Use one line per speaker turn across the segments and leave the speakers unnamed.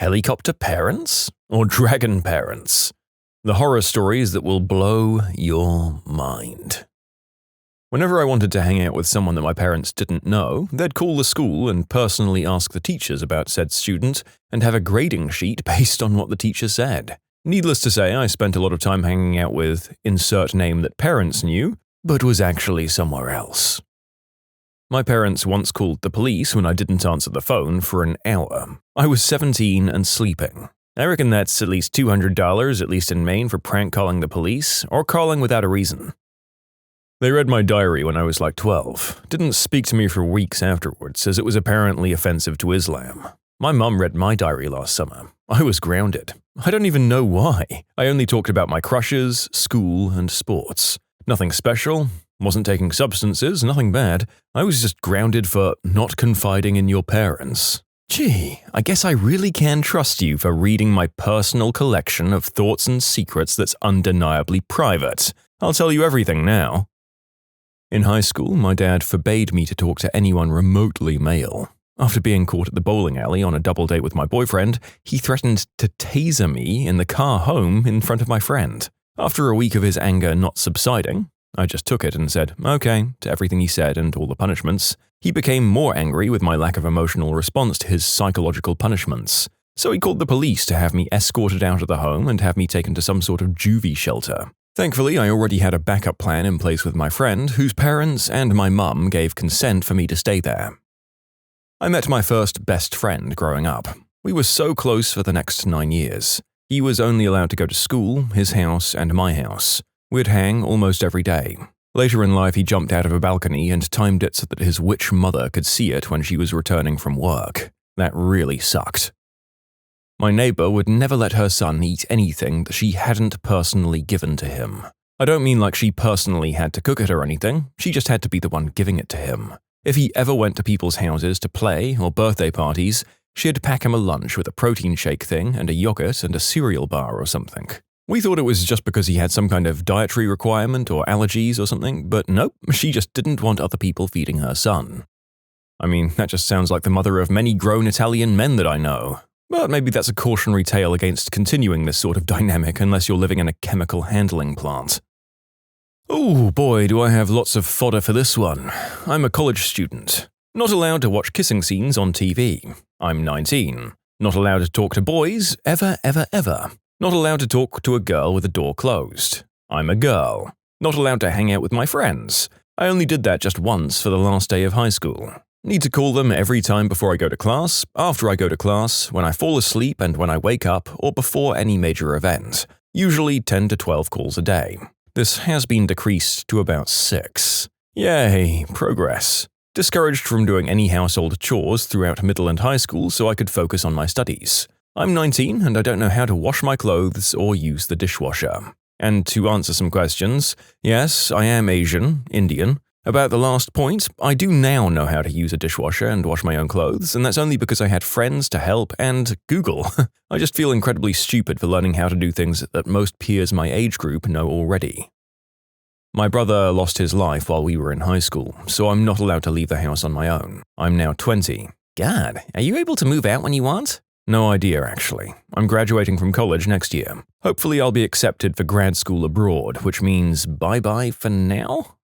Helicopter parents? Or dragon parents? The horror stories that will blow your mind. Whenever I wanted to hang out with someone that my parents didn't know, they'd call the school and personally ask the teachers about said student and have a grading sheet based on what the teacher said. Needless to say, I spent a lot of time hanging out with insert name that parents knew, but was actually somewhere else. My parents once called the police when I didn't answer the phone for an hour. I was 17 and sleeping. I reckon that's at least $200, at least in Maine, for prank calling the police, or calling without a reason. They read my diary when I was like 12, didn't speak to me for weeks afterwards, as it was apparently offensive to Islam. My mum read my diary last summer. I was grounded. I don't even know why. I only talked about my crushes, school, and sports. Nothing special, wasn't taking substances, nothing bad. I was just grounded for not confiding in your parents. Gee, I guess I really can trust you for reading my personal collection of thoughts and secrets that's undeniably private. I'll tell you everything now. In high school, my dad forbade me to talk to anyone remotely male. After being caught at the bowling alley on a double date with my boyfriend, he threatened to taser me in the car home in front of my friend. After a week of his anger not subsiding, I just took it and said, okay, to everything he said and all the punishments. He became more angry with my lack of emotional response to his psychological punishments. So he called the police to have me escorted out of the home and have me taken to some sort of juvie shelter. Thankfully, I already had a backup plan in place with my friend, whose parents and my mum gave consent for me to stay there. I met my first best friend growing up. We were so close for the next 9 years. He was only allowed to go to school, his house, and my house. We'd hang almost every day. Later in life, he jumped out of a balcony and timed it so that his witch mother could see it when she was returning from work. That really sucked. My neighbor would never let her son eat anything that she hadn't personally given to him. I don't mean like she personally had to cook it or anything, she just had to be the one giving it to him. If he ever went to people's houses to play or birthday parties, she'd pack him a lunch with a protein shake thing and a yogurt and a cereal bar or something. We thought it was just because he had some kind of dietary requirement or allergies or something, but nope, she just didn't want other people feeding her son. I mean, that just sounds like the mother of many grown Italian men that I know. But maybe that's a cautionary tale against continuing this sort of dynamic unless you're living in a chemical handling plant. Oh boy, do I have lots of fodder for this one. I'm a college student. Not allowed to watch kissing scenes on TV. I'm 19. Not allowed to talk to boys, ever. Not allowed to talk to a girl with the door closed. I'm a girl. Not allowed to hang out with my friends. I only did that just once for the last day of high school. Need to call them every time before I go to class, after I go to class, when I fall asleep and when I wake up, or before any major event. Usually 10 to 12 calls a day. This has been decreased to about 6. Yay, progress. Discouraged from doing any household chores throughout middle and high school so I could focus on my studies. I'm 19 and I don't know how to wash my clothes or use the dishwasher. And to answer some questions, yes, I am Asian, Indian. About the last point, I do now know how to use a dishwasher and wash my own clothes, and that's only because I had friends to help and Google. I just feel incredibly stupid for learning how to do things that most peers my age group know already. My brother lost his life while we were in high school, so I'm not allowed to leave the house on my own. I'm now 20. God, are you able to move out when you want? No idea, actually. I'm graduating from college next year. Hopefully I'll be accepted for grad school abroad, which means bye-bye for now?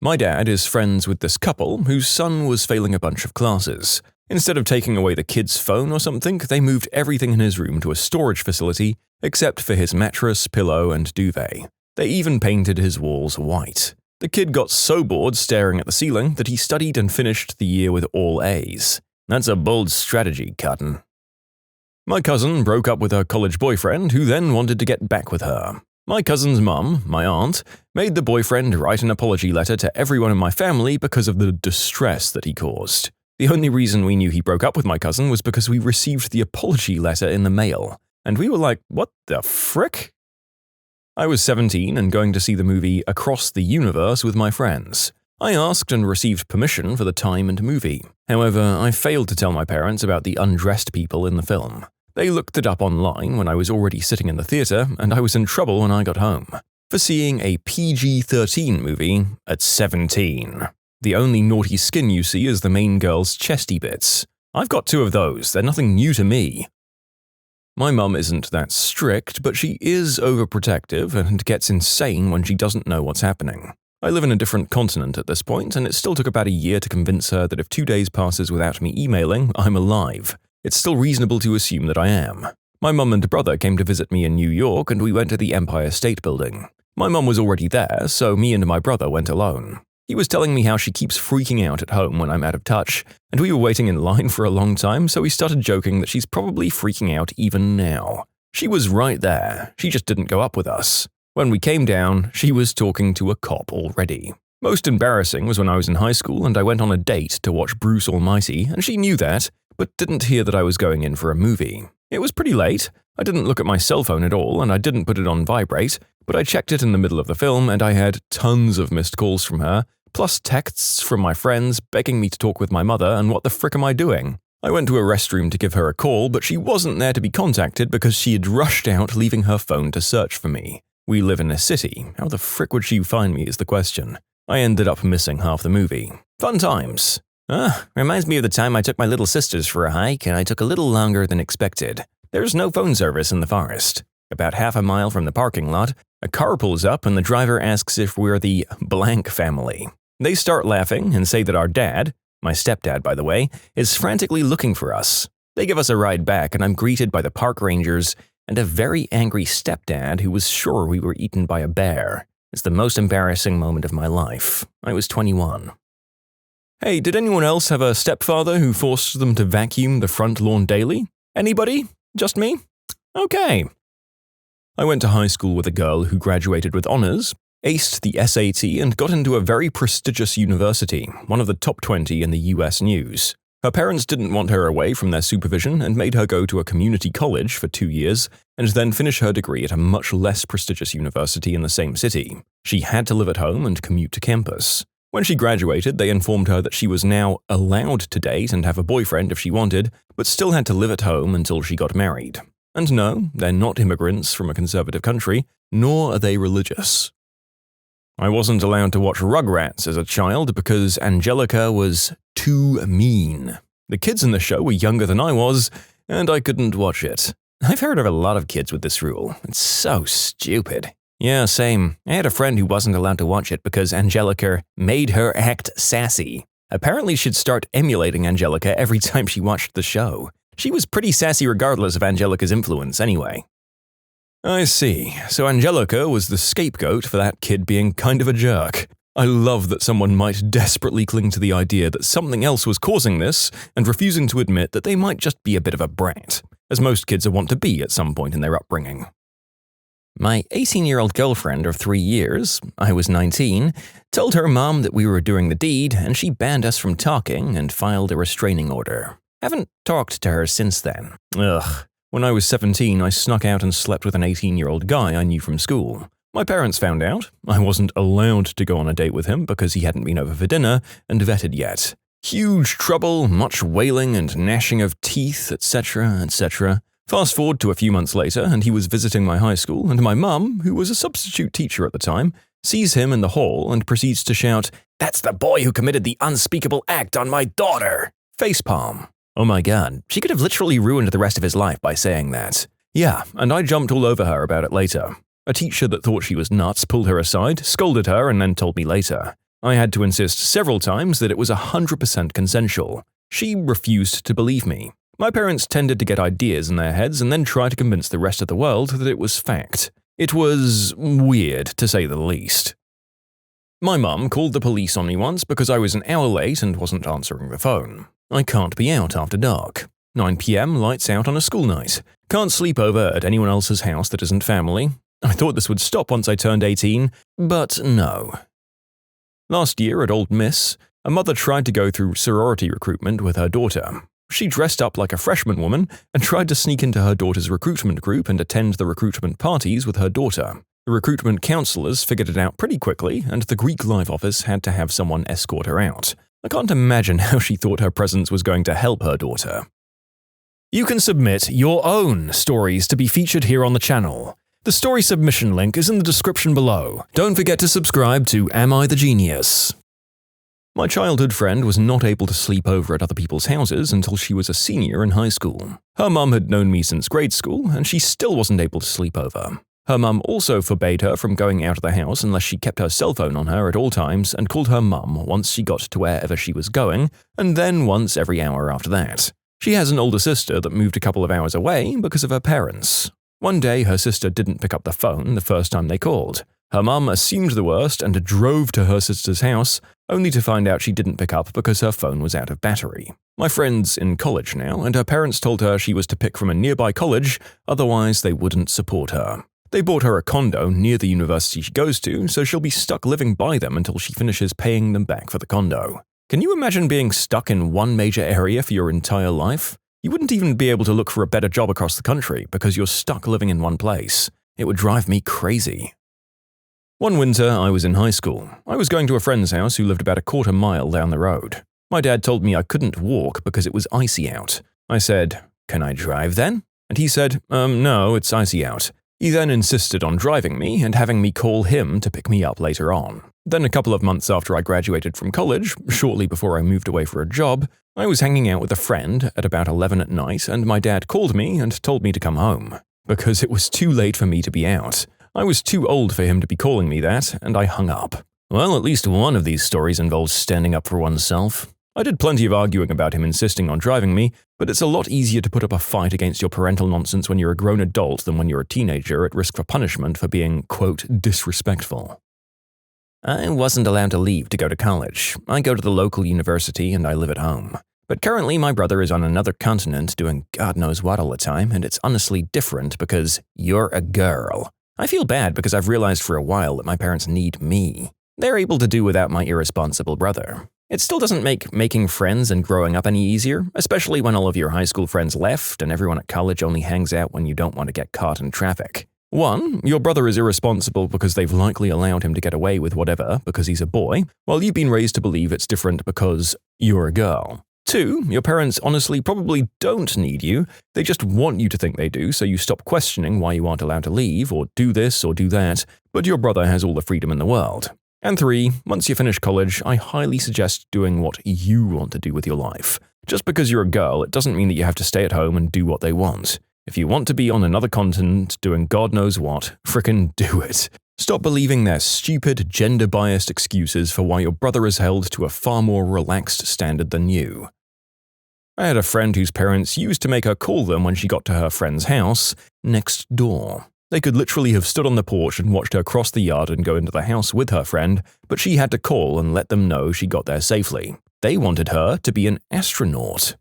My dad is friends with this couple whose son was failing a bunch of classes. Instead of taking away the kid's phone or something, they moved everything in his room to a storage facility, except for his mattress, pillow, and duvet. They even painted his walls white. The kid got so bored staring at the ceiling that he studied and finished the year with all A's. That's a bold strategy, Cotton. My cousin broke up with her college boyfriend, who then wanted to get back with her. My cousin's mum, my aunt, made the boyfriend write an apology letter to everyone in my family because of the distress that he caused. The only reason we knew he broke up with my cousin was because we received the apology letter in the mail, and we were like, what the frick? I was 17 and going to see the movie Across the Universe with my friends. I asked and received permission for the time and movie. However, I failed to tell my parents about the undressed people in the film. They looked it up online when I was already sitting in the theater, and I was in trouble when I got home for seeing a PG-13 movie at 17. The only naughty skin you see is the main girl's chesty bits. I've got 2 of those, they're nothing new to me. My mum isn't that strict, but she is overprotective and gets insane when she doesn't know what's happening. I live in a different continent at this point, and it still took about a year to convince her that if 2 days passes without me emailing, I'm alive. It's still reasonable to assume that I am. My mum and brother came to visit me in New York, and we went to the Empire State Building. My mum was already there, so me and my brother went alone. He was telling me how she keeps freaking out at home when I'm out of touch, and we were waiting in line for a long time, so we started joking that she's probably freaking out even now. She was right there, she just didn't go up with us. When we came down, she was talking to a cop already. Most embarrassing was when I was in high school and I went on a date to watch Bruce Almighty, and she knew that, but didn't hear that I was going in for a movie. It was pretty late. I didn't look at my cell phone at all, and I didn't put it on vibrate, but I checked it in the middle of the film, and I had tons of missed calls from her, plus texts from my friends begging me to talk with my mother, and what the frick am I doing? I went to a restroom to give her a call, but she wasn't there to be contacted because she had rushed out, leaving her phone to search for me. We live in a city. How the frick would she find me is the question. I ended up missing half the movie. Fun times. Reminds me of the time I took my little sisters for a hike, and I took a little longer than expected. There's no phone service in the forest. About half a mile from the parking lot, a car pulls up and the driver asks if we're the blank family. They start laughing and say that our dad, my stepdad by the way, is frantically looking for us. They give us a ride back, and I'm greeted by the park rangers and a very angry stepdad who was sure we were eaten by a bear. It's the most embarrassing moment of my life. I was 21. Hey, did anyone else have a stepfather who forced them to vacuum the front lawn daily? Anybody? Just me? Okay. I went to high school with a girl who graduated with honors, aced the SAT, and got into a very prestigious university, one of the top 20 in the US News. Her parents didn't want her away from their supervision and made her go to a community college for 2 years and then finish her degree at a much less prestigious university in the same city. She had to live at home and commute to campus. When she graduated, they informed her that she was now allowed to date and have a boyfriend if she wanted, but still had to live at home until she got married. And no, they're not immigrants from a conservative country, nor are they religious. I wasn't allowed to watch Rugrats as a child because Angelica was too mean. The kids in the show were younger than I was, and I couldn't watch it. I've heard of a lot of kids with this rule. It's so stupid. Yeah, same. I had a friend who wasn't allowed to watch it because Angelica made her act sassy. Apparently she'd start emulating Angelica every time she watched the show. She was pretty sassy regardless of Angelica's influence anyway. I see. So Angelica was the scapegoat for that kid being kind of a jerk. I love that someone might desperately cling to the idea that something else was causing this and refusing to admit that they might just be a bit of a brat, as most kids are wont to be at some point in their upbringing. My 18-year-old girlfriend of 3 years, I was 19, told her mom that we were doing the deed, and she banned us from talking and filed a restraining order. Haven't talked to her since then. Ugh. When I was 17, I snuck out and slept with an 18-year-old guy I knew from school. My parents found out. I wasn't allowed to go on a date with him because he hadn't been over for dinner and vetted yet. Huge trouble, much wailing and gnashing of teeth, etc., etc. Fast forward to a few months later, and he was visiting my high school, and my mum, who was a substitute teacher at the time, sees him in the hall and proceeds to shout, "That's the boy who committed the unspeakable act on my daughter!" Facepalm. Oh my god, she could have literally ruined the rest of his life by saying that. Yeah, and I jumped all over her about it later. A teacher that thought she was nuts pulled her aside, scolded her, and then told me later. I had to insist several times that it was 100% consensual. She refused to believe me. My parents tended to get ideas in their heads and then try to convince the rest of the world that it was fact. It was weird, to say the least. My mum called the police on me once because I was an hour late and wasn't answering the phone. I can't be out after dark. 9 p.m. lights out on a school night. Can't sleep over at anyone else's house that isn't family. I thought this would stop once I turned 18, but no. Last year at Old Miss, a mother tried to go through sorority recruitment with her daughter. She dressed up like a freshman woman and tried to sneak into her daughter's recruitment group and attend the recruitment parties with her daughter. The recruitment counselors figured it out pretty quickly, and the Greek life office had to have someone escort her out. I can't imagine how she thought her presence was going to help her daughter. You can submit your own stories to be featured here on the channel. The story submission link is in the description below. Don't forget to subscribe to Am I the Genius? My childhood friend was not able to sleep over at other people's houses until she was a senior in high school. Her mum had known me since grade school, and she still wasn't able to sleep over. Her mum also forbade her from going out of the house unless she kept her cell phone on her at all times and called her mum once she got to wherever she was going, and then once every hour after that. She has an older sister that moved a couple of hours away because of her parents. One day, her sister didn't pick up the phone the first time they called. Her mum assumed the worst and drove to her sister's house, only to find out she didn't pick up because her phone was out of battery. My friend's in college now, and her parents told her she was to pick from a nearby college, otherwise they wouldn't support her. They bought her a condo near the university she goes to, so she'll be stuck living by them until she finishes paying them back for the condo. Can you imagine being stuck in one major area for your entire life? You wouldn't even be able to look for a better job across the country because you're stuck living in one place. It would drive me crazy. One winter, I was in high school. I was going to a friend's house who lived about a quarter mile down the road. My dad told me I couldn't walk because it was icy out. I said, "Can I drive then?" And he said, "No, it's icy out." He then insisted on driving me and having me call him to pick me up later on. Then a couple of months after I graduated from college, shortly before I moved away for a job, I was hanging out with a friend at about 11 at night and my dad called me and told me to come home, because it was too late for me to be out. I was too old for him to be calling me that, and I hung up. Well, at least one of these stories involves standing up for oneself. I did plenty of arguing about him insisting on driving me, but it's a lot easier to put up a fight against your parental nonsense when you're a grown adult than when you're a teenager at risk for punishment for being, quote, disrespectful. I wasn't allowed to leave to go to college. I go to the local university and I live at home. But currently my brother is on another continent doing God knows what all the time, and it's honestly different because you're a girl. I feel bad because I've realized for a while that my parents need me. They're able to do without my irresponsible brother. It still doesn't make making friends and growing up any easier, especially when all of your high school friends left and everyone at college only hangs out when you don't want to get caught in traffic. 1, your brother is irresponsible because they've likely allowed him to get away with whatever because he's a boy, while you've been raised to believe it's different because you're a girl. 2, your parents honestly probably don't need you, they just want you to think they do, so you stop questioning why you aren't allowed to leave or do this or do that, but your brother has all the freedom in the world. And 3, once you finish college, I highly suggest doing what you want to do with your life. Just because you're a girl, it doesn't mean that you have to stay at home and do what they want. If you want to be on another continent doing God knows what, frickin' do it. Stop believing their stupid, gender-biased excuses for why your brother is held to a far more relaxed standard than you. I had a friend whose parents used to make her call them when she got to her friend's house next door. They could literally have stood on the porch and watched her cross the yard and go into the house with her friend, but she had to call and let them know she got there safely. They wanted her to be an astronaut.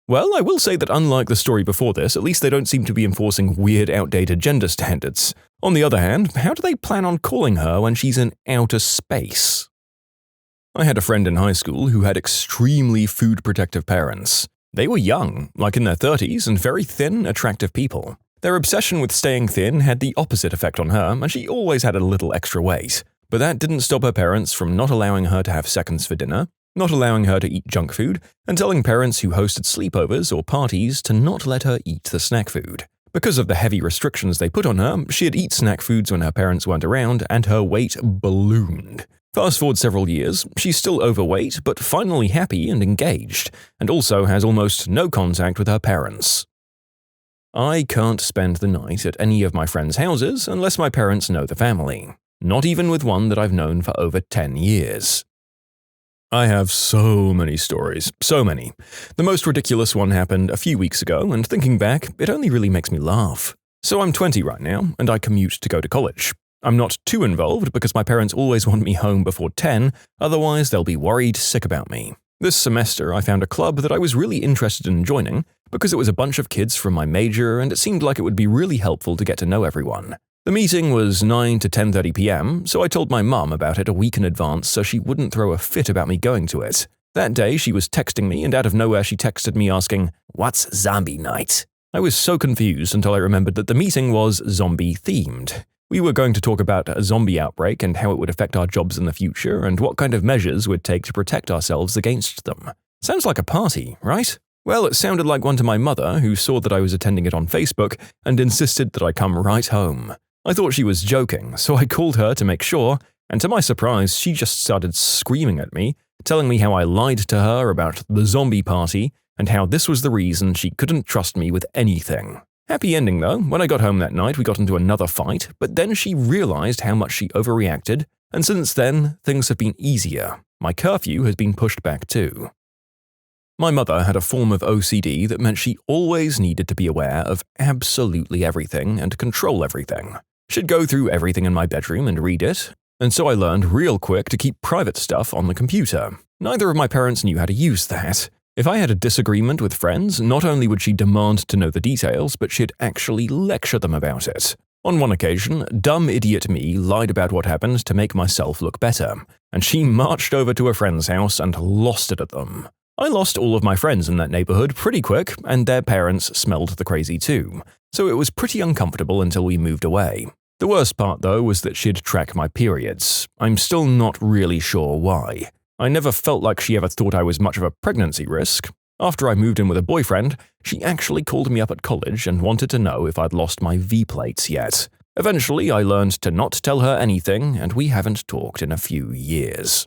Well, I will say that unlike the story before this, at least they don't seem to be enforcing weird, outdated gender standards. On the other hand, how do they plan on calling her when she's in outer space? I had a friend in high school who had extremely food-protective parents. They were young, like in their 30s, and very thin, attractive people. Their obsession with staying thin had the opposite effect on her, and she always had a little extra weight. But that didn't stop her parents from not allowing her to have seconds for dinner, not allowing her to eat junk food, and telling parents who hosted sleepovers or parties to not let her eat the snack food. Because of the heavy restrictions they put on her, she'd eat snack foods when her parents weren't around, and her weight ballooned. Fast forward several years, she's still overweight, but finally happy and engaged, and also has almost no contact with her parents. I can't spend the night at any of my friends' houses unless my parents know the family. Not even with one that I've known for over 10 years. I have so many stories, so many. The most ridiculous one happened a few weeks ago, and thinking back, it only really makes me laugh. So I'm 20 right now, and I commute to go to college. I'm not too involved because my parents always want me home before 10, otherwise they'll be worried sick about me. This semester, I found a club that I was really interested in joining because it was a bunch of kids from my major and it seemed like it would be really helpful to get to know everyone. The meeting was 9 to 10:30 p.m., so I told my mum about it a week in advance so she wouldn't throw a fit about me going to it. That day, she was texting me and out of nowhere she texted me asking, "What's zombie night?" I was so confused until I remembered that the meeting was zombie-themed. We were going to talk about a zombie outbreak and how it would affect our jobs in the future and what kind of measures we'd take to protect ourselves against them. Sounds like a party, right? Well, it sounded like one to my mother, who saw that I was attending it on Facebook and insisted that I come right home. I thought she was joking, so I called her to make sure, and to my surprise, she just started screaming at me, telling me how I lied to her about the zombie party and how this was the reason she couldn't trust me with anything. Happy ending though. When I got home that night, we got into another fight, but then she realized how much she overreacted, and since then, things have been easier. My curfew has been pushed back too. My mother had a form of OCD that meant she always needed to be aware of absolutely everything and control everything. She'd go through everything in my bedroom and read it, and so I learned real quick to keep private stuff on the computer. Neither of my parents knew how to use that. If I had a disagreement with friends, not only would she demand to know the details, but she'd actually lecture them about it. On one occasion, dumb idiot me lied about what happened to make myself look better, and she marched over to a friend's house and lost it at them. I lost all of my friends in that neighborhood pretty quick, and their parents smelled the crazy too, so it was pretty uncomfortable until we moved away. The worst part though was that she'd track my periods. I'm still not really sure why. I never felt like she ever thought I was much of a pregnancy risk. After I moved in with a boyfriend, she actually called me up at college and wanted to know if I'd lost my V-plates yet. Eventually, I learned to not tell her anything, and we haven't talked in a few years.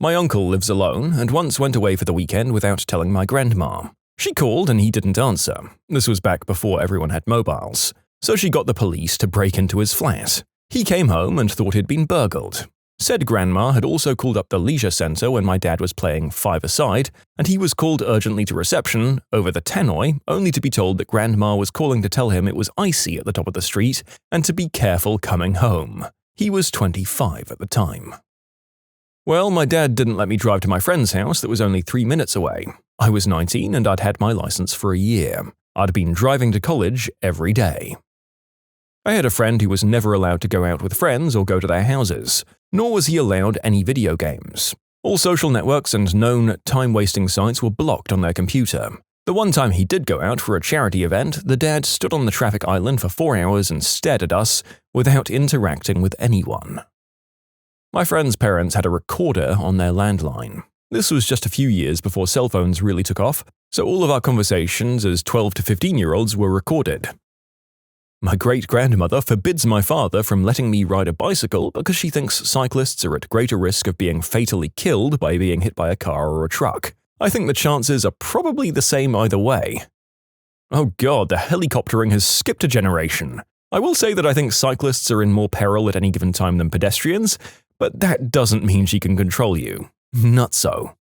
My uncle lives alone and once went away for the weekend without telling my grandma. She called and he didn't answer. This was back before everyone had mobiles. So she got the police to break into his flat. He came home and thought he'd been burgled. Said grandma had also called up the leisure center when my dad was playing five-a-side, and he was called urgently to reception over the tannoy, only to be told that grandma was calling to tell him it was icy at the top of the street and to be careful coming home. He was 25 at the time. Well, my dad didn't let me drive to my friend's house that was only 3 minutes away. I was 19 and I'd had my license for a year. I'd been driving to college every day. I had a friend who was never allowed to go out with friends or go to their houses, nor was he allowed any video games. All social networks and known time-wasting sites were blocked on their computer. The one time he did go out for a charity event, the dad stood on the traffic island for 4 hours and stared at us without interacting with anyone. My friend's parents had a recorder on their landline. This was just a few years before cell phones really took off, so all of our conversations as 12 to 15-year-olds were recorded. My great-grandmother forbids my father from letting me ride a bicycle because she thinks cyclists are at greater risk of being fatally killed by being hit by a car or a truck. I think the chances are probably the same either way. Oh god, the helicoptering has skipped a generation. I will say that I think cyclists are in more peril at any given time than pedestrians, but that doesn't mean she can control you. Not so.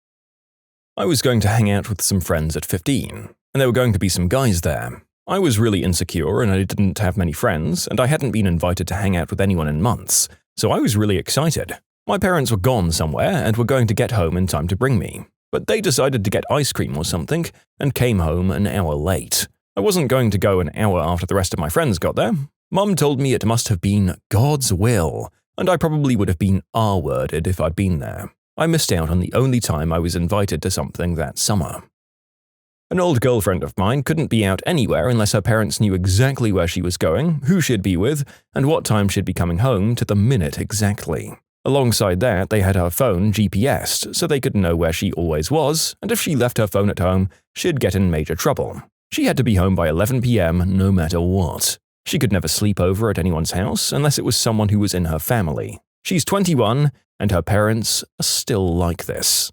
I was going to hang out with some friends at 15, and there were going to be some guys there. I was really insecure and I didn't have many friends, and I hadn't been invited to hang out with anyone in months, so I was really excited. My parents were gone somewhere and were going to get home in time to bring me, but they decided to get ice cream or something and came home an hour late. I wasn't going to go an hour after the rest of my friends got there. Mum told me it must have been God's will, and I probably would have been R-worded if I'd been there. I missed out on the only time I was invited to something that summer. An old girlfriend of mine couldn't be out anywhere unless her parents knew exactly where she was going, who she'd be with, and what time she'd be coming home to the minute exactly. Alongside that, they had her phone GPS'd, so they could know where she always was, and if she left her phone at home, she'd get in major trouble. She had to be home by 11 p.m. no matter what. She could never sleep over at anyone's house unless it was someone who was in her family. She's 21, and her parents are still like this.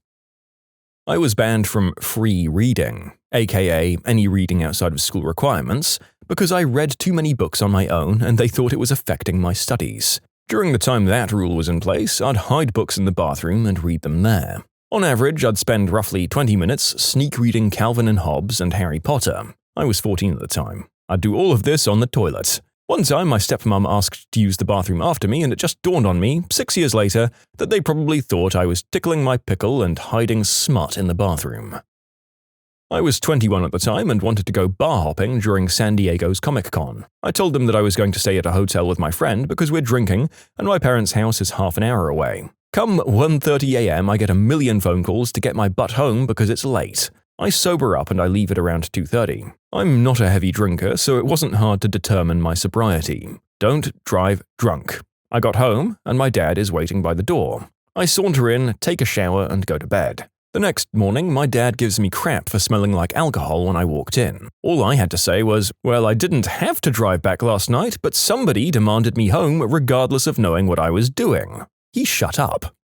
I was banned from free reading, aka any reading outside of school requirements, because I read too many books on my own and they thought it was affecting my studies. During the time that rule was in place, I'd hide books in the bathroom and read them there. On average, I'd spend roughly 20 minutes sneak reading Calvin and Hobbes and Harry Potter. I was 14 at the time. I'd do all of this on the toilet. One time, my stepmom asked to use the bathroom after me, and it just dawned on me, 6 years later, that they probably thought I was tickling my pickle and hiding smut in the bathroom. I was 21 at the time and wanted to go bar hopping during San Diego's Comic-Con. I told them that I was going to stay at a hotel with my friend because we're drinking, and my parents' house is half an hour away. Come 1:30 a.m., I get a million phone calls to get my butt home because it's late. I sober up and I leave at around 2:30. I'm not a heavy drinker, so it wasn't hard to determine my sobriety. Don't drive drunk. I got home, and my dad is waiting by the door. I saunter in, take a shower, and go to bed. The next morning, my dad gives me crap for smelling like alcohol when I walked in. All I had to say was, well, I didn't have to drive back last night, but somebody demanded me home regardless of knowing what I was doing. he shut up.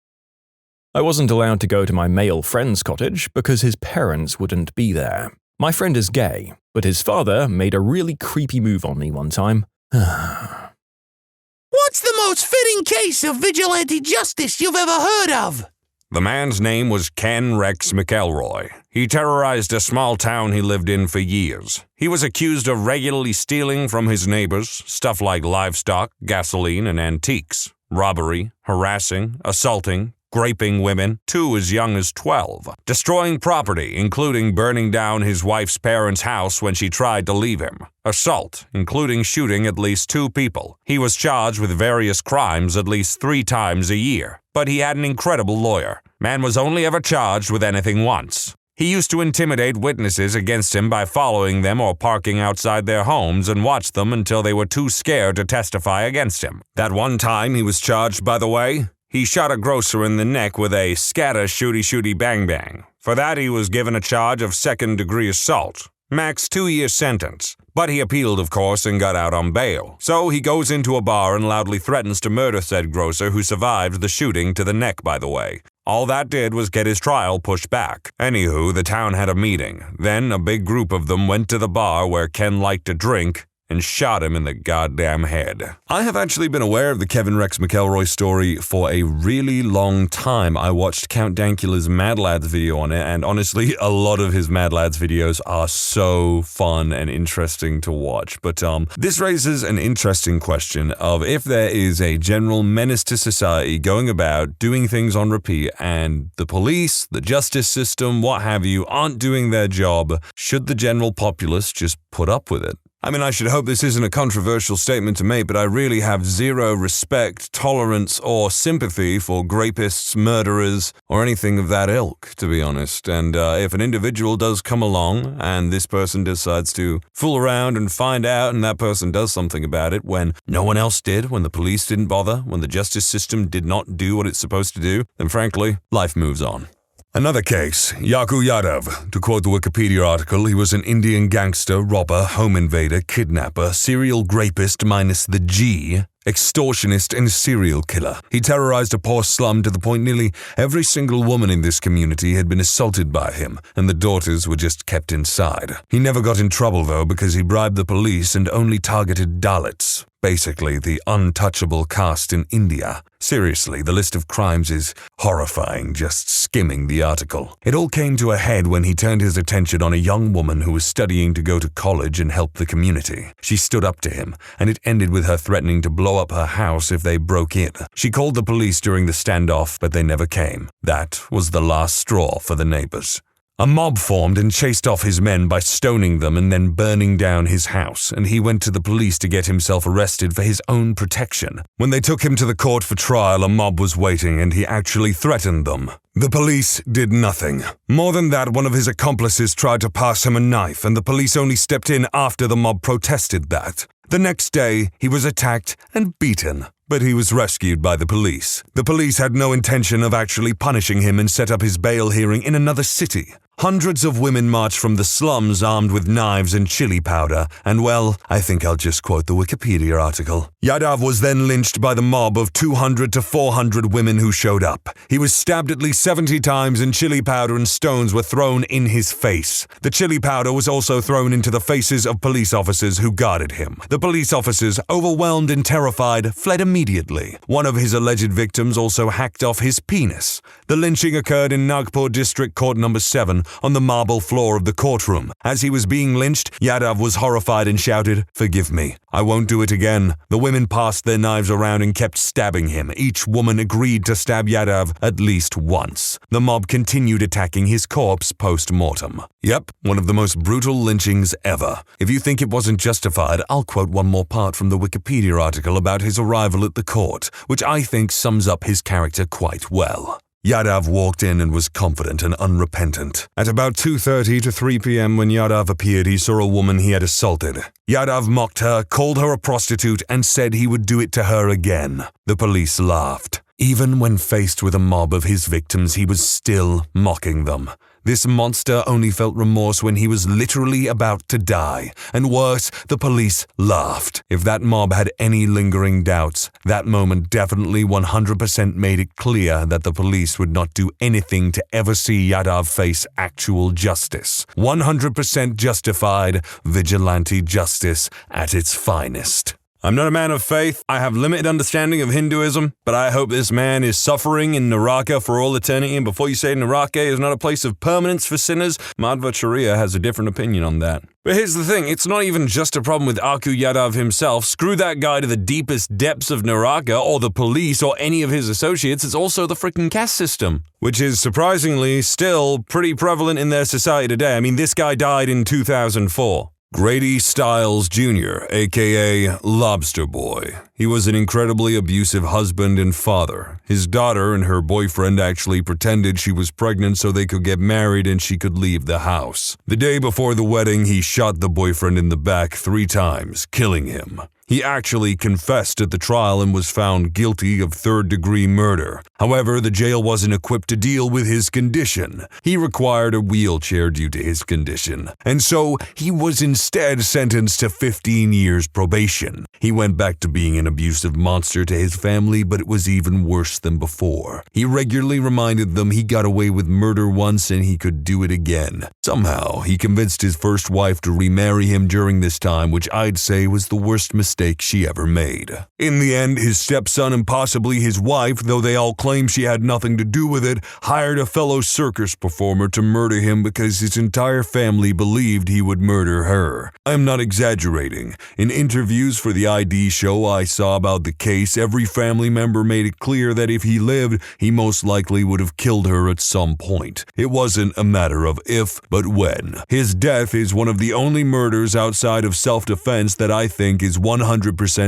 I wasn't allowed to go to my male friend's cottage because his parents wouldn't be there. My friend is gay, but his father made a really creepy move on me one time.
What's the most fitting case of vigilante justice you've ever heard of?
The man's name was Ken Rex McElroy. He terrorized a small town he lived in for years. He was accused of regularly stealing from his neighbors, stuff like livestock, gasoline, and antiques, robbery, harassing, assaulting, raping women, 2 as young as 12, destroying property, including burning down his wife's parents' house when she tried to leave him, assault, including shooting at least 2 people. He was charged with various crimes at least 3 times a year, but he had an incredible lawyer. Man was only ever charged with anything once. He used to intimidate witnesses against him by following them or parking outside their homes and watch them until they were too scared to testify against him. That one time he was charged, by the way, he shot a grocer in the neck with a scatter shooty bang bang. For that he was given a charge of 2nd-degree assault. Max 2-year sentence. But he appealed, of course, and got out on bail. So he goes into a bar and loudly threatens to murder said grocer who survived the shooting to the neck, by the way. All that did was get his trial pushed back. Anywho, the town had a meeting. Then a big group of them went to the bar where Ken liked to drink and shot him in the goddamn head. I have actually been aware of the Kevin Rex McElroy story for a really long time. I watched Count Dankula's Mad Lads video on it, and honestly, a lot of his Mad Lads videos are so fun and interesting to watch. But this raises an interesting question of if there is a general menace to society going about doing things on repeat and the police, the justice system, what have you, aren't doing their job, should the general populace just put up with it? I mean, I should hope this isn't a controversial statement to make, but I really have zero respect, tolerance, or sympathy for rapists, murderers, or anything of that ilk, to be honest. And if an individual does come along and this person decides to fool around and find out and that person does something about it when no one else did, when the police didn't bother, when the justice system did not do what it's supposed to do, then frankly, life moves on. Another case, Yaku Yadav. To quote the Wikipedia article, he was an Indian gangster, robber, home invader, kidnapper, serial rapist minus the G, extortionist, and serial killer. He terrorized a poor slum to the point nearly every single woman in this community had been assaulted by him, and the daughters were just kept inside. He never got in trouble, though, because he bribed the police and only targeted Dalits. Basically, the untouchable caste in India. Seriously, the list of crimes is horrifying, just skimming the article. It all came to a head when he turned his attention on a young woman who was studying to go to college and help the community. She stood up to him, and it ended with her threatening to blow up her house if they broke in. She called the police during the standoff, but they never came. That was the last straw for the neighbors. A mob formed and chased off his men by stoning them and then burning down his house, and he went to the police to get himself arrested for his own protection. When they took him to the court for trial, a mob was waiting and he actually threatened them. The police did nothing. More than that, one of his accomplices tried to pass him a knife, and the police only stepped in after the mob protested that. The next day, he was attacked and beaten, but he was rescued by the police. The police had no intention of actually punishing him and set up his bail hearing in another city. Hundreds of women marched from the slums armed with knives and chili powder, and well, I think I'll just quote the Wikipedia article. Yadav was then lynched by the mob of 200 to 400 women who showed up. He was stabbed at least 70 times and chili powder and stones were thrown in his face. The chili powder was also thrown into the faces of police officers who guarded him. The police officers, overwhelmed and terrified, fled immediately. One of his alleged victims also hacked off his penis. The lynching occurred in Nagpur District Court No. 7 on the marble floor of the courtroom. As he was being lynched, Yadav was horrified and shouted, "Forgive me. I won't do it again." The women passed their knives around and kept stabbing him. Each woman agreed to stab Yadav at least once. The mob continued attacking his corpse post-mortem. Yep, one of the most brutal lynchings ever. If you think it wasn't justified, I'll quote one more part from the Wikipedia article about his arrival at the court, which I think sums up his character quite well. Yadav walked in and was confident and unrepentant. At about 2:30 to 3 p.m. when Yadav appeared, he saw a woman he had assaulted. Yadav mocked her, called her a prostitute, and said he would do it to her again. The police laughed. Even when faced with a mob of his victims, he was still mocking them. This monster only felt remorse when he was literally about to die. And worse, the police laughed. If that mob had any lingering doubts, that moment definitely 100% made it clear that the police would not do anything to ever see Yadav face actual justice. 100% justified vigilante justice at its finest. I'm not a man of faith. I have limited understanding of Hinduism, but I hope this man is suffering in Naraka for all eternity. And before you say Naraka is not a place of permanence for sinners, Madhvacharya has a different opinion on that. But here's the thing, it's not even just a problem with Aku Yadav himself. Screw that guy to the deepest depths of Naraka, or the police, or any of his associates. It's also the freaking caste system, which is surprisingly still pretty prevalent in their society today. I mean, this guy died in 2004. Grady Stiles Jr., aka Lobster Boy. He was an incredibly abusive husband and father. His daughter and her boyfriend actually pretended she was pregnant so they could get married and she could leave the house. The day before the wedding, he shot the boyfriend in the back 3 times, killing him. He actually confessed at the trial and was found guilty of third-degree murder. However, the jail wasn't equipped to deal with his condition. He required a wheelchair due to his condition, and so he was instead sentenced to 15 years probation. He went back to being an abusive monster to his family, but it was even worse than before. He regularly reminded them he got away with murder once and he could do it again. Somehow, he convinced his first wife to remarry him during this time, which I'd say was the worst mistake she ever made. In the end, his stepson and possibly his wife, though they all claim she had nothing to do with it, hired a fellow circus performer to murder him because his entire family believed he would murder her. I'm not exaggerating. In interviews for the ID show I saw about the case, every family member made it clear that if he lived, he most likely would have killed her at some point. It wasn't a matter of if, but when. His death is one of the only murders outside of self-defense that I think is 100%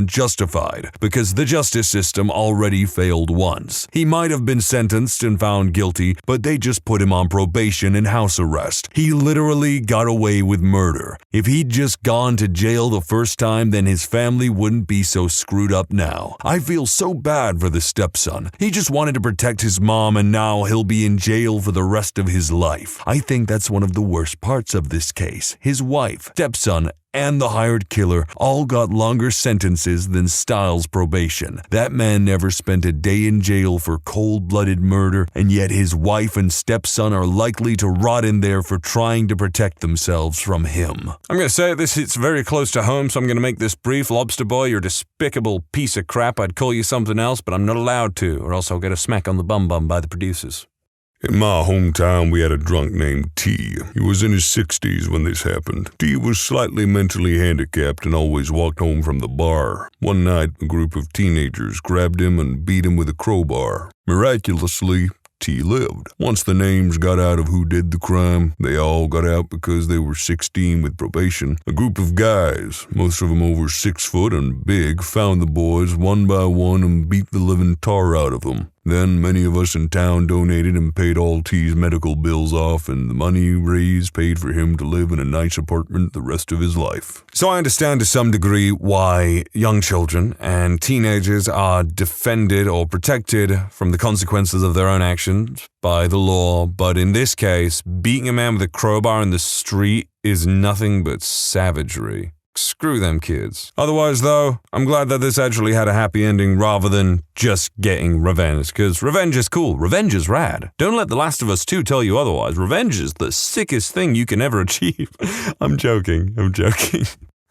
justified, because the justice system already failed once. He might have been sentenced and found guilty, but they just put him on probation and house arrest. He literally got away with murder. If he'd just gone to jail the first time, then his family wouldn't be so screwed up now. I feel so bad for the stepson. He just wanted to protect his mom, and now he'll be in jail for the rest of his life. I think that's one of the worst parts of this case. His wife, stepson, and the hired killer all got longer sentences than Stiles' probation. That man never spent a day in jail for cold-blooded murder, and yet his wife and stepson are likely to rot in there for trying to protect themselves from him. I'm gonna say this hits very close to home, so I'm gonna make this brief. Lobster Boy, you're a despicable piece of crap. I'd call you something else, but I'm not allowed to, or else I'll get a smack on the bum-bum by the producers.
In my hometown, we had a drunk named T. He was in his 60s when this happened. T was slightly mentally handicapped and always walked home from the bar. One night, a group of teenagers grabbed him and beat him with a crowbar. Miraculously, T lived. Once the names got out of who did the crime, they all got out because they were 16 with probation. A group of guys, most of them over 6 foot and big, found the boys one by one and beat the living tar out of them. Then many of us in town donated and paid all T's medical bills off, and the money raised paid for him to live in a nice apartment the rest of his life.
So I understand to some degree why young children and teenagers are defended or protected from the consequences of their own actions by the law, but in this case, beating a man with a crowbar in the street is nothing but savagery. Screw them kids. Otherwise, though, I'm glad that this actually had a happy ending rather than just getting revenge, because revenge is cool. Revenge is rad. Don't let The Last of Us 2 tell you otherwise. Revenge is the sickest thing you can ever achieve. I'm joking.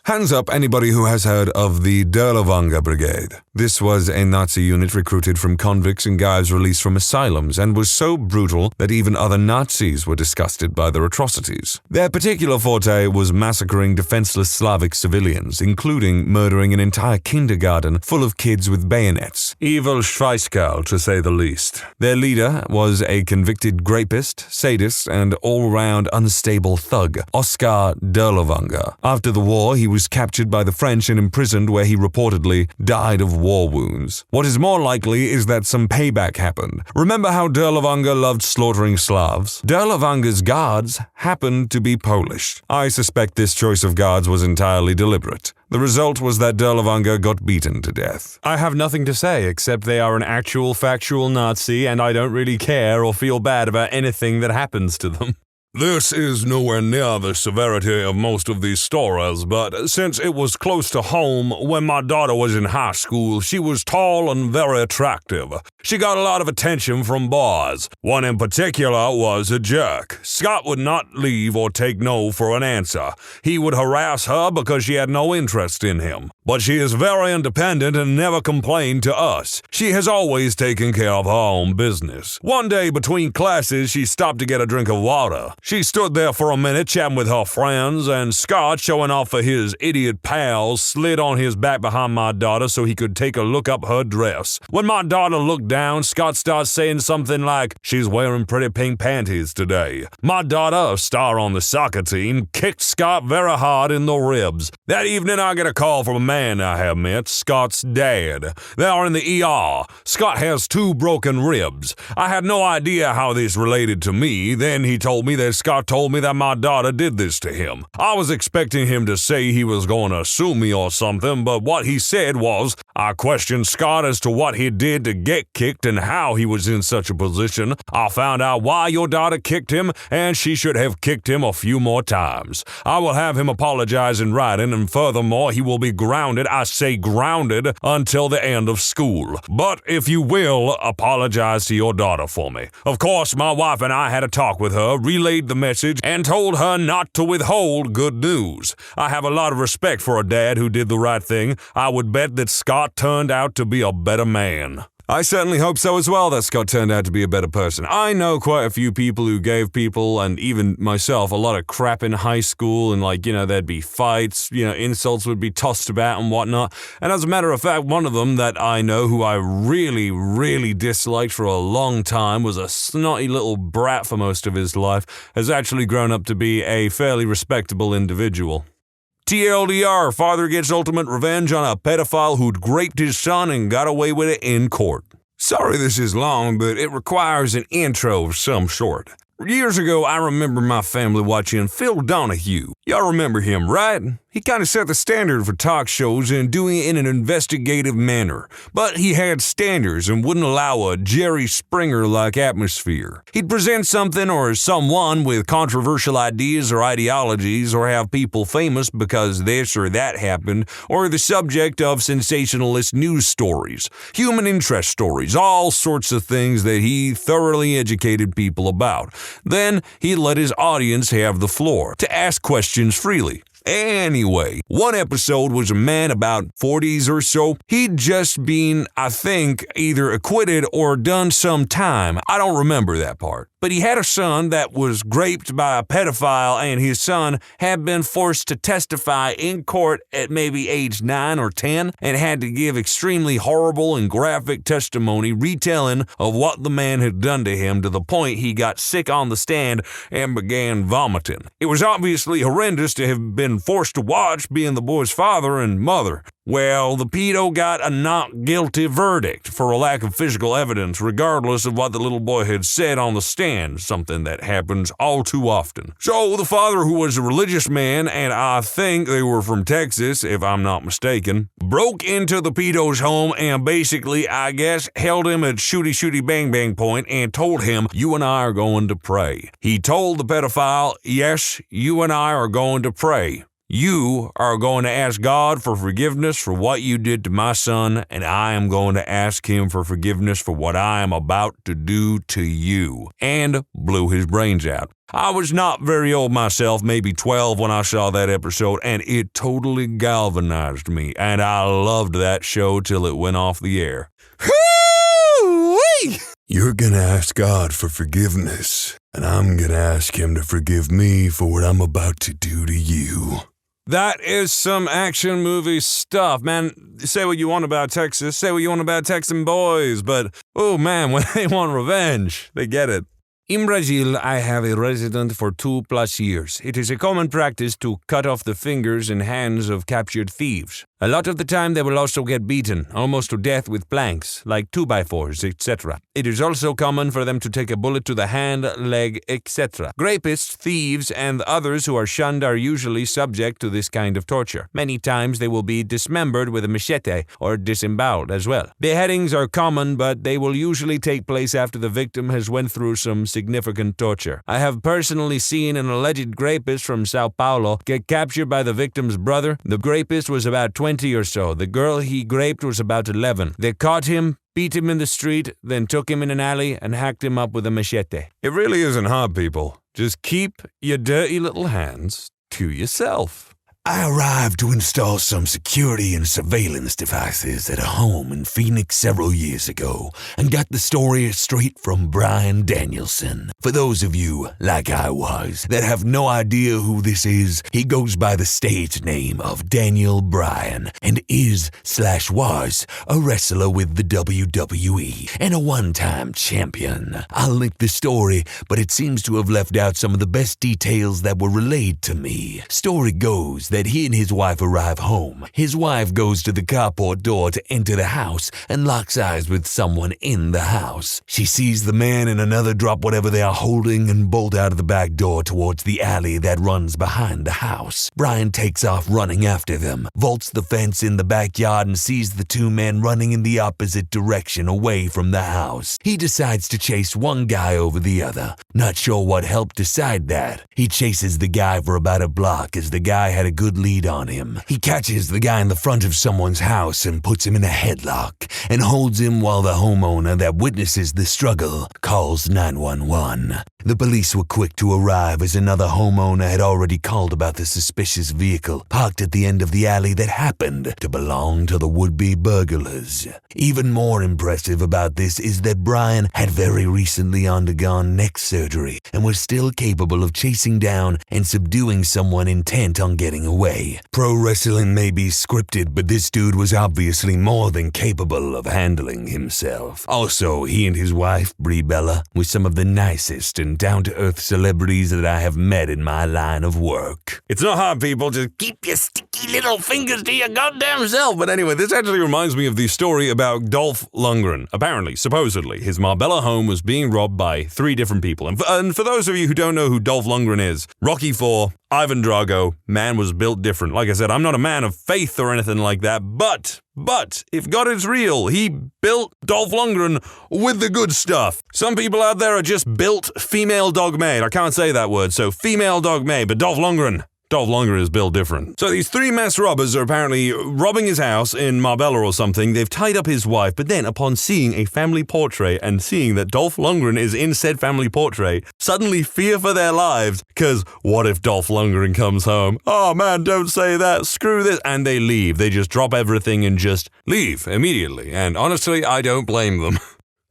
Hands up anybody who has heard of the Derlevanga Brigade. This was a Nazi unit recruited from convicts and guys released from asylums, and was so brutal that even other Nazis were disgusted by their atrocities. Their particular forte was massacring defenseless Slavic civilians, including murdering an entire kindergarten full of kids with bayonets. Evil Schweißkerl, to say the least. Their leader was a convicted rapist, sadist, and all-round unstable thug, Oskar Derlevanga. After the war, he was captured by the French and imprisoned, where he reportedly died of war wounds. What is more likely is that some payback happened. Remember how Derlevanga loved slaughtering Slavs? Derlevanga's guards happened to be Polish. I suspect this choice of guards was entirely deliberate. The result was that Derlevanga got beaten to death. I have nothing to say except they are an actual factual Nazi, and I don't really care or feel bad about anything that happens to them.
This is nowhere near the severity of most of these stories, but since it was close to home, when my daughter was in high school, she was tall and very attractive. She got a lot of attention from boys. One in particular was a jerk. Scott would not leave or take no for an answer. He would harass her because she had no interest in him. But she is very independent and never complained to us. She has always taken care of her own business. One day between classes, she stopped to get a drink of water. She stood there for a minute chatting with her friends, and Scott, showing off for his idiot pals, slid on his back behind my daughter so he could take a look up her dress. When my daughter looked down, Scott starts saying something like, "She's wearing pretty pink panties today." My daughter, a star on the soccer team, kicked Scott very hard in the ribs. That evening I get a call from a man I have met, Scott's dad. They are in the ER. Scott has 2 broken ribs. I had no idea how this related to me. Then he told me that Scott told me that my daughter did this to him. I was expecting him to say he was going to sue me or something, but what he said was, I questioned Scott as to what he did to get kicked and how he was in such a position. I found out why your daughter kicked him, and she should have kicked him a few more times. I will have him apologize in writing, and furthermore, he will be grounded, I say grounded, until the end of school. But if you will, apologize to your daughter for me. Of course, my wife and I had a talk with her, relayed the message, and told her not to withhold good news. I have a lot of respect for a dad who did the right thing. I would bet that Scott turned out to be a better man.
I certainly hope so as well, that Scott turned out to be a better person. I know quite a few people who gave people, and even myself, a lot of crap in high school, and there'd be fights, insults would be tossed about and whatnot. And as a matter of fact, one of them that I know who I really, really disliked for a long time, was a snotty little brat for most of his life, has actually grown up to be a fairly respectable individual.
TLDR, father gets ultimate revenge on a pedophile who'd raped his son and got away with it in court.
Sorry this is long, but it requires an intro of some sort. Years ago, I remember my family watching Phil Donahue. Y'all remember him, right? He kind of set the standard for talk shows and doing it in an investigative manner. But he had standards and wouldn't allow a Jerry Springer-like atmosphere. He'd present something or someone with controversial ideas or ideologies, or have people famous because this or that happened, or the subject of sensationalist news stories, human interest stories, all sorts of things that he thoroughly educated people about. Then he'd let his audience have the floor to ask questions freely. Anyway, one episode was a man about 40s or so. He'd just been, I think, either acquitted or done some time. I don't remember that part. But he had a son that was raped by a pedophile, and his son had been forced to testify in court at maybe age 9 or 10 and had to give extremely horrible and graphic testimony retelling of what the man had done to him, to the point he got sick on the stand and began vomiting. It was obviously horrendous to have been forced to watch, being the boy's father and mother. Well, the pedo got a not guilty verdict for a lack of physical evidence, regardless of what the little boy had said on the stand, something that happens all too often. So the father, who was a religious man, and I think they were from Texas, if I'm not mistaken, broke into the pedo's home and basically, I guess, held him at shooty bang bang point and told him, "You and I are going to pray." He told the pedophile, "Yes, you and I are going to pray. You are going to ask God for forgiveness for what you did to my son, and I am going to ask him for forgiveness for what I am about to do to you," and blew his brains out. I was not very old myself, maybe 12 when I saw that episode, and it totally galvanized me, and I loved that show till it went off the air.
Hoo-wee!
You're gonna ask God for forgiveness, and I'm gonna ask him to forgive me for what I'm about to do to you.
That is some action movie stuff, man. Say what you want about Texas, say what you want about Texan boys, but, oh man, when they want revenge, they get it. In Brazil, I have a resident for 2+ years. It is a common practice to cut off the fingers and hands of captured thieves. A lot of the time they will also get beaten, almost to death with planks, like 2x4s, etc. It is also common for them to take a bullet to the hand, leg, etc. Rapists, thieves, and others who are shunned are usually subject to this kind of torture. Many times they will be dismembered with a machete or disemboweled as well. Beheadings are common, but they will usually take place after the victim has went through some significant torture. I have personally seen an alleged rapist from Sao Paulo get captured by the victim's brother. The rapist was about 20 or so. The girl he raped was about 11. They caught him, beat him in the street, then took him in an alley and hacked him up with a machete.
It really isn't hard, people. Just keep your dirty little hands to yourself.
I arrived to install some security and surveillance devices at a home in Phoenix several years ago and got the story straight from Brian Danielson. For those of you, like I was, that have no idea who this is, he goes by the stage name of Daniel Bryan and is/was a wrestler with the WWE and a one-time champion. I'll link the story, but it seems to have left out some of the best details that were relayed to me. Story goes that he and his wife arrive home. His wife goes to the carport door to enter the house and locks eyes with someone in the house. She sees the man and another drop whatever they are holding and bolt out of the back door towards the alley that runs behind the house. Brian takes off running after them, vaults the fence in the backyard and sees the two men running in the opposite direction away from the house. He decides to chase one guy over the other. Not sure what helped decide that. He chases the guy for about a block as the guy had a good lead on him. He catches the guy in the front of someone's house and puts him in a headlock and holds him while the homeowner that witnesses the struggle calls 911. The police were quick to arrive as another homeowner had already called about the suspicious vehicle parked at the end of the alley that happened to belong to the would-be burglars. Even more impressive about this is that Brian had very recently undergone neck surgery and was still capable of chasing down and subduing someone intent on getting away. Pro wrestling may be scripted, but this dude was obviously more than capable of handling himself. Also, he and his wife, Brie Bella, were some of the nicest and down-to-earth celebrities that I have met in my line of work.
It's not hard, people. Just keep your sticky little fingers to your goddamn self. But anyway, this actually reminds me of the story about Dolph Lundgren. Apparently, supposedly, his Marbella home was being robbed by 3 different people. And for those of you who don't know who Dolph Lundgren is, Rocky IV, Ivan Drago, man was built different. Like I said, I'm not a man of faith or anything like that, but if God is real, he built Dolph Lundgren with the good stuff. Some people out there are just built female dog made. I can't say that word, so female dog made, but Dolph Lundgren is built different. So these 3 masked robbers are apparently robbing his house in Marbella or something. They've tied up his wife, but then upon seeing a family portrait and seeing that Dolph Lundgren is in said family portrait, suddenly fear for their lives, because what if Dolph Lundgren comes home? Oh man, don't say that, screw this. And they leave. They just drop everything and just leave immediately. And honestly, I don't blame them.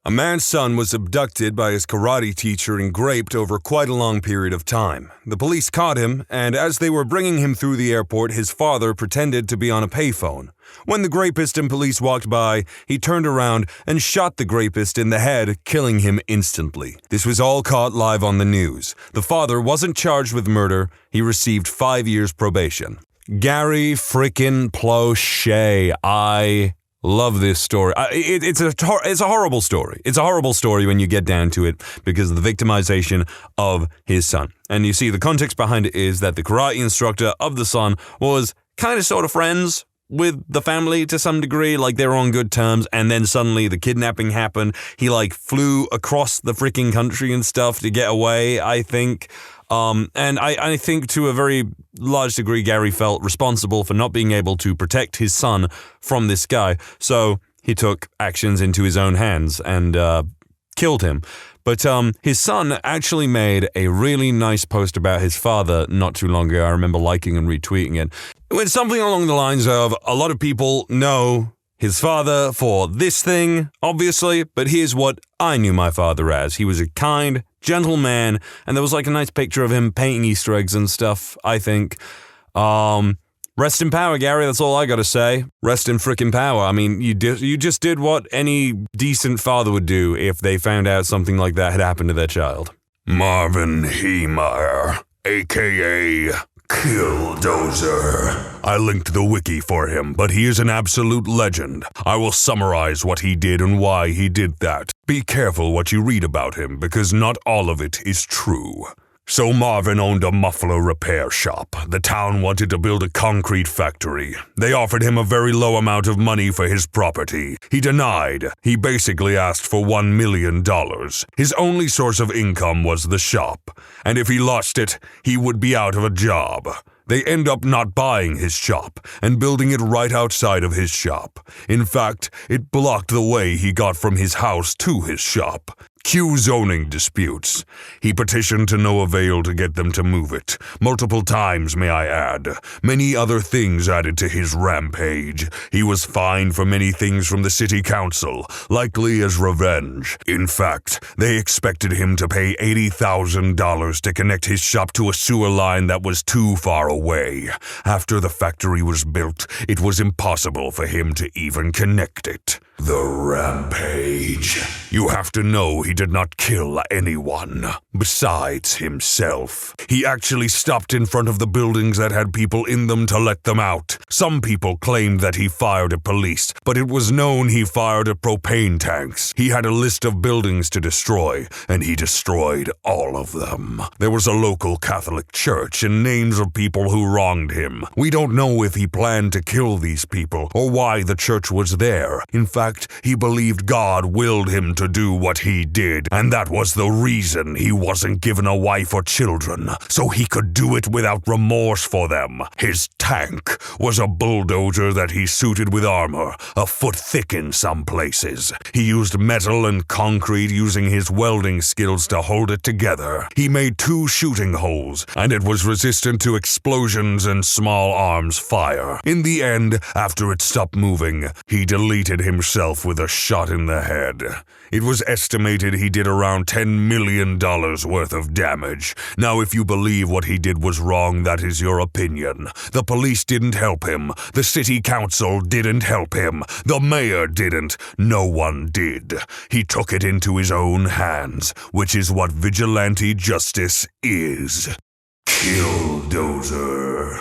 A man's son was abducted by his karate teacher and raped over quite a long period of time. The police caught him, and as they were bringing him through the airport, his father pretended to be on a payphone. When the rapist and police walked by, he turned around and shot the rapist in the head, killing him instantly. This was all caught live on the news. The father wasn't charged with murder. He received 5 years probation. Gary frickin' Plauché. I love this story. It's a horrible story. It's a horrible story when you get down to it because of the victimization of his son. And you see, the context behind it is that the karate instructor of the son was kind of sort of friends with the family to some degree, like they were on good terms, and then suddenly the kidnapping happened. He flew across the freaking country and stuff to get away, I think. And I think to a very large degree, Gary felt responsible for not being able to protect his son from this guy. So he took actions into his own hands and killed him. But his son actually made a really nice post about his father not too long ago. I remember liking and retweeting it. It went something along the lines of, a lot of people know his father for this thing, obviously, but here's what I knew my father as. He was a kind, gentle man, and there was a nice picture of him painting Easter eggs and stuff, I think. Rest in power, Gary, that's all I gotta say. Rest in frickin' power. I mean, you just did what any decent father would do if they found out something like that had happened to their child.
Marvin Heemeyer, a.k.a.
Killdozer. I linked the wiki for him, but he is an absolute legend. I will summarize what he did and why he did that. Be careful what you read about him, because not all of it is true. So Marvin owned a muffler repair shop. The town wanted to build a concrete factory. They offered him a very low amount of money for his property. He denied. He basically asked for $1 million. His only source of income was the shop, and if he lost it, he would be out of a job. They end up not buying his shop and building it right outside of his shop. In fact, it blocked the way he got from his house to his shop. Cue zoning disputes. He petitioned to no avail to get them to move it. Multiple times, may I add. Many other things added to his rampage. He was fined for many things from the city council, likely as revenge. In fact, they expected him to pay $80,000 to connect his shop to a sewer line that was too far away. After the factory was built, it was impossible for him to even connect it. The rampage. You have to know he did not kill anyone besides himself. He actually stopped in front of the buildings that had people in them to let them out. Some people claimed that he fired at police, but it was known he fired at propane tanks. He had a list of buildings to destroy, and he destroyed all of them. There was a local Catholic church and names of people who wronged him. We don't know if he planned to kill these people or why the church was there. In fact, he believed God willed him to do what he did, and that was the reason he wasn't given a wife or children, so he could do it without remorse for them. His tank was a bulldozer that he suited with armor, a foot thick in some places. He used metal and concrete using his welding skills to hold it together. He made 2 shooting holes, and it was resistant to explosions and small arms fire. In the end, after it stopped moving, he deleted himself with a shot in the head. It was estimated he did around $10 million worth of damage. Now, if you believe what he did was wrong, that is your opinion. The police didn't help him. The city council didn't help him. The mayor didn't. No one did. He took it into his own hands, which is what vigilante justice is. Killdozer.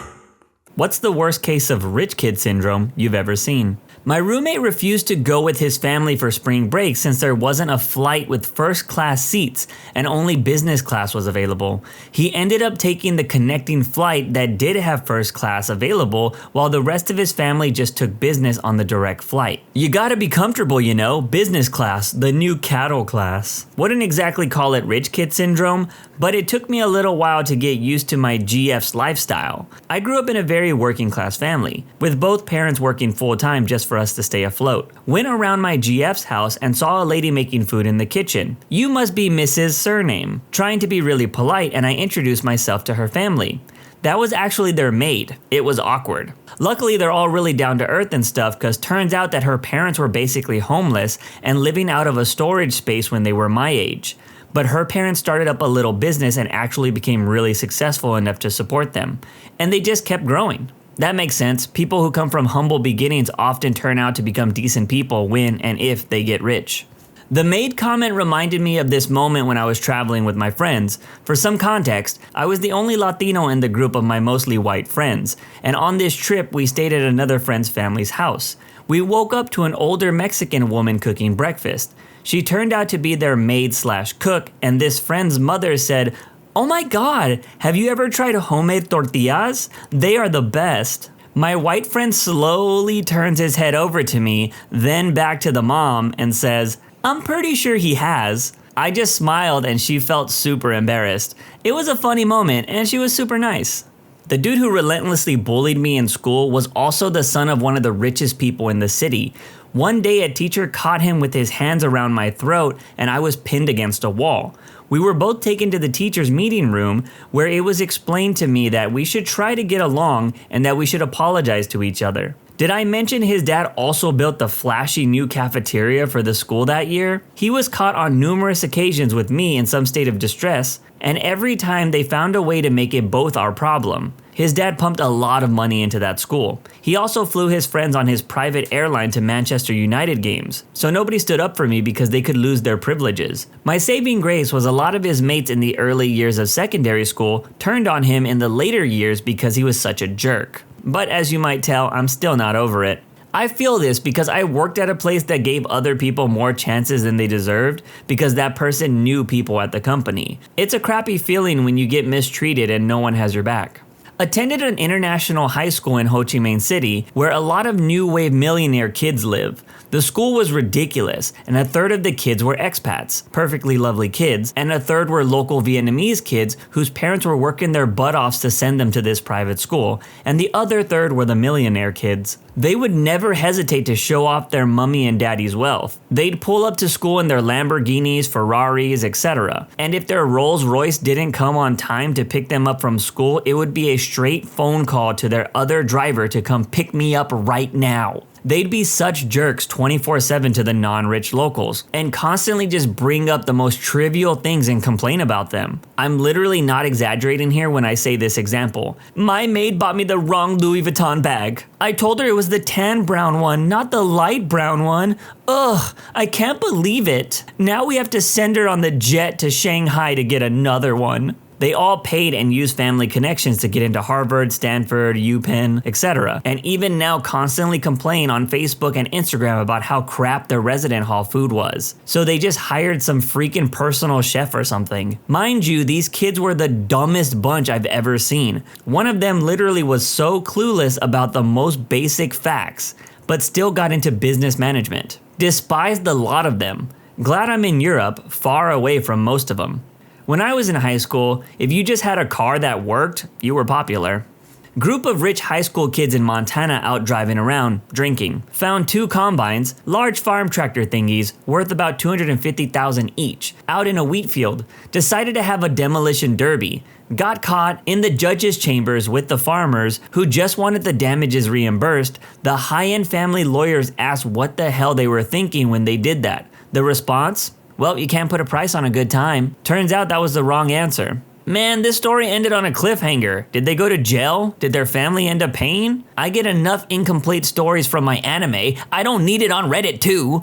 What's the worst case of rich kid syndrome you've ever seen? My roommate refused to go with his family for spring break since there wasn't a flight with first class seats and only business class was available. He ended up taking the connecting flight that did have first class available while the rest of his family just took business on the direct flight. You gotta be comfortable, you know, business class, the new cattle class. Wouldn't exactly call it rich kid syndrome, but it took me a little while to get used to my GF's lifestyle. I grew up in a very working class family, with both parents working full time just for us to stay afloat. Went around my GF's house and saw a lady making food in the kitchen. You must be Mrs. Surname. Trying to be really polite, and I introduced myself to her family. That was actually their maid. It was awkward. Luckily, they're all really down to earth and stuff, cause turns out that her parents were basically homeless and living out of a storage space when they were my age. But her parents started up a little business and actually became really successful enough to support them. And they just kept growing. That makes sense. People who come from humble beginnings often turn out to become decent people when and if they get rich. The maid comment reminded me of this moment when I was traveling with my friends. For some context, I was the only Latino in the group of my mostly white friends, and on this trip we stayed at another friend's family's house. We woke up to an older Mexican woman cooking breakfast. She turned out to be their maid/cook, and this friend's mother said, "Oh my God, have you ever tried homemade tortillas? They are the best." My white friend slowly turns his head over to me, then back to the mom and says, "I'm pretty sure he has." I just smiled and she felt super embarrassed. It was a funny moment and she was super nice. The dude who relentlessly bullied me in school was also the son of one of the richest people in the city. One day a teacher caught him with his hands around my throat and I was pinned against a wall. We were both taken to the teacher's meeting room where it was explained to me that we should try to get along and that we should apologize to each other. Did I mention his dad also built the flashy new cafeteria for the school that year? He was caught on numerous occasions with me in some state of distress, and every time they found a way to make it both our problem. His dad pumped a lot of money into that school. He also flew his friends on his private airline to Manchester United games, so nobody stood up for me because they could lose their privileges. My saving grace was a lot of his mates in the early years of secondary school turned on him in the later years because he was such a jerk. But as you might tell, I'm still not over it. I feel this because I worked at a place that gave other people more chances than they deserved because that person knew people at the company. It's a crappy feeling when you get mistreated and no one has your back. Attended an international high school in Ho Chi Minh City where a lot of new wave millionaire kids live. The school was ridiculous, and a third of the kids were expats, perfectly lovely kids, and a third were local Vietnamese kids whose parents were working their butt offs to send them to this private school, and the other third were the millionaire kids. They would never hesitate to show off their mummy and daddy's wealth. They'd pull up to school in their Lamborghinis, Ferraris, etc. And if their Rolls Royce didn't come on time to pick them up from school, it would be a straight phone call to their other driver to come pick me up right now. They'd be such jerks 24/7 to the non-rich locals and constantly just bring up the most trivial things and complain about them. I'm literally not exaggerating here when I say this example. My maid bought me the wrong Louis Vuitton bag. I told her it was the tan brown one, not the light brown one. Ugh, I can't believe it. Now we have to send her on the jet to Shanghai to get another one. They all paid and used family connections to get into Harvard, Stanford, UPenn, etc. And even now constantly complain on Facebook and Instagram about how crap their resident hall food was. So they just hired some freaking personal chef or something. Mind you, these kids were the dumbest bunch I've ever seen. One of them literally was so clueless about the most basic facts, but still got into business management. Despised the lot of them. Glad I'm in Europe, far away from most of them. When I was in high school, if you just had a car that worked, you were popular. Group of rich high school kids in Montana out driving around, drinking. Found 2 combines, large farm tractor thingies, worth about $250,000 each, out in a wheat field. Decided to have a demolition derby. Got caught in the judge's chambers with the farmers who just wanted the damages reimbursed. The high-end family lawyers asked what the hell they were thinking when they did that. The response? Well, you can't put a price on a good time. Turns out that was the wrong answer. Man, this story ended on a cliffhanger. Did they go to jail? Did their family end up paying? I get enough incomplete stories from my anime. I don't need it on Reddit too.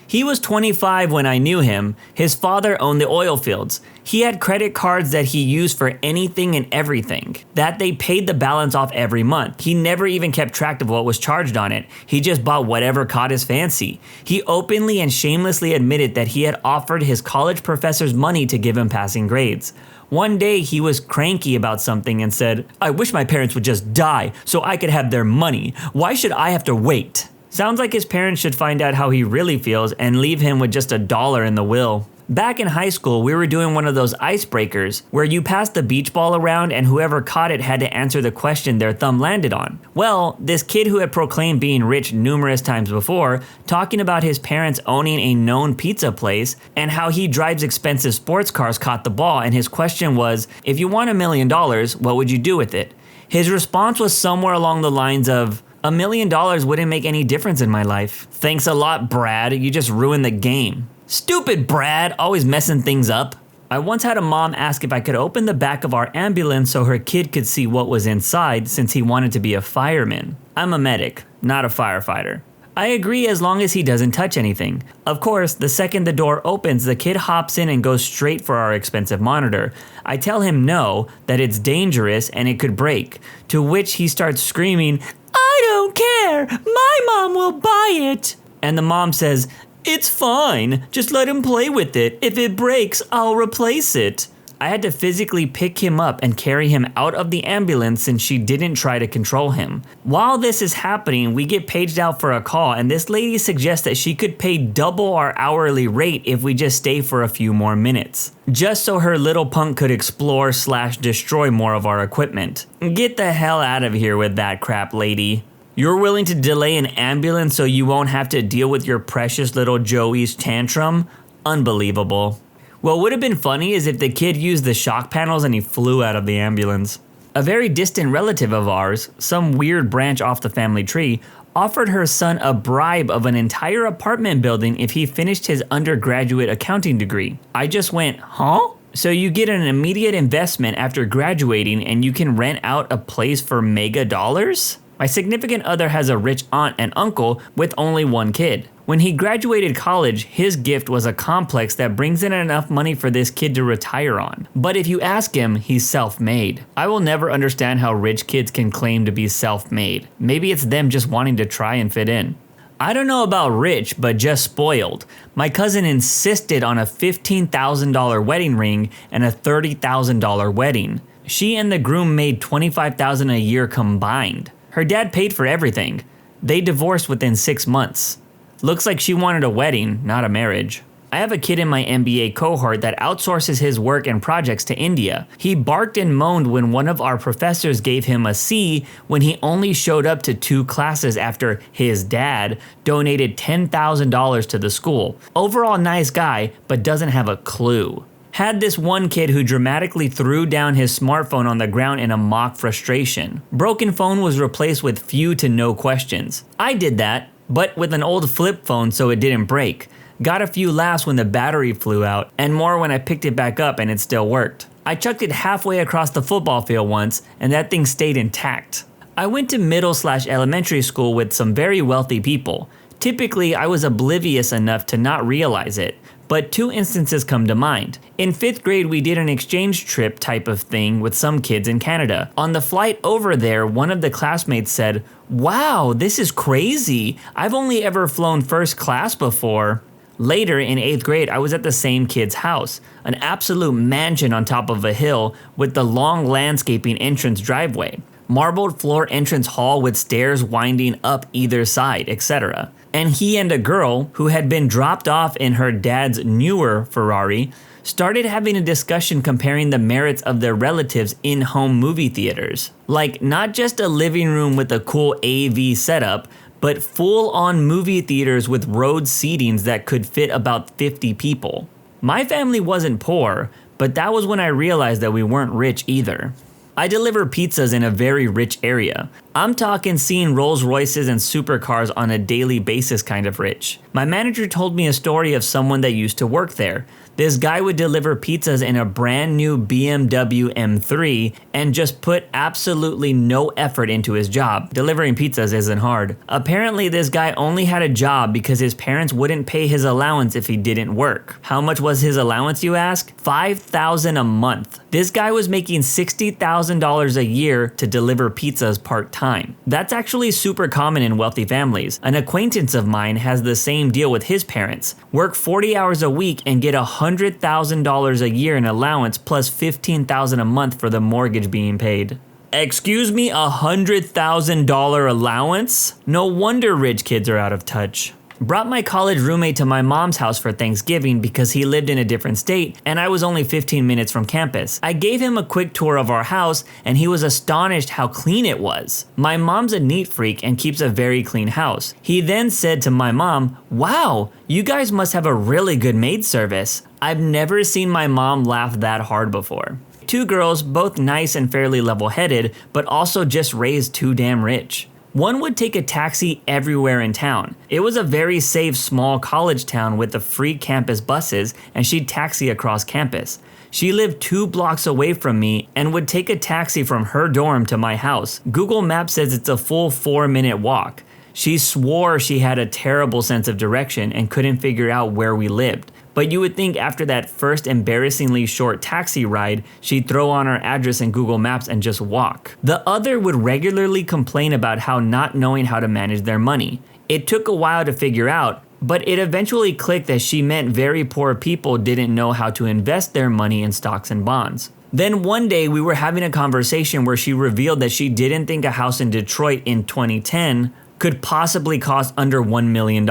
He was 25 when I knew him. His father owned the oil fields. He had credit cards that he used for anything and everything, that they paid the balance off every month. He never even kept track of what was charged on it. He just bought whatever caught his fancy. He openly and shamelessly admitted that he had offered his college professors money to give him passing grades. One day he was cranky about something and said, "I wish my parents would just die so I could have their money. Why should I have to wait?" Sounds like his parents should find out how he really feels and leave him with just $1 in the will. Back in high school, we were doing one of those icebreakers where you passed the beach ball around and whoever caught it had to answer the question their thumb landed on. Well, this kid who had proclaimed being rich numerous times before, talking about his parents owning a known pizza place and how he drives expensive sports cars, caught the ball, and his question was, if you won $1 million, what would you do with it? His response was somewhere along the lines of, $1 million wouldn't make any difference in my life. Thanks a lot, Brad. You just ruined the game. Stupid Brad, always messing things up. I once had a mom ask if I could open the back of our ambulance so her kid could see what was inside since he wanted to be a fireman. I'm a medic, not a firefighter. I agree as long as he doesn't touch anything. Of course, the second the door opens, the kid hops in and goes straight for our expensive monitor. I tell him no, that it's dangerous and it could break, to which he starts screaming, "I don't care, my mom will buy it." And the mom says, "It's fine, just let him play with it. If it breaks, I'll replace it." I had to physically pick him up and carry him out of the ambulance since she didn't try to control him. While this is happening, we get paged out for a call and this lady suggests that she could pay double our hourly rate if we just stay for a few more minutes. Just so her little punk could explore/destroy more of our equipment. Get the hell out of here with that crap, lady. You're willing to delay an ambulance so you won't have to deal with your precious little Joey's tantrum? Unbelievable. What would have been funny is if the kid used the shock panels and he flew out of the ambulance. A very distant relative of ours, some weird branch off the family tree, offered her son a bribe of an entire apartment building if he finished his undergraduate accounting degree. I just went, huh? So you get an immediate investment after graduating and you can rent out a place for mega dollars? My significant other has a rich aunt and uncle with only one kid. When he graduated college, his gift was a complex that brings in enough money for this kid to retire on. But if you ask him, he's self-made. I will never understand how rich kids can claim to be self-made. Maybe it's them just wanting to try and fit in. I don't know about rich, but just spoiled. My cousin insisted on a $15,000 wedding ring and a $30,000 wedding. She and the groom made $25,000 a year combined. Her dad paid for everything. They divorced within 6 months. Looks like she wanted a wedding, not a marriage. I have a kid in my MBA cohort that outsources his work and projects to India. He barked and moaned when one of our professors gave him a C when he only showed up to 2 classes after his dad donated $10,000 to the school. Overall nice guy, but doesn't have a clue. Had this one kid who dramatically threw down his smartphone on the ground in a mock frustration. Broken phone was replaced with few to no questions. I did that, but with an old flip phone so it didn't break. Got a few laughs when the battery flew out, and more when I picked it back up and it still worked. I chucked it halfway across the football field once, and that thing stayed intact. I went to middle/elementary school with some very wealthy people. Typically, I was oblivious enough to not realize it, but 2 instances come to mind. In 5th grade, we did an exchange trip type of thing with some kids in Canada. On the flight over there, one of the classmates said, "Wow, this is crazy. I've only ever flown first class before." Later, in 8th grade, I was at the same kid's house, an absolute mansion on top of a hill with the long landscaping entrance driveway, marbled floor entrance hall with stairs winding up either side, etc. And he and a girl, who had been dropped off in her dad's newer Ferrari, started having a discussion comparing the merits of their relatives' in-home movie theaters. Like, not just a living room with a cool AV setup, but full-on movie theaters with road seatings that could fit about 50 people. My family wasn't poor, but that was when I realized that we weren't rich either. I deliver pizzas in a very rich area. I'm talking seeing Rolls Royces and supercars on a daily basis kind of rich. My manager told me a story of someone that used to work there. This guy would deliver pizzas in a brand new BMW M3 and just put absolutely no effort into his job. Delivering pizzas isn't hard. Apparently this guy only had a job because his parents wouldn't pay his allowance if he didn't work. How much was his allowance, you ask? $5,000 a month. This guy was making $60,000 a year to deliver pizzas part-time. That's actually super common in wealthy families. An acquaintance of mine has the same deal with his parents. Work 40 hours a week and get $100,000 a year in allowance plus $15,000 a month for the mortgage being paid. Excuse me, $100,000 allowance? No wonder rich kids are out of touch. Brought my college roommate to my mom's house for Thanksgiving because he lived in a different state and I was only 15 minutes from campus. I gave him a quick tour of our house and he was astonished how clean it was. My mom's a neat freak and keeps a very clean house. He then said to my mom, "Wow, you guys must have a really good maid service." I've never seen my mom laugh that hard before. 2 girls, both nice and fairly level-headed, but also just raised too damn rich. One would take a taxi everywhere in town. It was a very safe small college town with the free campus buses, and she'd taxi across campus. She lived 2 blocks away from me and would take a taxi from her dorm to my house. Google Maps says it's a full 4-minute walk. She swore she had a terrible sense of direction and couldn't figure out where we lived. But you would think after that first embarrassingly short taxi ride, she'd throw on her address in Google Maps and just walk. The other would regularly complain about how not knowing how to manage their money. It took a while to figure out, but it eventually clicked that she meant very poor people didn't know how to invest their money in stocks and bonds. Then one day we were having a conversation where she revealed that she didn't think a house in Detroit in 2010 could possibly cost under $1 million.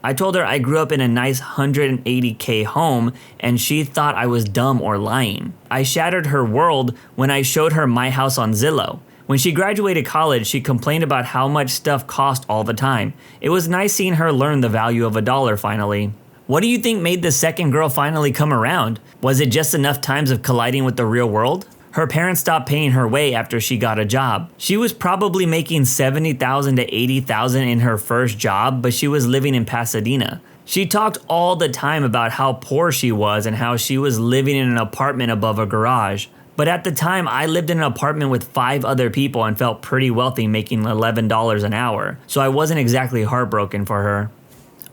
I told her I grew up in a nice $180K home and she thought I was dumb or lying. I shattered her world when I showed her my house on Zillow. When she graduated college, she complained about how much stuff cost all the time. It was nice seeing her learn the value of a dollar finally. What do you think made the second girl finally come around? Was it just enough times of colliding with the real world? Her parents stopped paying her way after she got a job. She was probably making $70,000 to $80,000 in her first job, but she was living in Pasadena. She talked all the time about how poor she was and how she was living in an apartment above a garage. But at the time, I lived in an apartment with 5 other people and felt pretty wealthy, making $11 an hour, so I wasn't exactly heartbroken for her.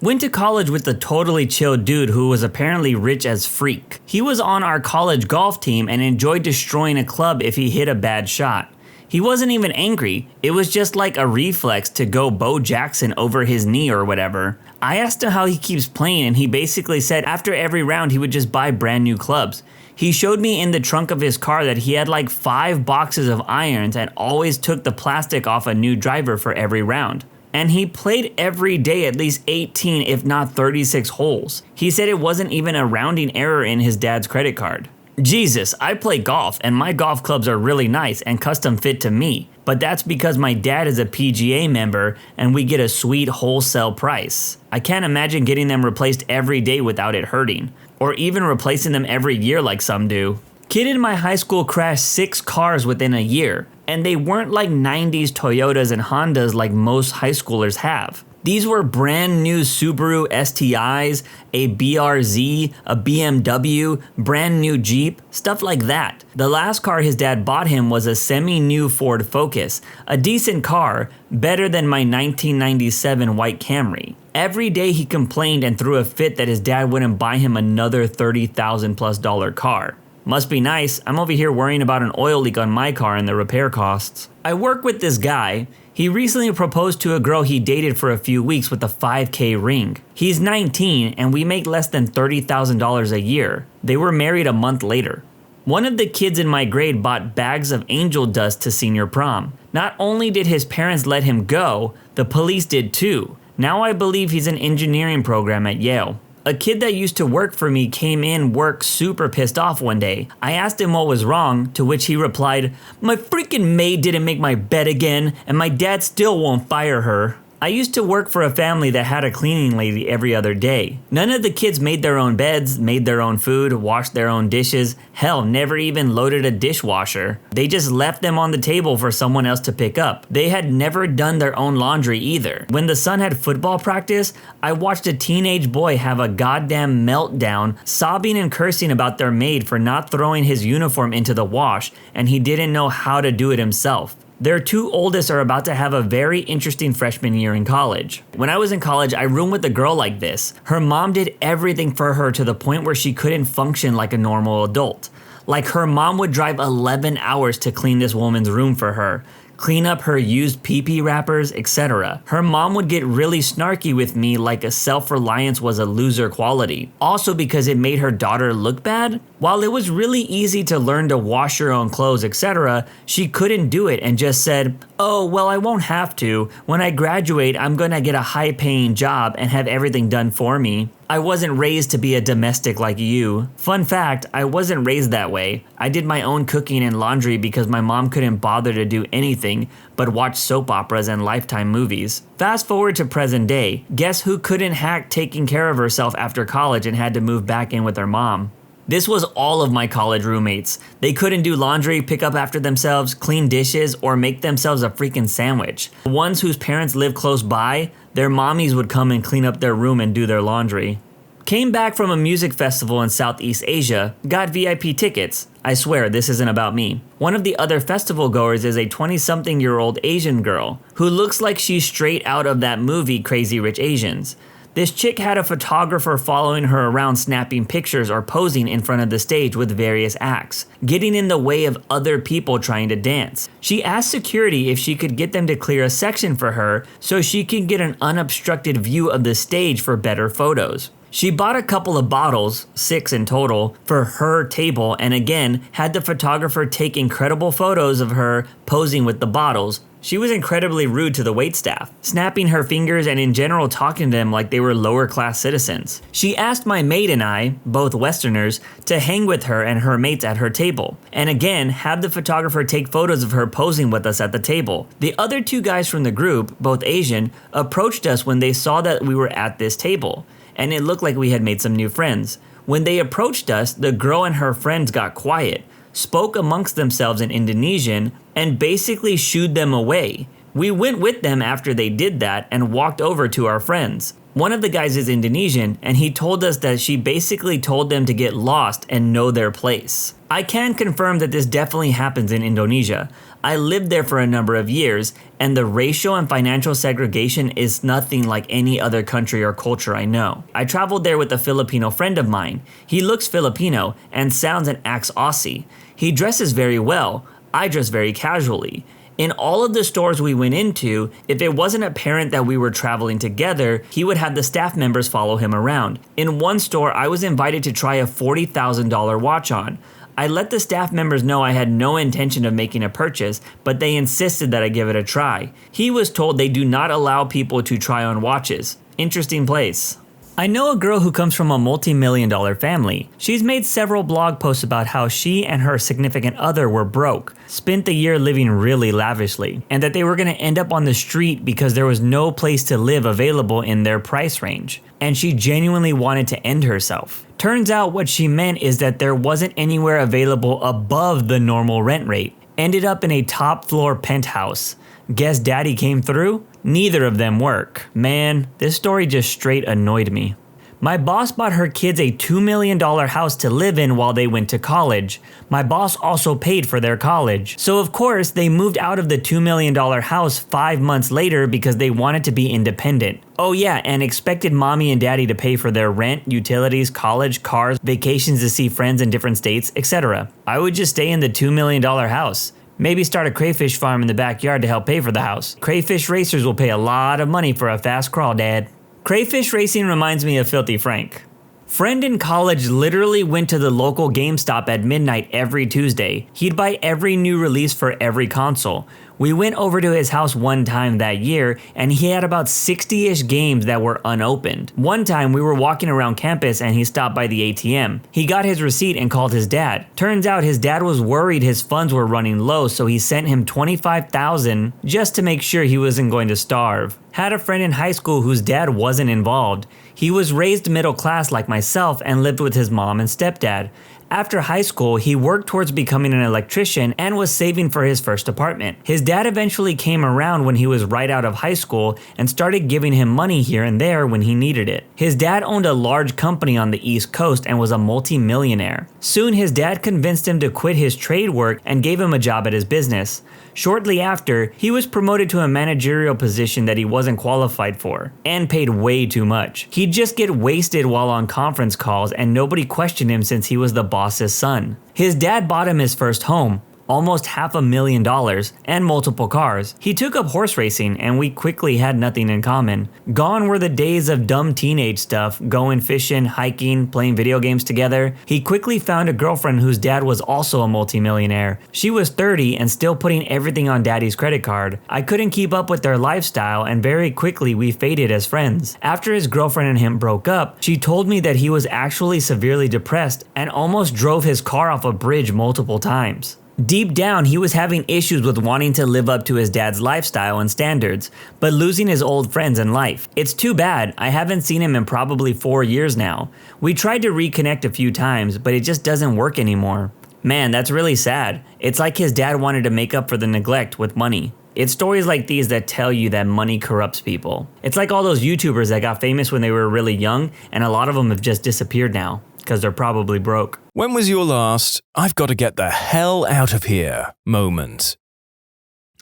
Went to college with a totally chill dude who was apparently rich as freak. He was on our college golf team and enjoyed destroying a club if he hit a bad shot. He wasn't even angry, it was just like a reflex to go Bo Jackson over his knee or whatever. I asked him how he keeps playing and he basically said after every round he would just buy brand new clubs. He showed me in the trunk of his car that he had like 5 boxes of irons and always took the plastic off a new driver for every round. And he played every day at least 18 if not 36 holes. He said it wasn't even a rounding error in his dad's credit card. Jesus, I play golf and my golf clubs are really nice and custom fit to me, but that's because my dad is a PGA member and we get a sweet wholesale price. I can't imagine getting them replaced every day without it hurting, or even replacing them every year like some do. Kid in my high school crashed 6 cars within a year, and they weren't like 90s Toyotas and Hondas like most high schoolers have. These were brand new Subaru STIs, a BRZ, a BMW, brand new Jeep, stuff like that. The last car his dad bought him was a semi-new Ford Focus, a decent car, better than my 1997 white Camry. Every day he complained and threw a fit that his dad wouldn't buy him another $30,000+ car. Must be nice, I'm over here worrying about an oil leak on my car and the repair costs. I work with this guy. He recently proposed to a girl he dated for a few weeks with a $5,000 ring. He's 19 and we make less than $30,000 a year. They were married a month later. One of the kids in my grade bought bags of angel dust to senior prom. Not only did his parents let him go, the police did too. Now I believe he's in engineering program at Yale. A kid that used to work for me came in work super pissed off one day. I asked him what was wrong, to which he replied, "My freaking maid didn't make my bed again, and my dad still won't fire her." I used to work for a family that had a cleaning lady every other day. None of the kids made their own beds, made their own food, washed their own dishes, hell, never even loaded a dishwasher. They just left them on the table for someone else to pick up. They had never done their own laundry either. When the son had football practice, I watched a teenage boy have a goddamn meltdown, sobbing and cursing about their maid for not throwing his uniform into the wash, and he didn't know how to do it himself. Their 2 oldest are about to have a very interesting freshman year in college. When I was in college, I roomed with a girl like this. Her mom did everything for her to the point where she couldn't function like a normal adult. Like her mom would drive 11 hours to clean this woman's room for her, clean up her used pee-pee wrappers, etc. Her mom would get really snarky with me like a self-reliance was a loser quality. Also because it made her daughter look bad. While it was really easy to learn to wash your own clothes, etc., she couldn't do it and just said, "Oh, well, I won't have to. When I graduate, I'm gonna get a high-paying job and have everything done for me. I wasn't raised to be a domestic like you." Fun fact, I wasn't raised that way. I did my own cooking and laundry because my mom couldn't bother to do anything but watch soap operas and Lifetime movies. Fast forward to present day, guess who couldn't hack taking care of herself after college and had to move back in with her mom? This was all of my college roommates. They couldn't do laundry, pick up after themselves, clean dishes, or make themselves a freaking sandwich. The ones whose parents lived close by, their mommies would come and clean up their room and do their laundry. Came back from a music festival in Southeast Asia, got VIP tickets. I swear, this isn't about me. One of the other festival goers is a 20-something-year-old Asian girl who looks like she's straight out of that movie Crazy Rich Asians. This chick had a photographer following her around snapping pictures or posing in front of the stage with various acts, getting in the way of other people trying to dance. She asked security if she could get them to clear a section for her so she could get an unobstructed view of the stage for better photos. She bought a couple of bottles, 6 in total, for her table and again had the photographer take incredible photos of her posing with the bottles. She was incredibly rude to the waitstaff, snapping her fingers and in general talking to them like they were lower class citizens. She asked my maid and I, both Westerners, to hang with her and her mates at her table, and again had the photographer take photos of her posing with us at the table. The other 2 guys from the group, both Asian, approached us when they saw that we were at this table, and it looked like we had made some new friends. When they approached us, the girl and her friends got quiet, spoke amongst themselves in Indonesian, and basically shooed them away, We went with them after they did that and walked over to our friends. One of the guys is Indonesian, and he told us that she basically told them to get lost and know their place. I can confirm that this definitely happens in Indonesia. I lived there for a number of years, and the racial and financial segregation is nothing like any other country or culture I know. I traveled there with a Filipino friend of mine. He looks Filipino and sounds and acts Aussie. He dresses very well. I dress very casually. In all of the stores we went into, if it wasn't apparent that we were traveling together, he would have the staff members follow him around. In one store, I was invited to try a $40,000 watch on. I let the staff members know I had no intention of making a purchase, but they insisted that I give it a try. He was told they do not allow people to try on watches. Interesting place. I know a girl who comes from a multi-million-dollar family. She's made several blog posts about how she and her significant other were broke, spent the year living really lavishly, and that they were going to end up on the street because there was no place to live available in their price range. And she genuinely wanted to end herself. Turns out what she meant is that there wasn't anywhere available above the normal rent rate. Ended up in a top floor penthouse. Guess daddy came through? Neither of them work. Man, this story just straight annoyed me. My boss bought her kids a $2 million house to live in while they went to college. My boss also paid for their college. So of course, they moved out of the $2 million house 5 months later because they wanted to be independent. Oh yeah, and expected mommy and daddy to pay for their rent, utilities, college, cars, vacations to see friends in different states, etc. I would just stay in the $2 million house. Maybe start a crayfish farm in the backyard to help pay for the house. Crayfish racers will pay a lot of money for a fast crawl, Dad. Crayfish racing reminds me of Filthy Frank. Friend in college literally went to the local GameStop at midnight every Tuesday. He'd buy every new release for every console. We went over to his house one time that year, and he had about 60-ish games that were unopened. One time we were walking around campus and he stopped by the ATM. He got his receipt and called his dad. Turns out his dad was worried his funds were running low, so he sent him $25,000 just to make sure he wasn't going to starve. Had a friend in high school whose dad wasn't involved. He was raised middle class like myself and lived with his mom and stepdad. After high school, he worked towards becoming an electrician and was saving for his first apartment. His dad eventually came around when he was right out of high school and started giving him money here and there when he needed it. His dad owned a large company on the East Coast and was a multi-millionaire. Soon his dad convinced him to quit his trade work and gave him a job at his business. Shortly after, he was promoted to a managerial position that he wasn't qualified for, and paid way too much. He'd just get wasted while on conference calls and nobody questioned him since he was the boss's son. His dad bought him his first home, almost $500,000, and multiple cars. He took up horse racing and we quickly had nothing in common. Gone were the days of dumb teenage stuff, going fishing, hiking, playing video games together. He quickly found a girlfriend whose dad was also a multimillionaire. She was 30 and still putting everything on daddy's credit card. I couldn't keep up with their lifestyle and very quickly we faded as friends. After his girlfriend and him broke up, she told me that he was actually severely depressed and almost drove his car off a bridge multiple times. Deep down, he was having issues with wanting to live up to his dad's lifestyle and standards, but losing his old friends and life. It's too bad. I haven't seen him in probably 4 years now. We tried to reconnect a few times, but it just doesn't work anymore. Man, that's really sad. It's like his dad wanted to make up for the neglect with money. It's stories like these that tell you that money corrupts people. It's like all those YouTubers that got famous when they were really young, and a lot of them have just disappeared now, because they're probably broke.
When was your last, I've got to get the hell out of here moment?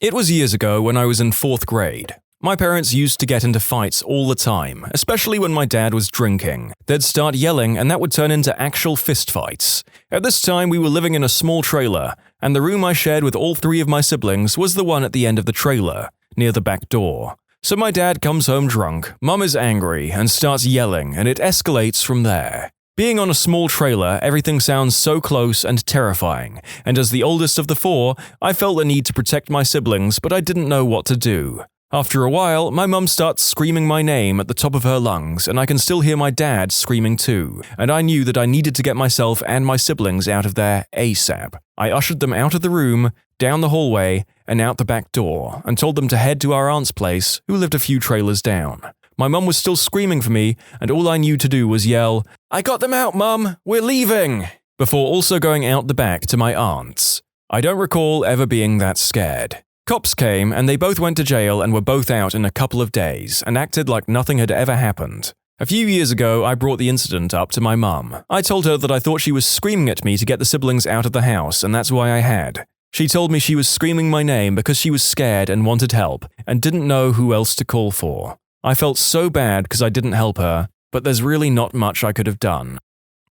It was years ago when I was in 4th grade. My parents used to get into fights all the time, especially when my dad was drinking. They'd start yelling and that would turn into actual fistfights. At this time, we were living in a small trailer, and the room I shared with all 3 of my siblings was the one at the end of the trailer, near the back door. So my dad comes home drunk, mum is angry and starts yelling, and it escalates from there. Being on a small trailer, everything sounds so close and terrifying, and as the oldest of the 4, I felt the need to protect my siblings, but I didn't know what to do. After a while, my mum starts screaming my name at the top of her lungs, and I can still hear my dad screaming too, and I knew that I needed to get myself and my siblings out of there ASAP. I ushered them out of the room, down the hallway, and out the back door, and told them to head to our aunt's place, who lived a few trailers down. My mum was still screaming for me, and all I knew to do was yell, "I got them out, Mum! We're leaving!" before also going out the back to my aunt's. I don't recall ever being that scared. Cops came and they both went to jail and were both out in a couple of days and acted like nothing had ever happened. A few years ago, I brought the incident up to my mum. I told her that I thought she was screaming at me to get the siblings out of the house, and that's why I had. She told me she was screaming my name because she was scared and wanted help and didn't know who else to call for. I felt so bad because I didn't help her, but there's really not much I could have done.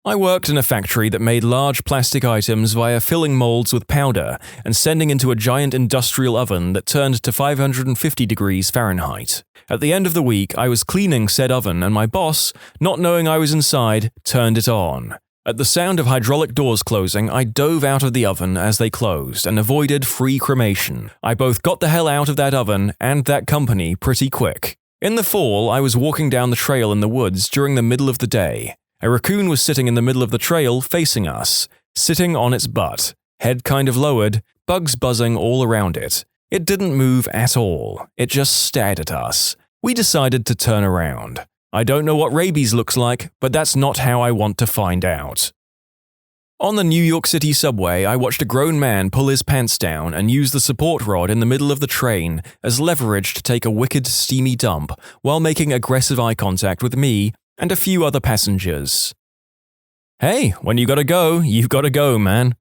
I worked in a factory that made large plastic items via filling molds with powder and sending into a giant industrial oven that turned to 550 degrees Fahrenheit. At the end of the week, I was cleaning said oven and my boss, not knowing I was inside, turned it on. At the sound of hydraulic doors closing, I dove out of the oven as they closed and avoided free cremation. I both got the hell out of that oven and that company pretty quick. In the fall, I was walking down the trail in the woods during the middle of the day. A raccoon was sitting in the middle of the trail facing us, sitting on its butt, head kind of lowered, bugs buzzing all around it. It didn't move at all. It just stared at us. We decided to turn around. I don't know what rabies looks like, but that's not how I want to find out. On the New York City subway, I watched a grown man pull his pants down and use the support rod in the middle of the train as leverage to take a wicked steamy dump while making aggressive eye contact with me and a few other passengers. Hey, when you gotta go, you've gotta go, man.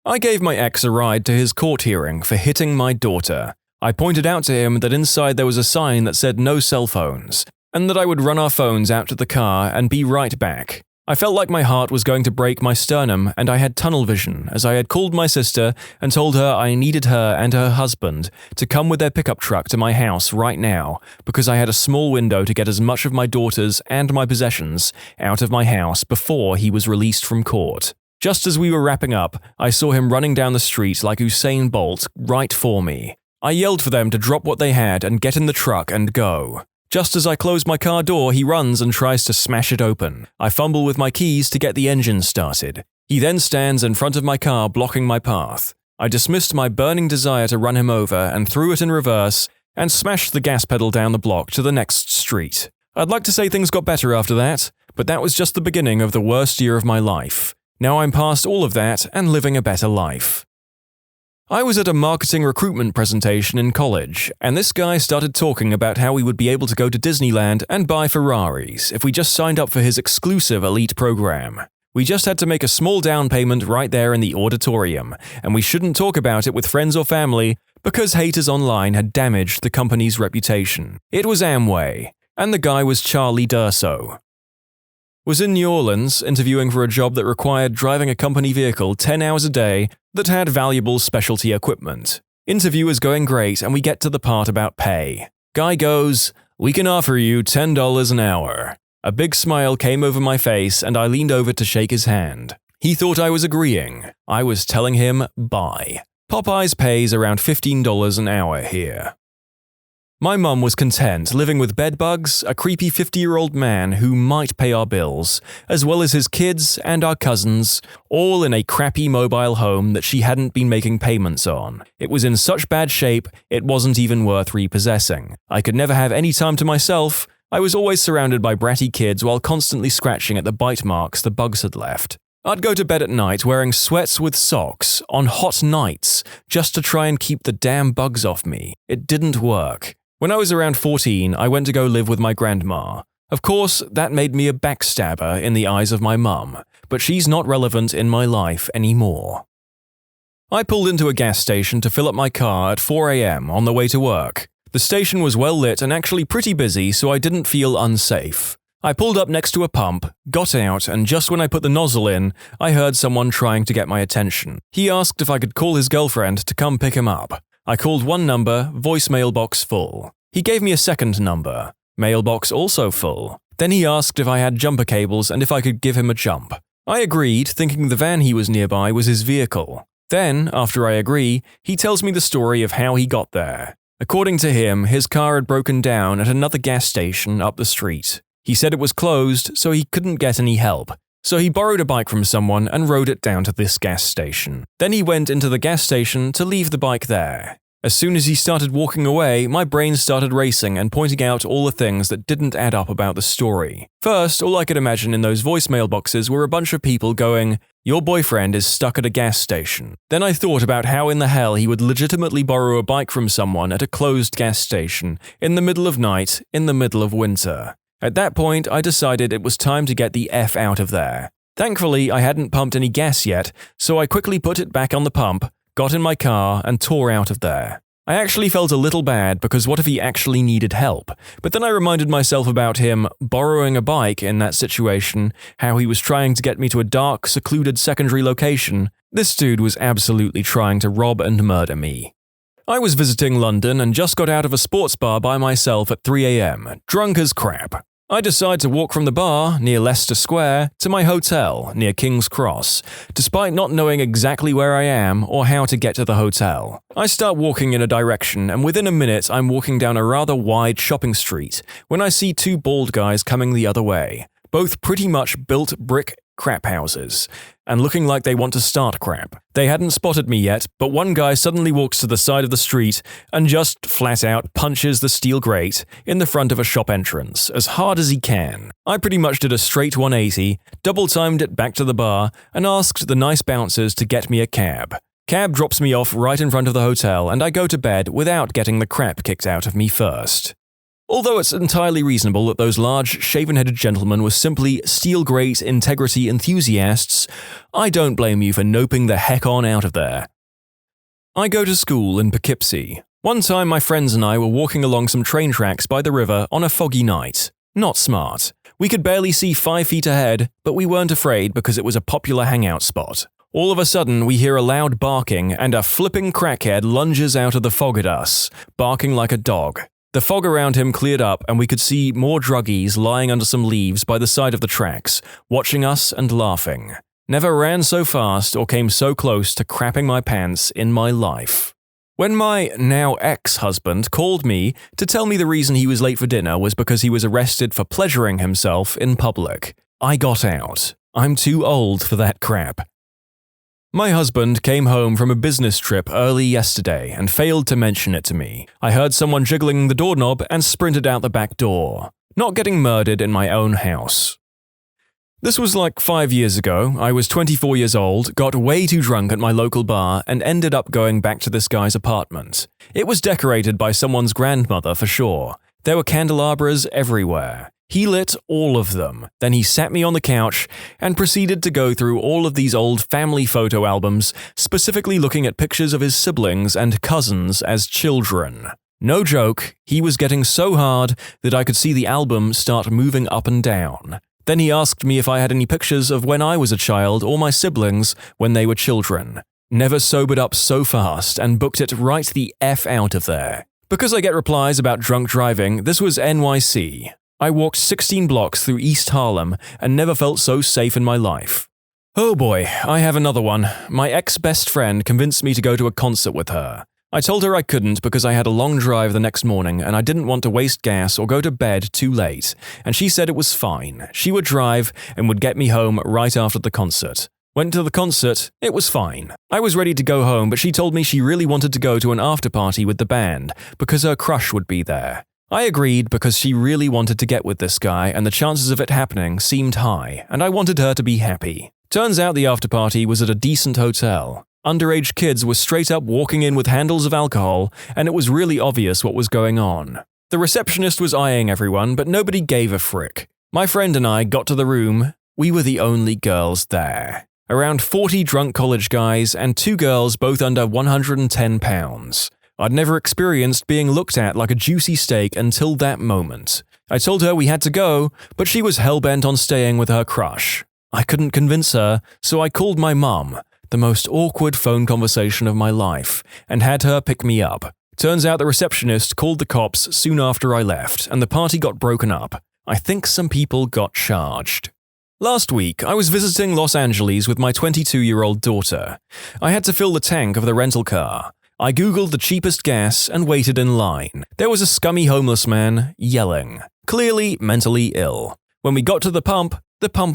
I gave my ex a ride to his court hearing for hitting my daughter. I pointed out to him that inside there was a sign that said no cell phones, and that I would run our phones out to the car and be right back. I felt like my heart was going to break my sternum and I had tunnel vision as I had called my sister and told her I needed her and her husband to come with their pickup truck to my house right now because I had a small window to get as much of my daughter's and my possessions out of my house before he was released from court. Just as we were wrapping up, I saw him running down the street like Usain Bolt right for me. I yelled for them to drop what they had and get in the truck and go. Just as I close my car door, he runs and tries to smash it open. I fumble with my keys to get the engine started. He then stands in front of my car, blocking my path. I dismissed my burning desire to run him over and threw it in reverse and smashed the gas pedal down the block to the next street. I'd like to say things got better after that, but that was just the beginning of the worst year of my life. Now I'm past all of that and living a better life. I was at a marketing recruitment presentation in college, and this guy started talking about how we would be able to go to Disneyland and buy Ferraris if we just signed up for his exclusive elite program. We just had to make a small down payment right there in the auditorium, and we shouldn't talk about it with friends or family because haters online had damaged the company's reputation. It was Amway, and the guy was Charlie D'Urso. Was in New Orleans interviewing for a job that required driving a company vehicle 10 hours a day that had valuable specialty equipment. Interview is going great and we get to the part about pay. Guy goes, "We can offer you $10 an hour." A big smile came over my face and I leaned over to shake his hand. He thought I was agreeing. I was telling him bye. Popeyes pays around $15 an hour here. My mum was content living with bedbugs, a creepy 50-year-old man who might pay our bills, as well as his kids and our cousins, all in a crappy mobile home that she hadn't been making payments on. It was in such bad shape, it wasn't even worth repossessing. I could never have any time to myself. I was always surrounded by bratty kids while constantly scratching at the bite marks the bugs had left. I'd go to bed at night wearing sweats with socks on hot nights just to try and keep the damn bugs off me. It didn't work. When I was around 14, I went to go live with my grandma. Of course, that made me a backstabber in the eyes of my mum, but she's not relevant in my life anymore. I pulled into a gas station to fill up my car at 4 a.m. on the way to work. The station was well lit and actually pretty busy, so I didn't feel unsafe. I pulled up next to a pump, got out, and just when I put the nozzle in, I heard someone trying to get my attention. He asked if I could call his girlfriend to come pick him up. I called one number, voicemail box full. He gave me a second number, mailbox also full. Then he asked if I had jumper cables and if I could give him a jump. I agreed, thinking the van he was nearby was his vehicle. Then, after I agree, he tells me the story of how he got there. According to him, his car had broken down at another gas station up the street. He said it was closed, so he couldn't get any help. So he borrowed a bike from someone and rode it down to this gas station. Then he went into the gas station to leave the bike there. As soon as he started walking away, my brain started racing and pointing out all the things that didn't add up about the story. First, all I could imagine in those voicemail boxes were a bunch of people going, Your boyfriend is stuck at a gas station. Then I thought about how in the hell he would legitimately borrow a bike from someone at a closed gas station in the middle of night, in the middle of winter. At that point, I decided it was time to get the F out of there. Thankfully, I hadn't pumped any gas yet, so I quickly put it back on the pump, got in my car, and tore out of there. I actually felt a little bad because what if he actually needed help? But then I reminded myself about him borrowing a bike in that situation, how he was trying to get me to a dark, secluded secondary location. This dude was absolutely trying to rob and murder me. I was visiting London and just got out of a sports bar by myself at 3 a.m, drunk as crap. I decide to walk from the bar, near Leicester Square, to my hotel, near King's Cross, despite not knowing exactly where I am or how to get to the hotel. I start walking in a direction, and within a minute I'm walking down a rather wide shopping street when I see two bald guys coming the other way, both pretty much built brick crap houses, and looking like they want to start crap. They hadn't spotted me yet, but one guy suddenly walks to the side of the street and just flat out punches the steel grate in the front of a shop entrance as hard as he can. I pretty much did a straight 180, double-timed it back to the bar, and asked the nice bouncers to get me a cab. Cab drops me off right in front of the hotel, and I go to bed without getting the crap kicked out of me first. Although it's entirely reasonable that those large, shaven-headed gentlemen were simply steel-grate integrity enthusiasts, I don't blame you for noping the heck on out of there. I go to school in Poughkeepsie. One time my friends and I were walking along some train tracks by the river on a foggy night. Not smart. We could barely see 5 feet ahead, but we weren't afraid because it was a popular hangout spot. All of a sudden, we hear a loud barking and a flipping crackhead lunges out of the fog at us, barking like a dog. The fog around him cleared up and we could see more druggies lying under some leaves by the side of the tracks, watching us and laughing. Never ran so fast or came so close to crapping my pants in my life. When my now ex-husband called me to tell me the reason he was late for dinner was because he was arrested for pleasuring himself in public, I got out. I'm too old for that crap. My husband came home from a business trip early yesterday and failed to mention it to me. I heard someone jiggling the doorknob and sprinted out the back door. Not getting murdered in my own house. This was like 5 years ago. I was 24 years old, got way too drunk at my local bar, and ended up going back to this guy's apartment. It was decorated by someone's grandmother for sure. There were candelabras everywhere. He lit all of them. Then he sat me on the couch and proceeded to go through all of these old family photo albums, specifically looking at pictures of his siblings and cousins as children. No joke, he was getting so hard that I could see the album start moving up and down. Then he asked me if I had any pictures of when I was a child or my siblings when they were children. Never sobered up so fast and booked it right the F out of there. Because I get replies about drunk driving, this was NYC. I walked 16 blocks through East Harlem and never felt so safe in my life. Oh boy, I have another one. My ex-best friend convinced me to go to a concert with her. I told her I couldn't because I had a long drive the next morning and I didn't want to waste gas or go to bed too late, and she said it was fine. She would drive and would get me home right after the concert. Went to the concert, it was fine. I was ready to go home, but she told me she really wanted to go to an after-party with the band because her crush would be there. I agreed because she really wanted to get with this guy and the chances of it happening seemed high, and I wanted her to be happy. Turns out the after-party was at a decent hotel. Underage kids were straight up walking in with handles of alcohol, and it was really obvious what was going on. The receptionist was eyeing everyone, but nobody gave a frick. My friend and I got to the room. We were the only girls there. Around 40 drunk college guys and 2 girls both under 110 pounds. I'd never experienced being looked at like a juicy steak until that moment. I told her we had to go, but she was hell-bent on staying with her crush. I couldn't convince her, so I called my mum, the most awkward phone conversation of my life, and had her pick me up. Turns out the receptionist called the cops soon after I left, and the party got broken up. I think some people got charged. Last week, I was visiting Los Angeles with my 22-year-old daughter. I had to fill the tank of the rental car. I googled the cheapest gas and waited in line. There was a scummy homeless man yelling, clearly mentally ill. When we got to the pump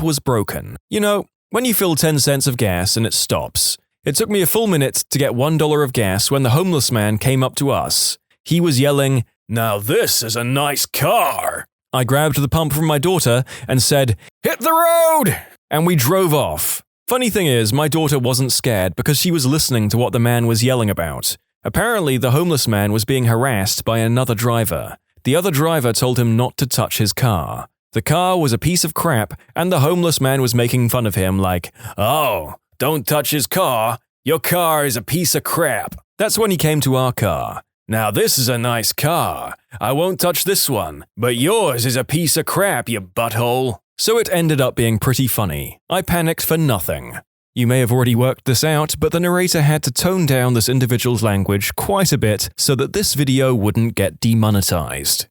was broken. You know, when you fill 10 cents of gas and it stops. It took me a full minute to get $1 of gas when the homeless man came up to us. He was yelling, "Now this is a nice car." I grabbed the pump from my daughter and said, "Hit the road!" And we drove off. Funny thing is, my daughter wasn't scared because she was listening to what the man was yelling about. Apparently, the homeless man was being harassed by another driver. The other driver told him not to touch his car. The car was a piece of crap, and the homeless man was making fun of him like, "Oh, don't touch his car. Your car is a piece of crap." That's when he came to our car. "Now this is a nice car. I won't touch this one, but yours is a piece of crap, you butthole." So it ended up being pretty funny. I panicked for nothing. You may have already worked this out, but the narrator had to tone down this individual's language quite a bit so that this video wouldn't get demonetized.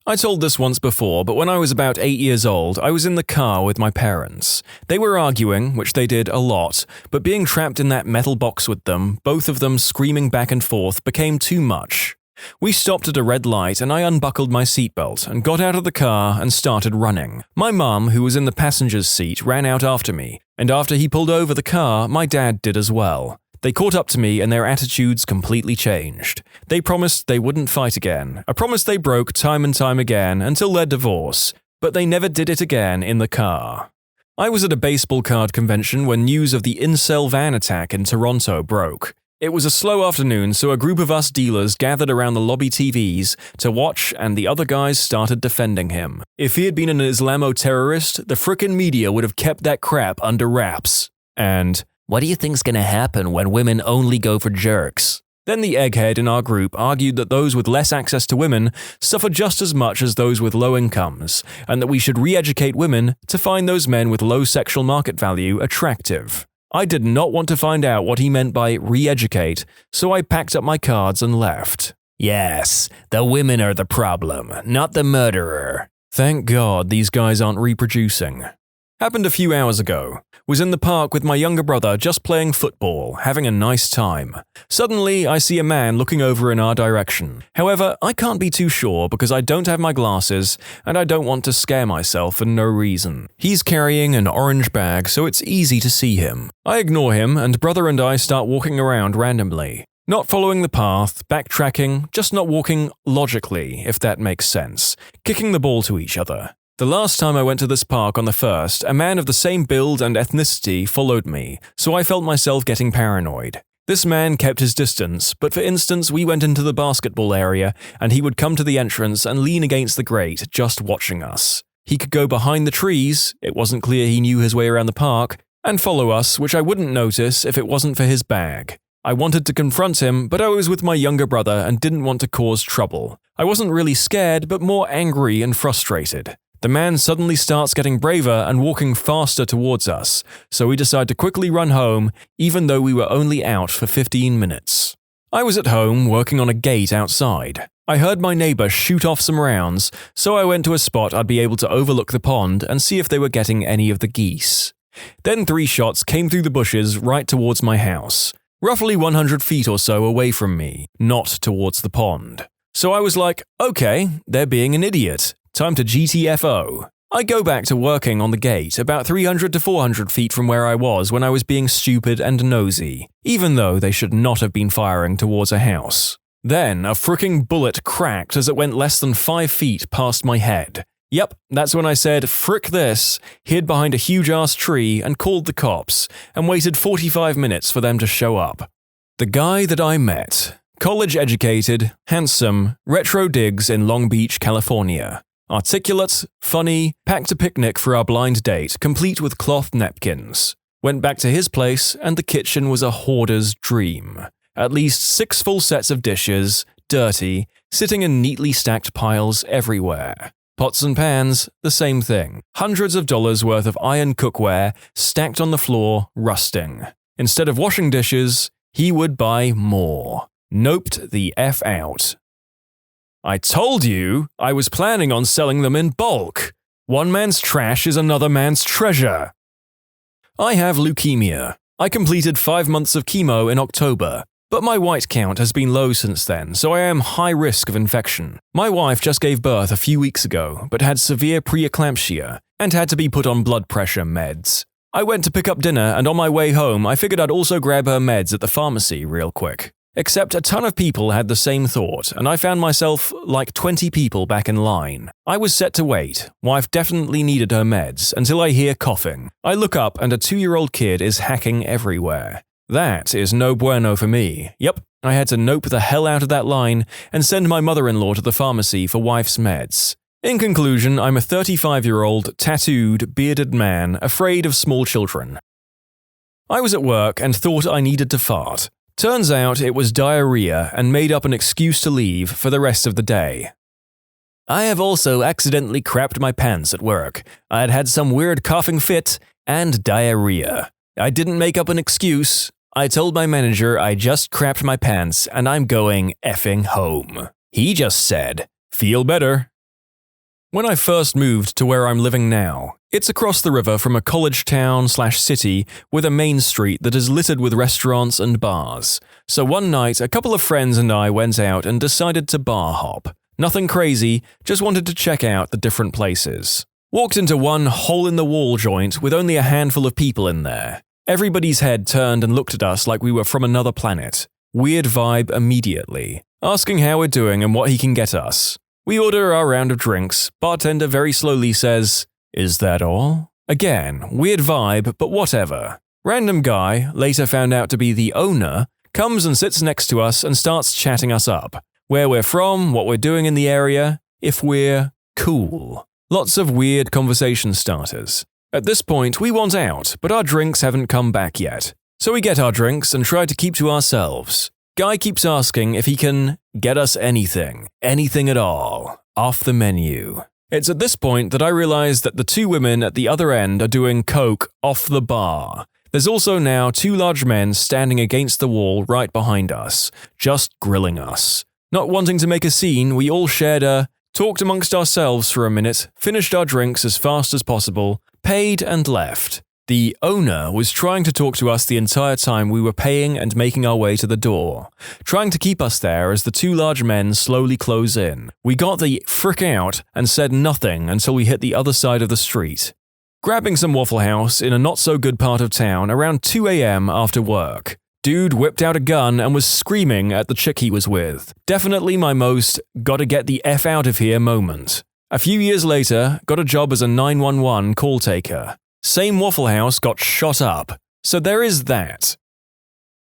I told this once before, but when I was about 8 years old, I was in the car with my parents. They were arguing, which they did a lot, but being trapped in that metal box with them, both of them screaming back and forth, became too much. We stopped at a red light and I unbuckled my seatbelt and got out of the car and started running. My mum, who was in the passenger's seat, ran out after me, and after he pulled over the car, my dad did as well. They caught up to me and their attitudes completely changed. They promised they wouldn't fight again, a promise they broke time and time again until their divorce, but they never did it again in the car. I was at a baseball card convention when news of the incel van attack in Toronto broke. It was a slow afternoon, so a group of us dealers gathered around the lobby TVs to watch, and the other guys started defending him. If he had been an Islamo-terrorist, the frickin' media would have kept that crap under wraps. And, "What do you think's gonna happen when women only go for jerks?" Then the egghead in our group argued that those with less access to women suffer just as much as those with low incomes, and that we should re-educate women to find those men with low sexual market value attractive. I did not want to find out what he meant by re-educate, so I packed up my cards and left. Yes, the women are the problem, not the murderer. Thank God these guys aren't reproducing. Happened a few hours ago. Was in the park with my younger brother just playing football, having a nice time. Suddenly, I see a man looking over in our direction. However, I can't be too sure because I don't have my glasses and I don't want to scare myself for no reason. He's carrying an orange bag, so it's easy to see him. I ignore him and brother and I start walking around randomly. Not following the path, backtracking, just not walking logically, if that makes sense. Kicking the ball to each other. The last time I went to this park on the 1st, a man of the same build and ethnicity followed me, so I felt myself getting paranoid. This man kept his distance, but for instance, we went into the basketball area and he would come to the entrance and lean against the grate, just watching us. He could go behind the trees, it wasn't clear he knew his way around the park, and follow us, which I wouldn't notice if it wasn't for his bag. I wanted to confront him, but I was with my younger brother and didn't want to cause trouble. I wasn't really scared, but more angry and frustrated. The man suddenly starts getting braver and walking faster towards us, so we decide to quickly run home, even though we were only out for 15 minutes. I was at home working on a gate outside. I heard my neighbor shoot off some rounds, so I went to a spot I'd be able to overlook the pond and see if they were getting any of the geese. Then 3 shots came through the bushes right towards my house, roughly 100 feet or so away from me, not towards the pond. So I was like, okay, they're being an idiot. Time to GTFO. I go back to working on the gate about 300 to 400 feet from where I was when I was being stupid and nosy, even though they should not have been firing towards a house. Then a fricking bullet cracked as it went less than 5 feet past my head. Yep, that's when I said, frick this, hid behind a huge-ass tree and called the cops, and waited 45 minutes for them to show up. The guy that I met. College-educated, handsome, retro digs in Long Beach, California. Articulate, funny, packed a picnic for our blind date, complete with cloth napkins. Went back to his place, and the kitchen was a hoarder's dream. At least 6 full sets of dishes, dirty, sitting in neatly stacked piles everywhere. Pots and pans, the same thing. Hundreds of dollars worth of iron cookware, stacked on the floor, rusting. Instead of washing dishes, he would buy more. Noped the F out. I told you I was planning on selling them in bulk. One man's trash is another man's treasure. I have leukemia. I completed 5 months of chemo in October, but my white count has been low since then, so I am high risk of infection. My wife just gave birth a few weeks ago, but had severe preeclampsia and had to be put on blood pressure meds. I went to pick up dinner, and on my way home, I figured I'd also grab her meds at the pharmacy real quick. Except a ton of people had the same thought, and I found myself like 20 people back in line. I was set to wait. Wife definitely needed her meds until I hear coughing. I look up and a 2-year-old kid is hacking everywhere. That is no bueno for me. Yep, I had to nope the hell out of that line and send my mother-in-law to the pharmacy for wife's meds. In conclusion, I'm a 35-year-old, tattooed, bearded man afraid of small children. I was at work and thought I needed to fart. Turns out it was diarrhea and made up an excuse to leave for the rest of the day. I have also accidentally crapped my pants at work. I had had some weird coughing fit and diarrhea. I didn't make up an excuse. I told my manager I just crapped my pants and I'm going effing home. He just said, "Feel better." When I first moved to where I'm living now, it's across the river from a college town/city with a main street that is littered with restaurants and bars. So one night, a couple of friends and I went out and decided to bar hop. Nothing crazy, just wanted to check out the different places. Walked into one hole-in-the-wall joint with only a handful of people in there. Everybody's head turned and looked at us like we were from another planet. Weird vibe immediately. Asking how we're doing and what he can get us. We order our round of drinks. Bartender very slowly says, "Is that all?" Again, weird vibe, but whatever. Random guy, later found out to be the owner, comes and sits next to us and starts chatting us up. Where we're from, what we're doing in the area, if we're cool. Lots of weird conversation starters. At this point, we want out, but our drinks haven't come back yet. So we get our drinks and try to keep to ourselves. Guy keeps asking if he can get us anything at all, off the menu. It's at this point that I realize that the 2 women at the other end are doing coke off the bar. There's also now 2 large men standing against the wall right behind us, just grilling us. Not wanting to make a scene, we all shared talked amongst ourselves for a minute, finished our drinks as fast as possible, paid and left. The owner was trying to talk to us the entire time we were paying and making our way to the door, trying to keep us there as the 2 large men slowly close in. We got the frick out and said nothing until we hit the other side of the street. Grabbing some Waffle House in a not-so-good part of town around 2 a.m. after work. Dude whipped out a gun and was screaming at the chick he was with. Definitely my most gotta get the F out of here moment. A few years later, got a job as a 911 call taker. Same Waffle House got shot up. So there is that.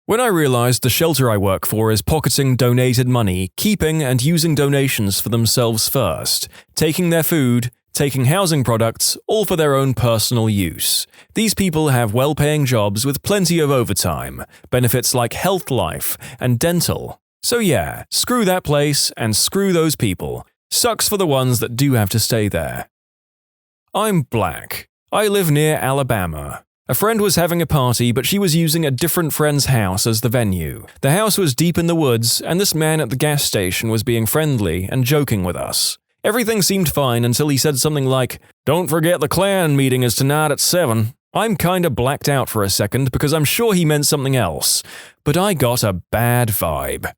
When I realized the shelter I work for is pocketing donated money, keeping and using donations for themselves first, taking their food, taking housing products, all for their own personal use. These people have well-paying jobs with plenty of overtime, benefits like health life and dental. So yeah, screw that place and screw those people. Sucks for the ones that do have to stay there. I'm black. I live near Alabama. A friend was having a party, but she was using a different friend's house as the venue. The house was deep in the woods, and this man at the gas station was being friendly and joking with us. Everything seemed fine until he said something like, "Don't forget the Klan meeting is tonight at 7. I'm kinda blacked out for a second because I'm sure he meant something else, but I got a bad vibe.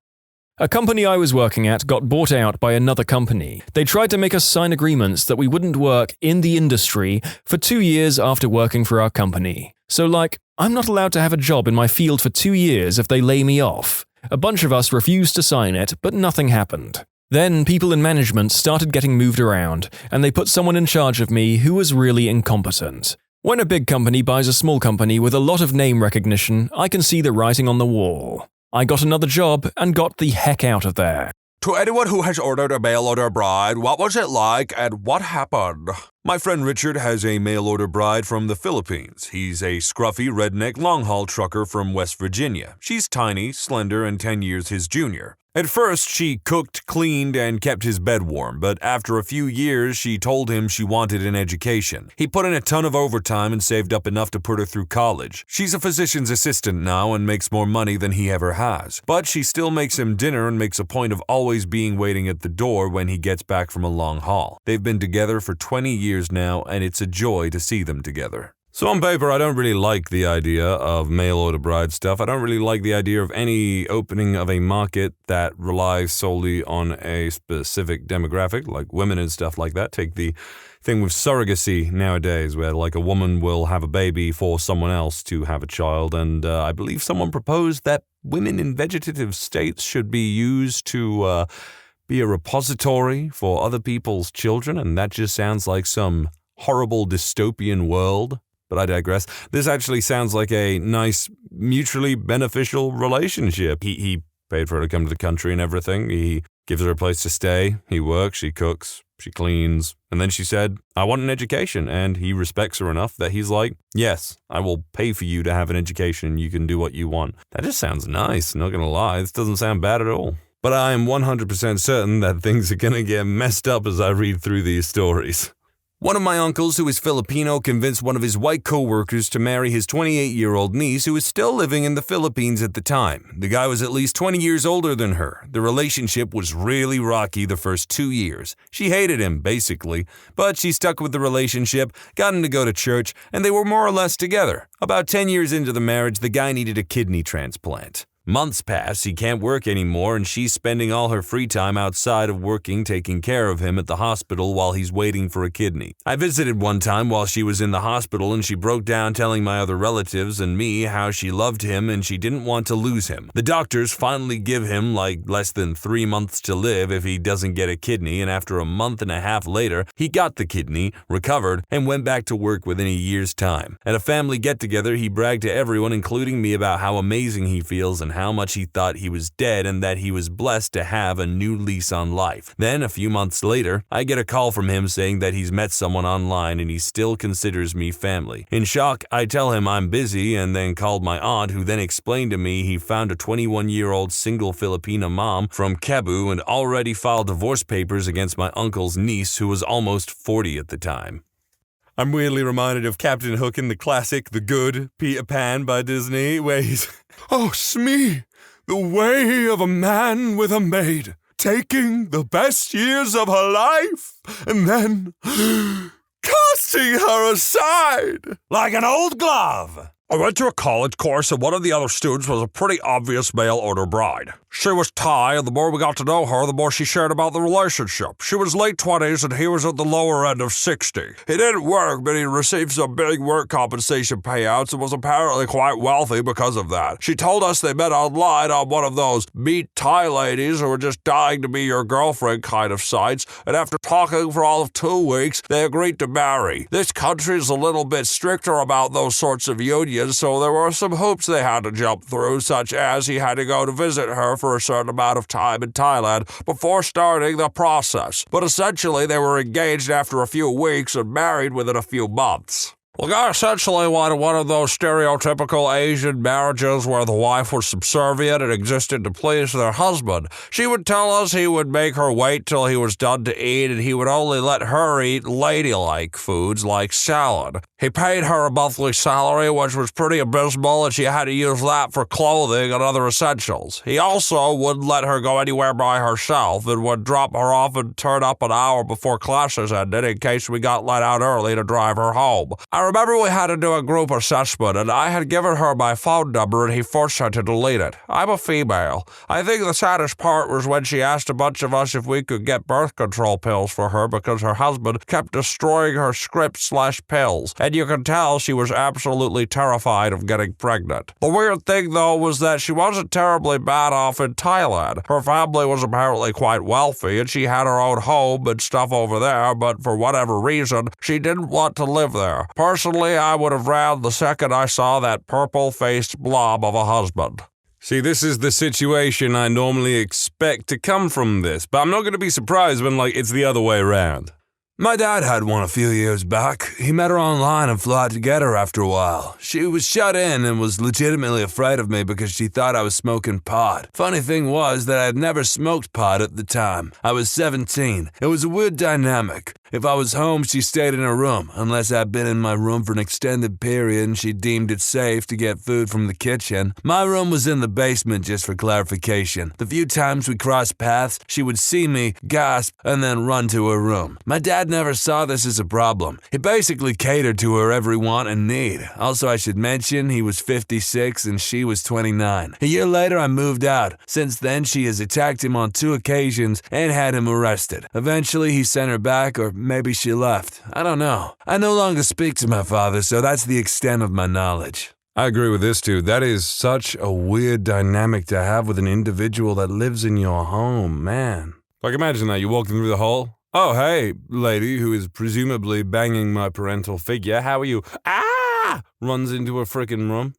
A company I was working at got bought out by another company. They tried to make us sign agreements that we wouldn't work in the industry for 2 years after working for our company. So I'm not allowed to have a job in my field for 2 years if they lay me off. A bunch of us refused to sign it, but nothing happened. Then people in management started getting moved around, and they put someone in charge of me who was really incompetent. When a big company buys a small company with a lot of name recognition, I can see the writing on the wall. I got another job and got the heck out of there.
To anyone who has ordered a mail order bride, what was it like and what happened? My friend Richard has a mail order bride from the Philippines. He's a scruffy redneck long-haul trucker from West Virginia. She's tiny, slender, and 10 years his junior. At first, she cooked, cleaned, and kept his bed warm, but after a few years, she told him she wanted an education. He put in a ton of overtime and saved up enough to put her through college. She's a physician's assistant now and makes more money than he ever has. But she still makes him dinner and makes a point of always being waiting at the door when he gets back from a long haul. They've been together for 20 years now, and it's a joy to see them together.
So on paper, I don't really like the idea of mail-order bride stuff. I don't really like the idea of any opening of a market that relies solely on a specific demographic, like women and stuff like that. Take the thing with surrogacy nowadays, where like a woman will have a baby for someone else to have a child, and I believe someone proposed that women in vegetative states should be used to be a repository for other people's children, and that just sounds like some horrible dystopian world. But I digress. This actually sounds like a nice, mutually beneficial relationship. He paid for her to come to the country and everything. He gives her a place to stay. He works, she cooks, she cleans. And then she said, I want an education. And he respects her enough that he's like, yes, I will pay for you to have an education. You can do what you want. That just sounds nice, not gonna lie. This doesn't sound bad at all. But I am 100% certain that things are gonna get messed up as I read through these stories. One of my uncles, who is Filipino, convinced one of his white co-workers to marry his 28-year-old niece, who was still living in the Philippines at the time. The guy was at least 20 years older than her. The relationship was really rocky the first 2 years. She hated him, basically, but she stuck with the relationship, got him to go to church, and they were more or less together. About 10 years into the marriage, the guy needed a kidney transplant. Months pass, he can't work anymore, and she's spending all her free time outside of working taking care of him at the hospital while he's waiting for a kidney. I visited one time while she was in the hospital, and she broke down telling my other relatives and me how she loved him and she didn't want to lose him. The doctors finally give him like less than 3 months to live if he doesn't get a kidney, and after a month and a half later, he got the kidney, recovered, and went back to work within a year's time. At a family get-together, he bragged to everyone, including me, about how amazing he feels and how much he thought he was dead and that he was blessed to have a new lease on life. Then, a few months later, I get a call from him saying that he's met someone online and he still considers me family. In shock, I tell him I'm busy and then called my aunt, who then explained to me he found a 21-year-old single Filipina mom from Cebu and already filed divorce papers against my uncle's niece, who was almost 40 at the time. I'm weirdly reminded of Captain Hook in the classic The Good Peter Pan by Disney, where he's, oh, Smee, the way of a man with a maid, taking the best years of her life and then casting her aside
Like an old glove. I went to a college course and one of the other students was a pretty obvious mail-order bride. She was Thai, and the more we got to know her, the more she shared about the relationship. She was late 20s and he was at the lower end of 60. He didn't work, but he received some big work compensation payouts and was apparently quite wealthy because of that. She told us they met online on one of those meet Thai ladies who were just dying to be your girlfriend kind of sites, and after talking for all of 2 weeks, they agreed to marry. This country's a little bit stricter about those sorts of unions, so there were some hoops they had to jump through, such as he had to go to visit her for a certain amount of time in Thailand before starting the process. But essentially, they were engaged after a few weeks and married within a few months. The guy essentially wanted one of those stereotypical Asian marriages where the wife was subservient and existed to please their husband. She would tell us he would make her wait till he was done to eat, and he would only let her eat ladylike foods like salad. He paid her a monthly salary, which was pretty abysmal, and she had to use that for clothing and other essentials. He also wouldn't let her go anywhere by herself and would drop her off and turn up an hour before classes ended in case we got let out early to drive her home. I remember we had to do a group assessment, and I had given her my phone number and he forced her to delete it. I'm a female. I think the saddest part was when she asked a bunch of us if we could get birth control pills for her because her husband kept destroying her script/pills, and you could tell she was absolutely terrified of getting pregnant. The weird thing, though, was that she wasn't terribly bad off in Thailand. Her family was apparently quite wealthy, and she had her own home and stuff over there, but for whatever reason, she didn't want to live there. Personally, I would have ran the second I saw that purple-faced blob of a husband.
See, this is the situation I normally expect to come from this, but I'm not going to be surprised when, it's the other way around. My dad had one a few years back. He met her online and flew out to get her after a while. She was shut in and was legitimately afraid of me because she thought I was smoking pot. Funny thing was that I had never smoked pot at the time. I was 17. It was a weird dynamic. If I was home, she stayed in her room, unless I'd been in my room for an extended period and she deemed it safe to get food from the kitchen. My room was in the basement, just for clarification. The few times we crossed paths, she would see me, gasp, and then run to her room. My dad never saw this as a problem. He basically catered to her every want and need. Also, I should mention, he was 56 and she was 29. A year later, I moved out. Since then, she has attacked him on 2 occasions and had him arrested. Eventually, he sent her back, or maybe she left. I don't know. I no longer speak to my father, so that's the extent of my knowledge.
I agree with this too. That is such a weird dynamic to have with an individual that lives in your home, man. Like imagine that, you walking through the hall. Oh, hey, lady who is presumably banging my parental figure. How are you? Ah! Runs into a frickin' room.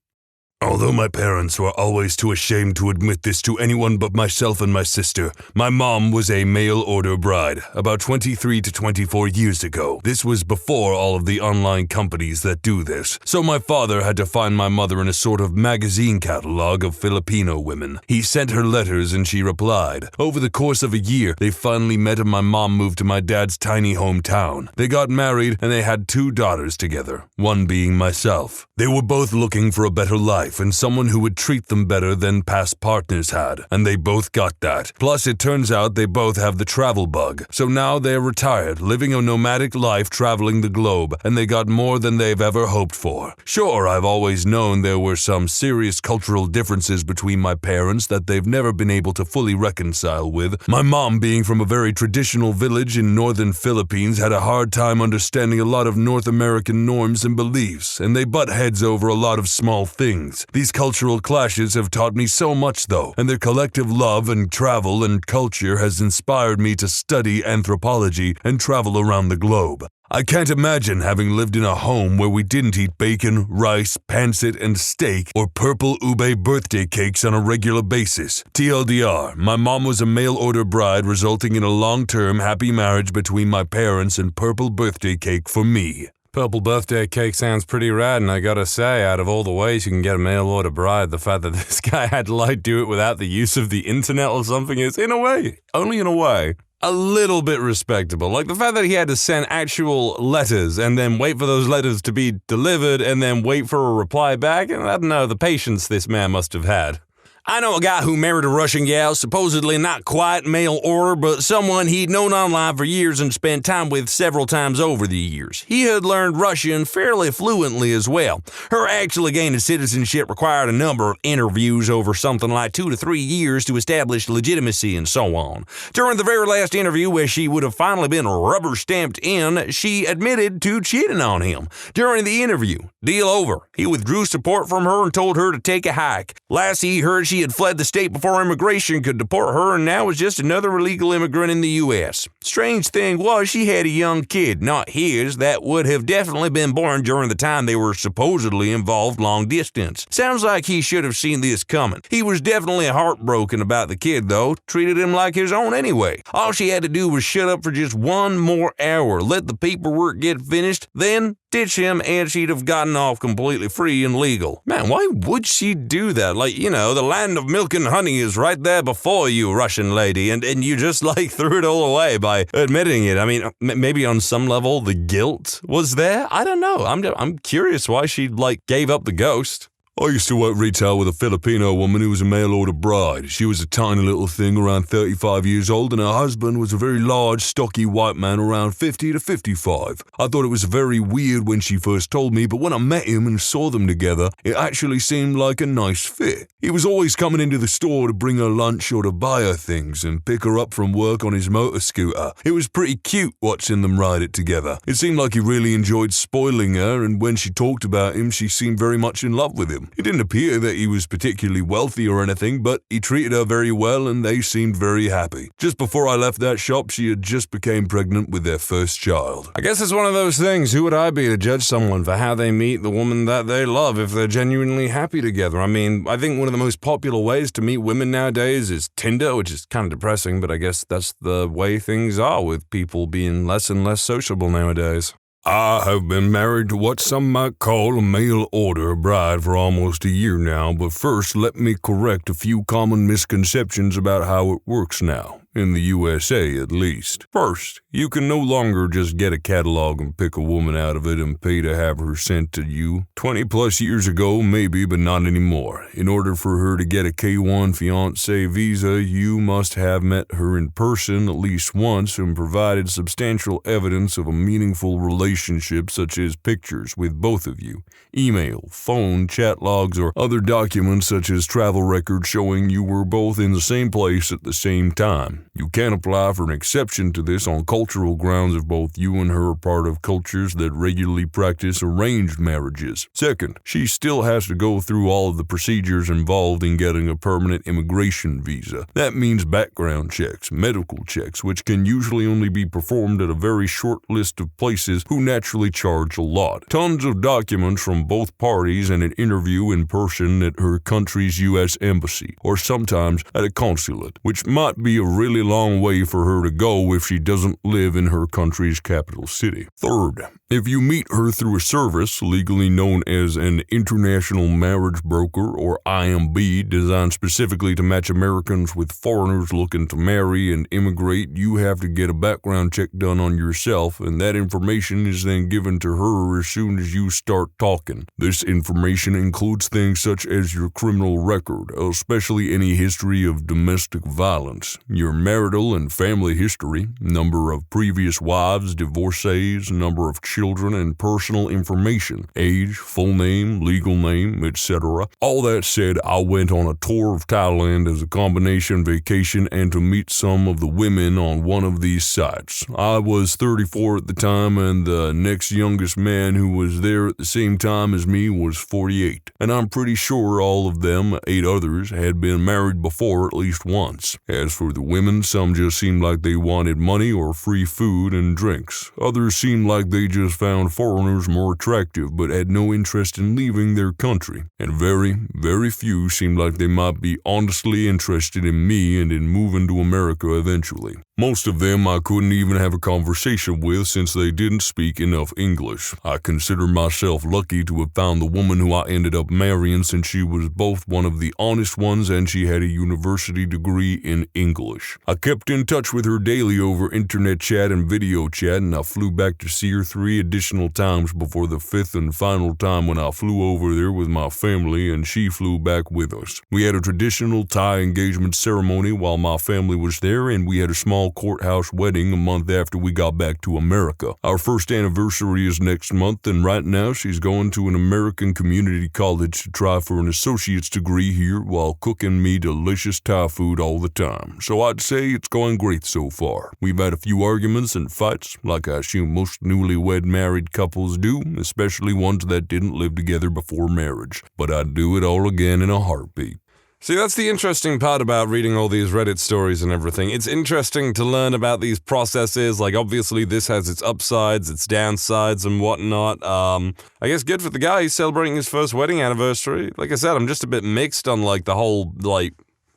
Although my parents were always too ashamed to admit this to anyone but myself and my sister, my mom was a mail-order bride about 23 to 24 years ago. This was before all of the online companies that do this, so my father had to find my mother in a sort of magazine catalog of Filipino women. He sent her letters and she replied. Over the course of a year, they finally met and my mom moved to my dad's tiny hometown. They got married and they had 2 daughters together, one being myself. They were both looking for a better life and someone who would treat them better than past partners had, and they both got that. Plus, it turns out they both have the travel bug, so now they're retired, living a nomadic life traveling the globe, and they got more than they've ever hoped for. Sure, I've always known there were some serious cultural differences between my parents that they've never been able to fully reconcile with. My mom, being from a very traditional village in northern Philippines, had a hard time understanding a lot of North American norms and beliefs, and they butt heads over a lot of small things. These cultural clashes have taught me so much though, and their collective love and travel and culture has inspired me to study anthropology and travel around the globe. I can't imagine having lived in a home where we didn't eat bacon, rice, pancit, and steak, or purple ube birthday cakes on a regular basis. TLDR, my mom was a mail-order bride resulting in a long-term happy marriage between my parents and purple birthday cake for me.
Purple birthday cake sounds pretty rad, and I gotta say, out of all the ways you can get a mail-order bride, the fact that this guy had to do it without the use of the internet or something is, in a way, only in a way, a little bit respectable. Like the fact that he had to send actual letters and then wait for those letters to be delivered and then wait for a reply back, and I don't know, the patience this man must have had. I know a guy who married a Russian gal, supposedly not quite mail order, but someone he'd known online for years and spent time with several times over the years. He had learned Russian fairly fluently as well. Her actually gaining citizenship required a number of interviews over something like 2 to 3 years to establish legitimacy and so on. During the very last interview, where she would have finally been rubber stamped in, she admitted to cheating on him. During the interview, deal over. He withdrew support from her and told her to take a hike. Last he heard, she had fled the state before immigration could deport her and now was just another illegal immigrant in the U.S. Strange thing was she had a young kid, not his, that would have definitely been born during the time they were supposedly involved long distance. Sounds like he should have seen this coming. He was definitely heartbroken about the kid though, treated him like his own anyway. All she had to do was shut up for just 1 more hour, let the paperwork get finished, then ditch him and she'd have gotten off completely free and legal. Man, why would she do that? Like, you know, the land of milk and honey is right there before you, Russian lady, and you just threw it all away by admitting it. I mean, maybe on some level the guilt was there? I don't know. I'm curious why she gave up the ghost.
I used to work retail with a Filipino woman who was a mail-order bride. She was a tiny little thing around 35 years old, and her husband was a very large, stocky white man around 50 to 55. I thought it was very weird when she first told me, but when I met him and saw them together, it actually seemed like a nice fit. He was always coming into the store to bring her lunch or to buy her things and pick her up from work on his motor scooter. It was pretty cute watching them ride it together. It seemed like he really enjoyed spoiling her, and when she talked about him, she seemed very much in love with him. It didn't appear that he was particularly wealthy or anything, but he treated her very well and they seemed very happy. Just before I left that shop, she had just became pregnant with their first child.
I guess it's one of those things. Who would I be to judge someone for how they meet the woman that they love if they're genuinely happy together? I mean, I think one of the most popular ways to meet women nowadays is Tinder, which is kind of depressing, but I guess that's the way things are with people being less and less sociable nowadays.
I have been married to what some might call a mail-order bride for almost a year now, but first let me correct a few common misconceptions about how it works now. in the USA at least. First, you can no longer just get a catalog and pick a woman out of it and pay to have her sent to you. 20 plus years ago, maybe, but not anymore. In order for her to get a K-1 fiancé visa, you must have met her in person at least once and provided substantial evidence of a meaningful relationship, such as pictures with both of you, email, phone, chat logs, or other documents such as travel records showing you were both in the same place at the same time. You can apply for an exception to this on cultural grounds if both you and her are part of cultures that regularly practice arranged marriages. Second, she still has to go through all of the procedures involved in getting a permanent immigration visa. That means background checks, medical checks, which can usually only be performed at a very short list of places who naturally charge a lot. Tons of documents from both parties and an interview in person at her country's U.S. embassy, or sometimes at a consulate, which might be a really long way for her to go if she doesn't live in her country's capital city. Third, if you meet her through a service legally known as an international marriage broker or IMB, designed specifically to match Americans with foreigners looking to marry and immigrate, you have to get a background check done on yourself, and that information is then given to her as soon as you start talking. This information includes things such as your criminal record, especially any history of domestic violence, your marital and family history, number of previous wives, divorcees, number of children, and personal information, age, full name, legal name, etc. All that said, I went on a tour of Thailand as a combination vacation and to meet some of the women on one of these sites. I was 34 at the time, and the next youngest man who was there at the same time as me was 48. And I'm pretty sure all of them, 8 others, had been married before at least once. As for the women, some just seemed like they wanted money or free food and drinks. Others seemed like they just found foreigners more attractive but had no interest in leaving their country. And very, very few seemed like they might be honestly interested in me and in moving to America eventually. Most of them I couldn't even have a conversation with since they didn't speak enough English. I consider myself lucky to have found the woman who I ended up marrying, since she was both one of the honest ones and she had a university degree in English. I kept in touch with her daily over internet chat and video chat, and I flew back to see her 3 additional times before the 5th and final time when I flew over there with my family and she flew back with us. We had a traditional Thai engagement ceremony while my family was there, and we had a small courthouse wedding a month after we got back to America. Our first anniversary is next month, and right now she's going to an American community college to try for an associate's degree here while cooking me delicious Thai food all the time. So I'd say it's going great so far. We've had a few arguments and fights, like I assume most newlywed married couples do, especially ones that didn't live together before marriage. But I'd do it all again in a heartbeat.
See, that's the interesting part about reading all these Reddit stories and everything. It's interesting to learn about these processes. Like, obviously, this has its upsides, its downsides, and whatnot. I guess good for the guy. He's celebrating his first wedding anniversary. Like I said, I'm just a bit mixed on, like, the whole, like,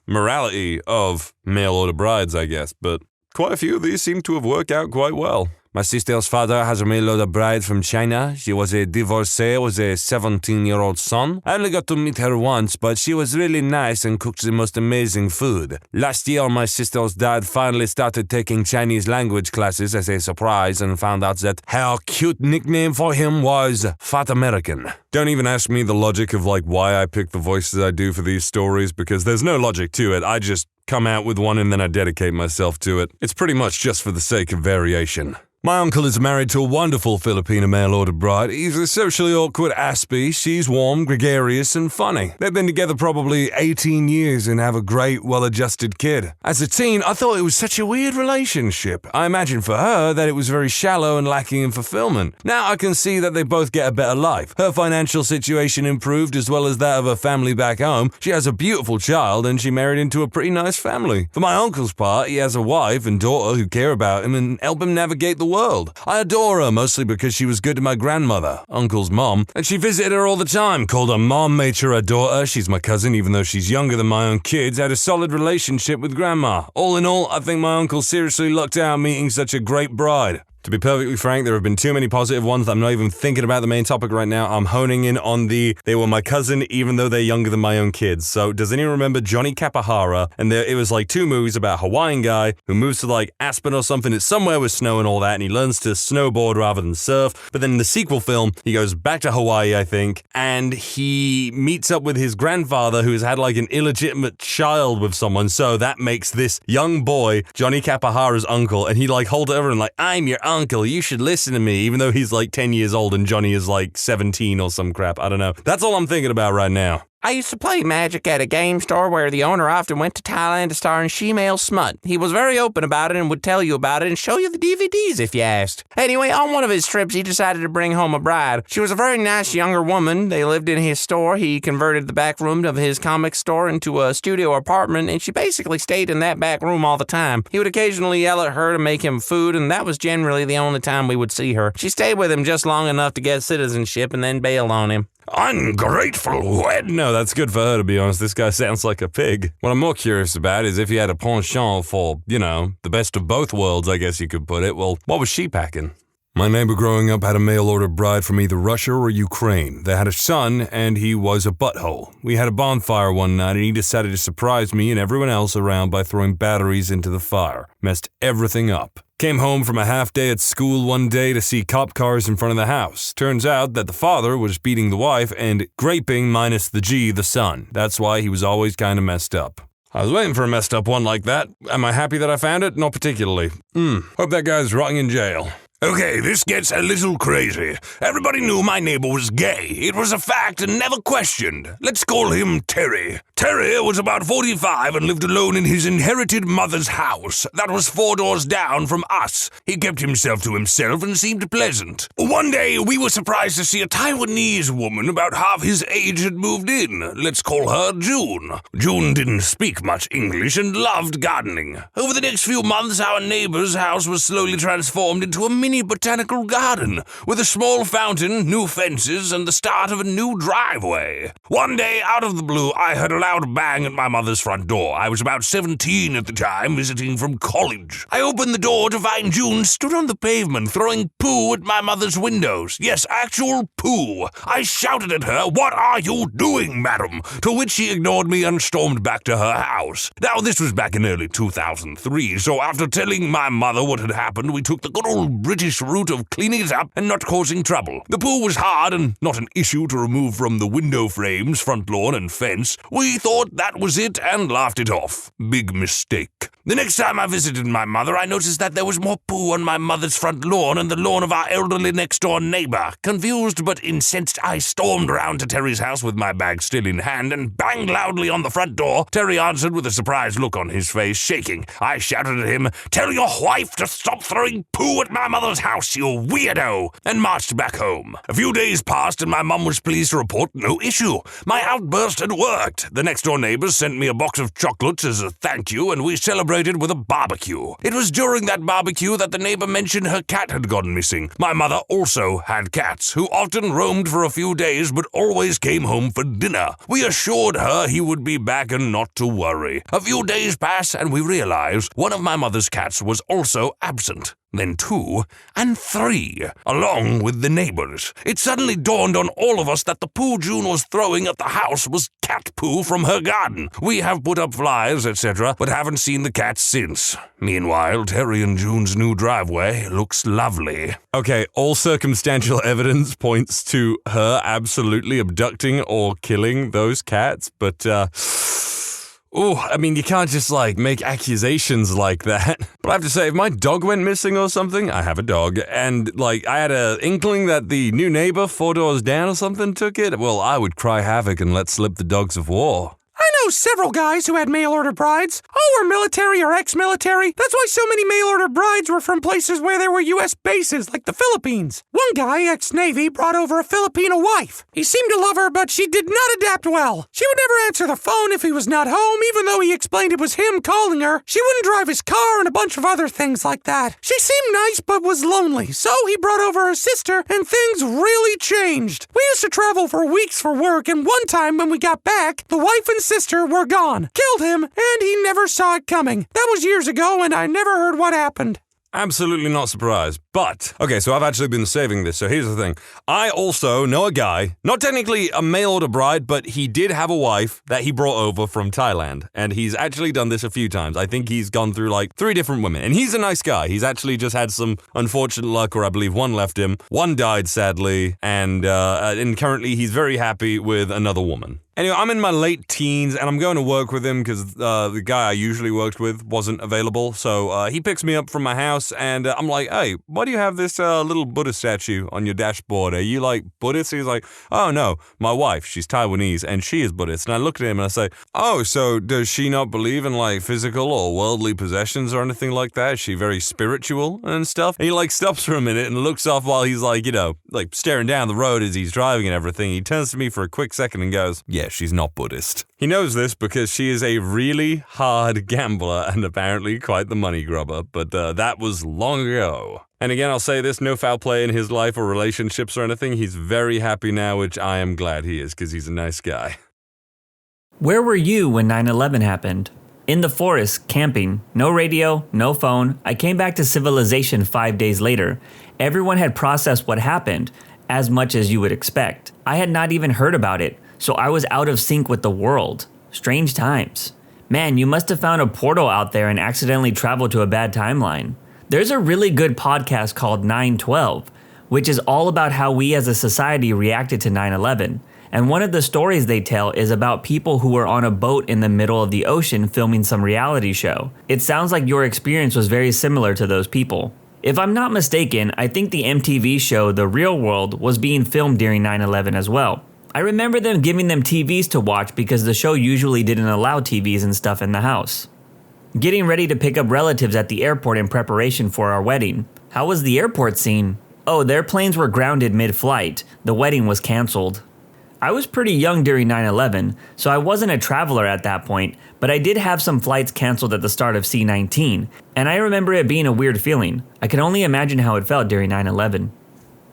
morality of mail-order brides, I guess. But quite a few of these seem to have worked out quite well. My sister's father has a mail-order bride from China. She was a divorcee with a 17-year-old son. I only got to meet her once, but she was really nice and cooked the most amazing food. Last year, my sister's dad finally started taking Chinese language classes as a surprise and found out that her cute nickname for him was Fat American. Don't even ask me the logic of, like, why I pick the voices I do for these stories, because there's no logic to it. I just come out with one and then I dedicate myself to it. It's pretty much just for the sake of variation. My uncle is married to a wonderful Filipino mail-order bride. He's a socially awkward Aspie. She's warm, gregarious, and funny. They've been together probably 18 years and have a great, well-adjusted kid. As a teen, I thought it was such a weird relationship. I imagined for her that it was very shallow and lacking in fulfillment. Now I can see that they both get a better life. Her financial situation improved as well as that of her family back home. She has a beautiful child and she married into a pretty nice family. For my uncle's part, he has a wife and daughter who care about him and help him navigate the world. I adore her, mostly because she was good to my grandmother, Uncle's mom, and she visited her all the time, called her mom, made sure her daughter, she's my cousin even though she's younger than my own kids, had a solid relationship with Grandma. All in all, I think my uncle seriously lucked out meeting such a great bride. To be perfectly frank, there have been too many positive ones that I'm not even thinking about the main topic right now. I'm honing in on they were my cousin even though they're younger than my own kids. So does anyone remember Johnny Capahara? And it was like 2 movies about a Hawaiian guy who moves to like Aspen or something. It's somewhere with snow and all that, and he learns to snowboard rather than surf. But then in the sequel film, he goes back to Hawaii, I think, and he meets up with his grandfather who has had like an illegitimate child with someone. So that makes this young boy Johnny Capahara's uncle, and he like holds it over and like, I'm your uncle, you should listen to me, even though he's like 10 years old and Johnny is like 17 or some crap. I don't know. That's all I'm thinking about right now.
I used to play Magic at a game store where the owner often went to Thailand to star in Shemale Smut. He was very open about it and would tell you about it and show you the DVDs if you asked. Anyway, on one of his trips, he decided to bring home a bride. She was a very nice younger woman. They lived in his store. He converted the back room of his comic store into a studio apartment, and she basically stayed in that back room all the time. He would occasionally yell at her to make him food, and that was generally the only time we would see her. She stayed with him just long enough to get citizenship and then bailed on him.
Ungrateful wet.
No, that's good for her, to be honest. This guy sounds like a pig. What I'm more curious about is if he had a penchant for, the best of both worlds, I guess you could put it. Well, what was she packing?
My neighbor growing up had a mail-order bride from either Russia or Ukraine. They had a son, and he was a butthole. We had a bonfire one night, and he decided to surprise me and everyone else around by throwing batteries into the fire. Messed everything up. Came home from a half day at school one day to see cop cars in front of the house. Turns out that the father was beating the wife and graping minus the G the son. That's why he was always kind of messed up.
I was waiting for a messed up one like that. Am I happy that I found it? Not particularly. Hope that guy's rotting in jail.
Okay, this gets a little crazy. Everybody knew my neighbor was gay. It was a fact and never questioned. Let's call him Terry. Terry was about 45 and lived alone in his inherited mother's house. That was 4 doors down from us. He kept himself to himself and seemed pleasant. One day, we were surprised to see a Taiwanese woman about half his age had moved in. Let's call her June. June didn't speak much English and loved gardening. Over the next few months, our neighbor's house was slowly transformed into a mini botanical garden with a small fountain, new fences, and the start of a new driveway. One day, out of the blue, I heard a loud bang at my mother's front door. I was about 17 at the time, visiting from college. I opened the door to find June stood on the pavement throwing poo at my mother's windows. Yes, actual poo. I shouted at her, "What are you doing, madam?" To which she ignored me and stormed back to her house. Now, this was back in early 2003, so after telling my mother what had happened, we took the good old British route of cleaning it up and not causing trouble. The poo was hard and not an issue to remove from the window frames, front lawn, and fence. We thought that was it and laughed it off. Big mistake. The next time I visited my mother, I noticed that there was more poo on my mother's front lawn and the lawn of our elderly next-door neighbor. Confused but incensed, I stormed round to Terry's house with my bag still in hand and banged loudly on the front door. Terry answered with a surprised look on his face, shaking. I shouted at him, "Tell your wife to stop throwing poo at my mother's house, you weirdo," and marched back home. A few days passed and my mum was pleased to report no issue. My outburst had worked. The next-door neighbors sent me a box of chocolates as a thank you, and we celebrated with a barbecue. It was during that barbecue that the neighbor mentioned her cat had gone missing. My mother also had cats, who often roamed for a few days but always came home for dinner. We assured her he would be back and not to worry. A few days passed and we realized one of my mother's cats was also absent. Then 2, and 3, along with the neighbors. It suddenly dawned on all of us that the poo June was throwing at the house was cat poo from her garden. We have put up flyers, etc., but haven't seen the cats since. Meanwhile, Terry and June's new driveway looks lovely.
Okay, all circumstantial evidence points to her absolutely abducting or killing those cats, but, you can't just, make accusations like that. But I have to say, if my dog went missing or something, I have a dog, and, I had an inkling that the new neighbor 4 doors down or something took it, well, I would cry havoc and let slip the dogs of war.
I know several guys who had mail-order brides. All were military or ex-military. That's why so many mail-order brides were from places where there were U.S. bases, like the Philippines. One guy, ex-Navy, brought over a Filipino wife. He seemed to love her, but she did not adapt well. She would never answer the phone if he was not home, even though he explained it was him calling her. She wouldn't drive his car and a bunch of other things like that. She seemed nice, but was lonely, so he brought over her sister, and things really changed. We used to travel for weeks for work, and one time when we got back, the wife and sister were gone. Killed him, and he never saw it coming. That was years ago, and I never heard what happened.
Absolutely not surprised. But, okay, so I've actually been saving this, so here's the thing. I also know a guy, not technically a mail-order bride, but he did have a wife that he brought over from Thailand. And he's actually done this a few times. I think he's gone through like 3 different women. And he's a nice guy. He's actually just had some unfortunate luck, or I believe one left him. One died, sadly, and currently he's very happy with another woman. Anyway, I'm in my late teens, and I'm going to work with him because the guy I usually worked with wasn't available. So he picks me up from my house, and I'm like, hey, why do you have this little Buddha statue on your dashboard? Are you like Buddhist? He's like, oh, no, my wife, she's Taiwanese, and she is Buddhist. And I look at him and I say, oh, so does she not believe in like physical or worldly possessions or anything like that? Is she very spiritual and stuff? And he like stops for a minute and looks off while he's like, like staring down the road as he's driving and everything. He turns to me for a quick second and goes, yeah, she's not Buddhist. He knows this because she is a really hard gambler and apparently quite the money grubber, but that was long ago. And again, I'll say this, no foul play in his life or relationships or anything. He's very happy now, which I am glad he is because he's a nice guy.
Where were you when 9/11 happened? In the forest, camping, no radio, no phone. I came back to civilization 5 days later. Everyone had processed what happened, as much as you would expect. I had not even heard about it, so I was out of sync with the world. Strange times. Man, you must have found a portal out there and accidentally traveled to a bad timeline. There's a really good podcast called 9/12, which is all about how we as a society reacted to 9/11. And one of the stories they tell is about people who were on a boat in the middle of the ocean filming some reality show. It sounds like your experience was very similar to those people. If I'm not mistaken, I think the MTV show The Real World was being filmed during 9/11 as well. I remember them giving them TVs to watch because the show usually didn't allow TVs and stuff in the house. Getting ready to pick up relatives at the airport in preparation for our wedding. How was the airport scene? Oh, their planes were grounded mid-flight. The wedding was canceled. I was pretty young during 9/11, so I wasn't a traveler at that point, but I did have some flights canceled at the start of C-19, and I remember it being a weird feeling. I can only imagine how it felt during 9/11.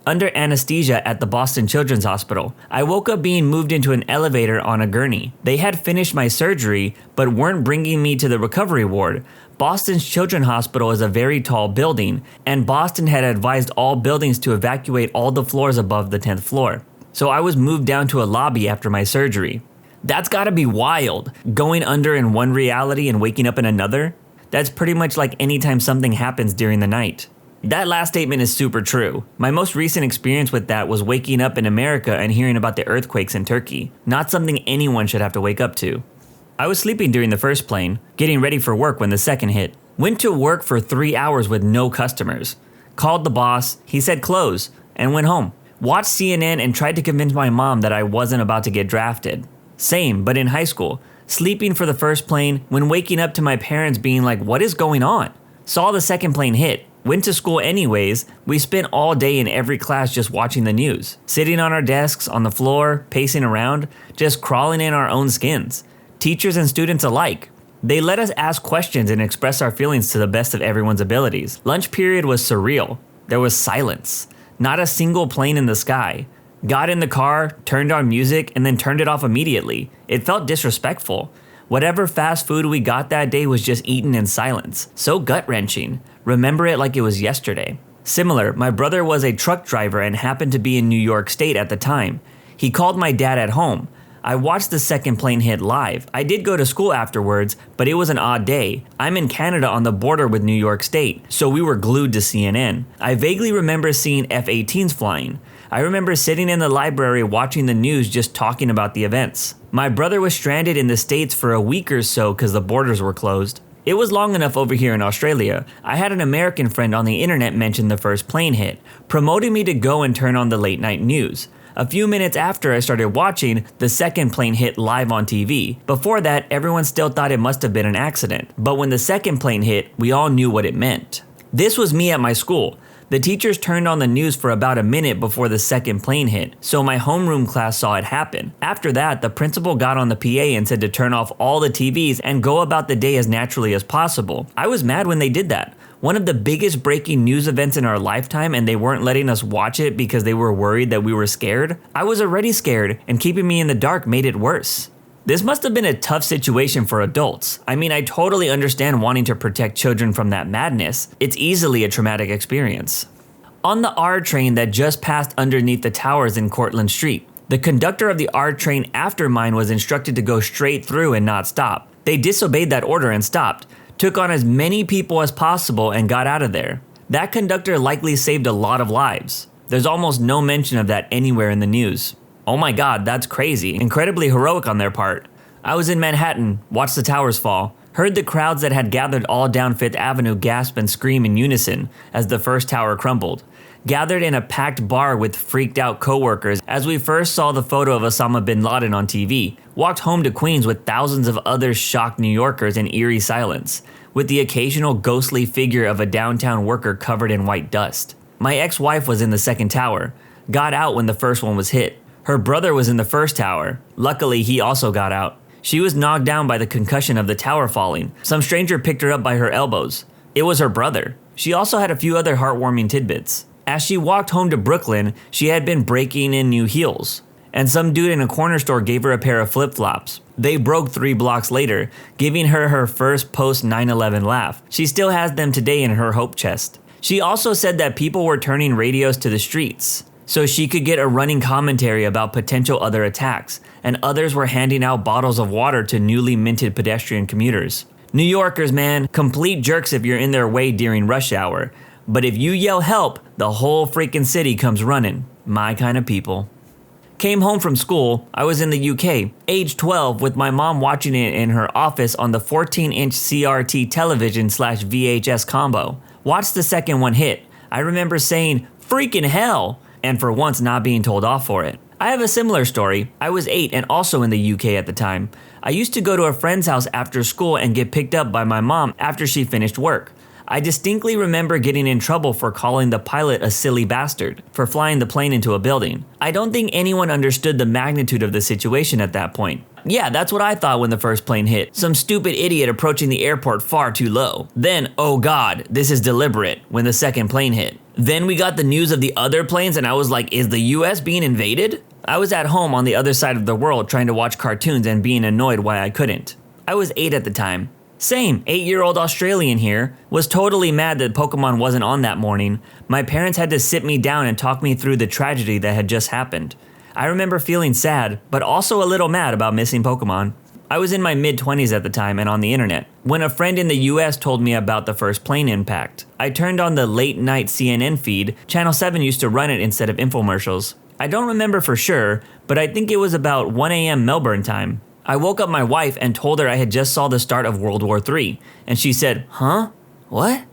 Under anesthesia at the Boston Children's Hospital, I woke up being moved into an elevator on a gurney. They had finished my surgery, but weren't bringing me to the recovery ward. Boston's Children's Hospital is a very tall building, and Boston had advised all buildings to evacuate all the floors above the 10th floor. So I was moved down to a lobby after my surgery. That's gotta be wild, going under in one reality and waking up in another. That's pretty much like anytime something happens during the night. That last statement is super true. My most recent experience with that was waking up in America and hearing about the earthquakes in Turkey. Not something anyone should have to wake up to. I was sleeping during the first plane, getting ready for work when the second hit. Went to work for 3 hours with no customers. Called the boss, he said close, and went home. Watched CNN and tried to convince my mom that I wasn't about to get drafted. Same, but in high school. Sleeping for the first plane, when waking up to my parents being like, what is going on? Saw the second plane hit. Went to school anyways. We spent all day in every class just watching the news. Sitting on our desks, on the floor, pacing around, just crawling in our own skins. Teachers and students alike. They let us ask questions and express our feelings to the best of everyone's abilities. Lunch period was surreal. There was silence. Not a single plane in the sky. Got in the car, turned on music, and then turned it off immediately. It felt disrespectful. Whatever fast food we got that day was just eaten in silence. So gut-wrenching. Remember it like it was yesterday. Similar, my brother was a truck driver and happened to be in New York State at the time. He called my dad at home. I watched the second plane hit live. I did go to school afterwards, but it was an odd day. I'm in Canada on the border with New York State, so we were glued to CNN. I vaguely remember seeing F-18s flying. I remember sitting in the library watching the news just talking about the events. My brother was stranded in the States for a week or so because the borders were closed. It was long enough over here in Australia. I had an American friend on the internet mention the first plane hit, promoting me to go and turn on the late night news. A few minutes after I started watching, the second plane hit live on TV. Before that, everyone still thought it must have been an accident. But when the second plane hit, we all knew what it meant. This was me at my school. The teachers turned on the news for about a minute before the second plane hit, so my homeroom class saw it happen. After that, the principal got on the PA and said to turn off all the TVs and go about the day as naturally as possible. I was mad when they did that. One of the biggest breaking news events in our lifetime, and they weren't letting us watch it because they were worried that we were scared. I was already scared, and keeping me in the dark made it worse. This must have been a tough situation for adults. I mean, I totally understand wanting to protect children from that madness. It's easily a traumatic experience. On the R train that just passed underneath the towers in Cortlandt Street, the conductor of the R train after mine was instructed to go straight through and not stop. They disobeyed that order and stopped, took on as many people as possible and got out of there. That conductor likely saved a lot of lives. There's almost no mention of that anywhere in the news. Oh my god, that's crazy. Incredibly heroic on their part. I was in Manhattan, watched the towers fall, heard the crowds that had gathered all down Fifth Avenue gasp and scream in unison as the first tower crumbled. Gathered in a packed bar with freaked out coworkers as we first saw the photo of Osama bin Laden on TV. Walked home to Queens with thousands of other shocked New Yorkers in eerie silence, with the occasional ghostly figure of a downtown worker covered in white dust. My ex-wife was in the second tower, got out when the first one was hit. Her brother was in the first tower. Luckily, he also got out. She was knocked down by the concussion of the tower falling. Some stranger picked her up by her elbows. It was her brother. She also had a few other heartwarming tidbits. As she walked home to Brooklyn, she had been breaking in new heels, and some dude in a corner store gave her a pair of flip-flops. They broke 3 blocks later, giving her her first post-9/11 laugh. She still has them today in her hope chest. She also said that people were turning radios to the streets so she could get a running commentary about potential other attacks, and others were handing out bottles of water to newly minted pedestrian commuters. New Yorkers, man, complete jerks if you're in their way during rush hour. But if you yell help, the whole freaking city comes running. My kind of people. Came home from school, I was in the UK, age 12, with my mom watching it in her office on the 14-inch CRT television/VHS combo. Watched the second one hit. I remember saying, freaking hell, and for once not being told off for it. I have a similar story. I was 8 and also in the UK at the time. I used to go to a friend's house after school and get picked up by my mom after she finished work. I distinctly remember getting in trouble for calling the pilot a silly bastard for flying the plane into a building. I don't think anyone understood the magnitude of the situation at that point. Yeah, that's what I thought when the first plane hit. Some stupid idiot approaching the airport far too low. Then, oh god, this is deliberate, when the second plane hit. Then we got the news of the other planes and I was like, is the US being invaded? I was at home on the other side of the world trying to watch cartoons and being annoyed why I couldn't. I was 8 at the time. Same, 8-year-old Australian here, was totally mad that Pokemon wasn't on that morning. My parents had to sit me down and talk me through the tragedy that had just happened. I remember feeling sad, but also a little mad about missing Pokemon. I was in my mid-20s at the time and on the internet, when a friend in the US told me about the first plane impact. I turned on the late-night CNN feed. Channel 7 used to run it instead of infomercials. I don't remember for sure, but I think it was about 1 a.m. Melbourne time. I woke up my wife and told her I had just saw the start of World War III, and she said, huh? What?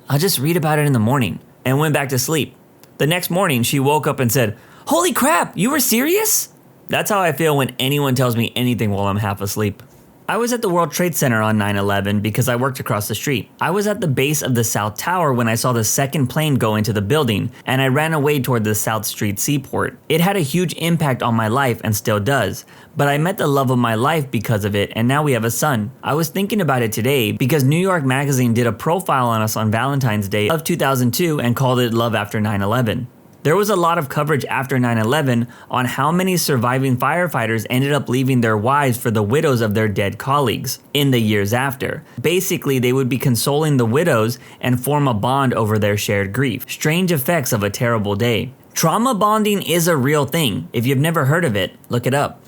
I'll just read about it in the morning, and went back to sleep. The next morning, she woke up and said, holy crap, you were serious? That's how I feel when anyone tells me anything while I'm half asleep. I was at the World Trade Center on 9/11 because I worked across the street. I was at the base of the South Tower when I saw the second plane go into the building, and I ran away toward the South Street seaport. It had a huge impact on my life and still does, but I met the love of my life because of it, and now we have a son. I was thinking about it today because New York Magazine did a profile on us on Valentine's Day of 2002 and called it Love After 9/11. There was a lot of coverage after 9/11 on how many surviving firefighters ended up leaving their wives for the widows of their dead colleagues in the years after. Basically, they would be consoling the widows and form a bond over their shared grief. Strange effects of a terrible day. Trauma bonding is a real thing. If you've never heard of it, look it up.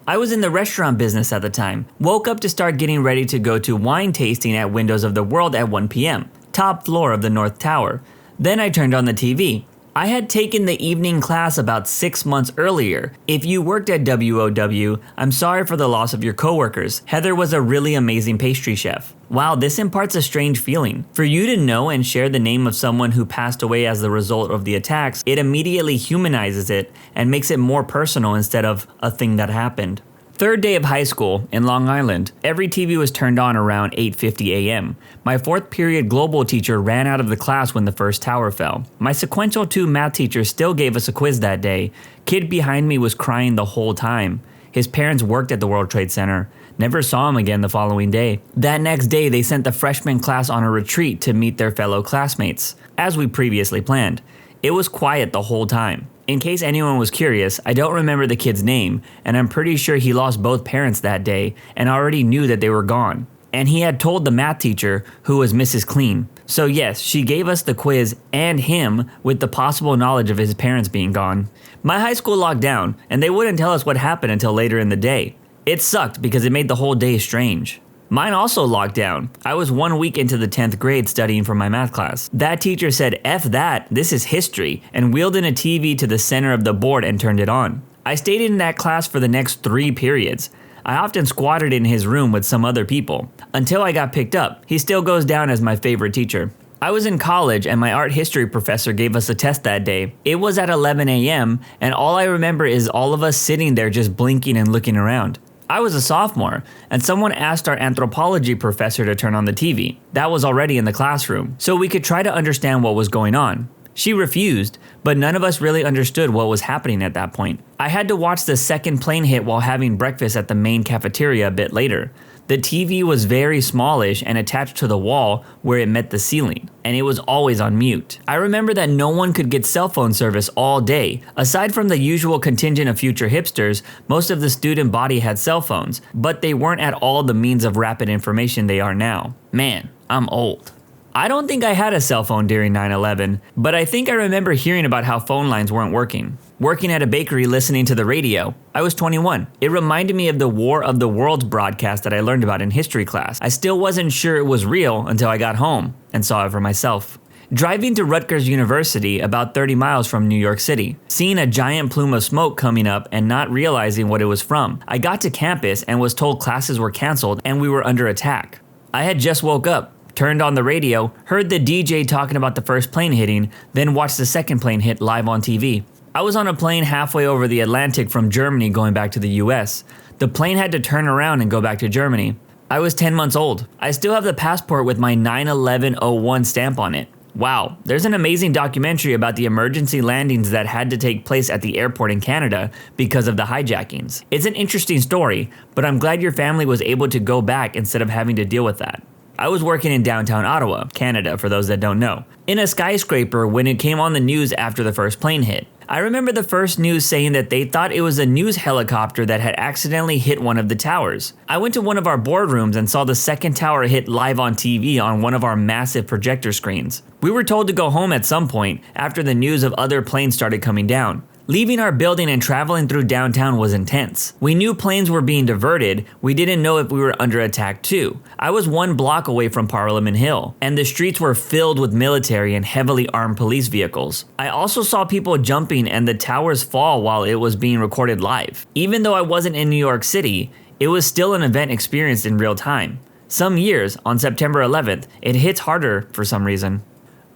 I was in the restaurant business at the time. Woke up to start getting ready to go to wine tasting at Windows of the World at 1 p.m., top floor of the North Tower. Then I turned on the TV. I had taken the evening class about 6 months earlier. If you worked at WOW, I'm sorry for the loss of your coworkers. Heather was a really amazing pastry chef. Wow, this imparts a strange feeling. For you to know and share the name of someone who passed away as the result of the attacks, it immediately humanizes it and makes it more personal instead of a thing that happened. Third day of high school in Long Island. Every TV was turned on around 8:50 a.m. My 4th period global teacher ran out of the class when the first tower fell. My sequential 2 math teacher still gave us a quiz that day. Kid behind me was crying the whole time. His parents worked at the World Trade Center. Never saw him again the following day. That next day, they sent the freshman class on a retreat to meet their fellow classmates, as we previously planned. It was quiet the whole time. In case anyone was curious, I don't remember the kid's name, and I'm pretty sure he lost both parents that day and already knew that they were gone. And he had told the math teacher, who was Mrs. Clean. So yes, she gave us the quiz and him with the possible knowledge of his parents being gone. My high school locked down, and they wouldn't tell us what happened until later in the day. It sucked because it made the whole day strange. Mine also locked down. I was 1 week into the 10th grade studying for my math class. That teacher said, "F that, this is history," and wheeled in a TV to the center of the board and turned it on. I stayed in that class for the next 3 periods. I often squatted in his room with some other people. Until I got picked up, he still goes down as my favorite teacher. I was in college and my art history professor gave us a test that day. It was at 11 a.m. and all I remember is all of us sitting there just blinking and looking around. I was a sophomore, and someone asked our anthropology professor to turn on the TV. That was already in the classroom, so we could try to understand what was going on. She refused, but none of us really understood what was happening at that point. I had to watch the second plane hit while having breakfast at the main cafeteria a bit later. The TV was very smallish and attached to the wall where it met the ceiling, and it was always on mute. I remember that no one could get cell phone service all day. Aside from the usual contingent of future hipsters, most of the student body had cell phones, but they weren't at all the means of rapid information they are now. Man, I'm old. I don't think I had a cell phone during 9/11, but I think I remember hearing about how phone lines weren't working. Working at a bakery listening to the radio. I was 21. It reminded me of the War of the Worlds broadcast that I learned about in history class. I still wasn't sure it was real until I got home and saw it for myself. Driving to Rutgers University, about 30 miles from New York City, seeing a giant plume of smoke coming up and not realizing what it was from. I got to campus and was told classes were canceled and we were under attack. I had just woke up. Turned on the radio, heard the DJ talking about the first plane hitting, then watched the second plane hit live on TV. I was on a plane halfway over the Atlantic from Germany going back to the US. The plane had to turn around and go back to Germany. I was 10 months old. I still have the passport with my 9/11/01 stamp on it. Wow, there's an amazing documentary about the emergency landings that had to take place at the airport in Canada because of the hijackings. It's an interesting story, but I'm glad your family was able to go back instead of having to deal with that. I was working in downtown Ottawa, Canada, for those that don't know, in a skyscraper when it came on the news after the first plane hit. I remember the first news saying that they thought it was a news helicopter that had accidentally hit one of the towers. I went to one of our boardrooms and saw the second tower hit live on TV on one of our massive projector screens. We were told to go home at some point after the news of other planes started coming down. Leaving our building and traveling through downtown was intense. We knew planes were being diverted, we didn't know if we were under attack too. I was 1 block away from Parliament Hill, and the streets were filled with military and heavily armed police vehicles. I also saw people jumping and the towers fall while it was being recorded live. Even though I wasn't in New York City, it was still an event experienced in real time. Some years, on September 11th, it hits harder for some reason.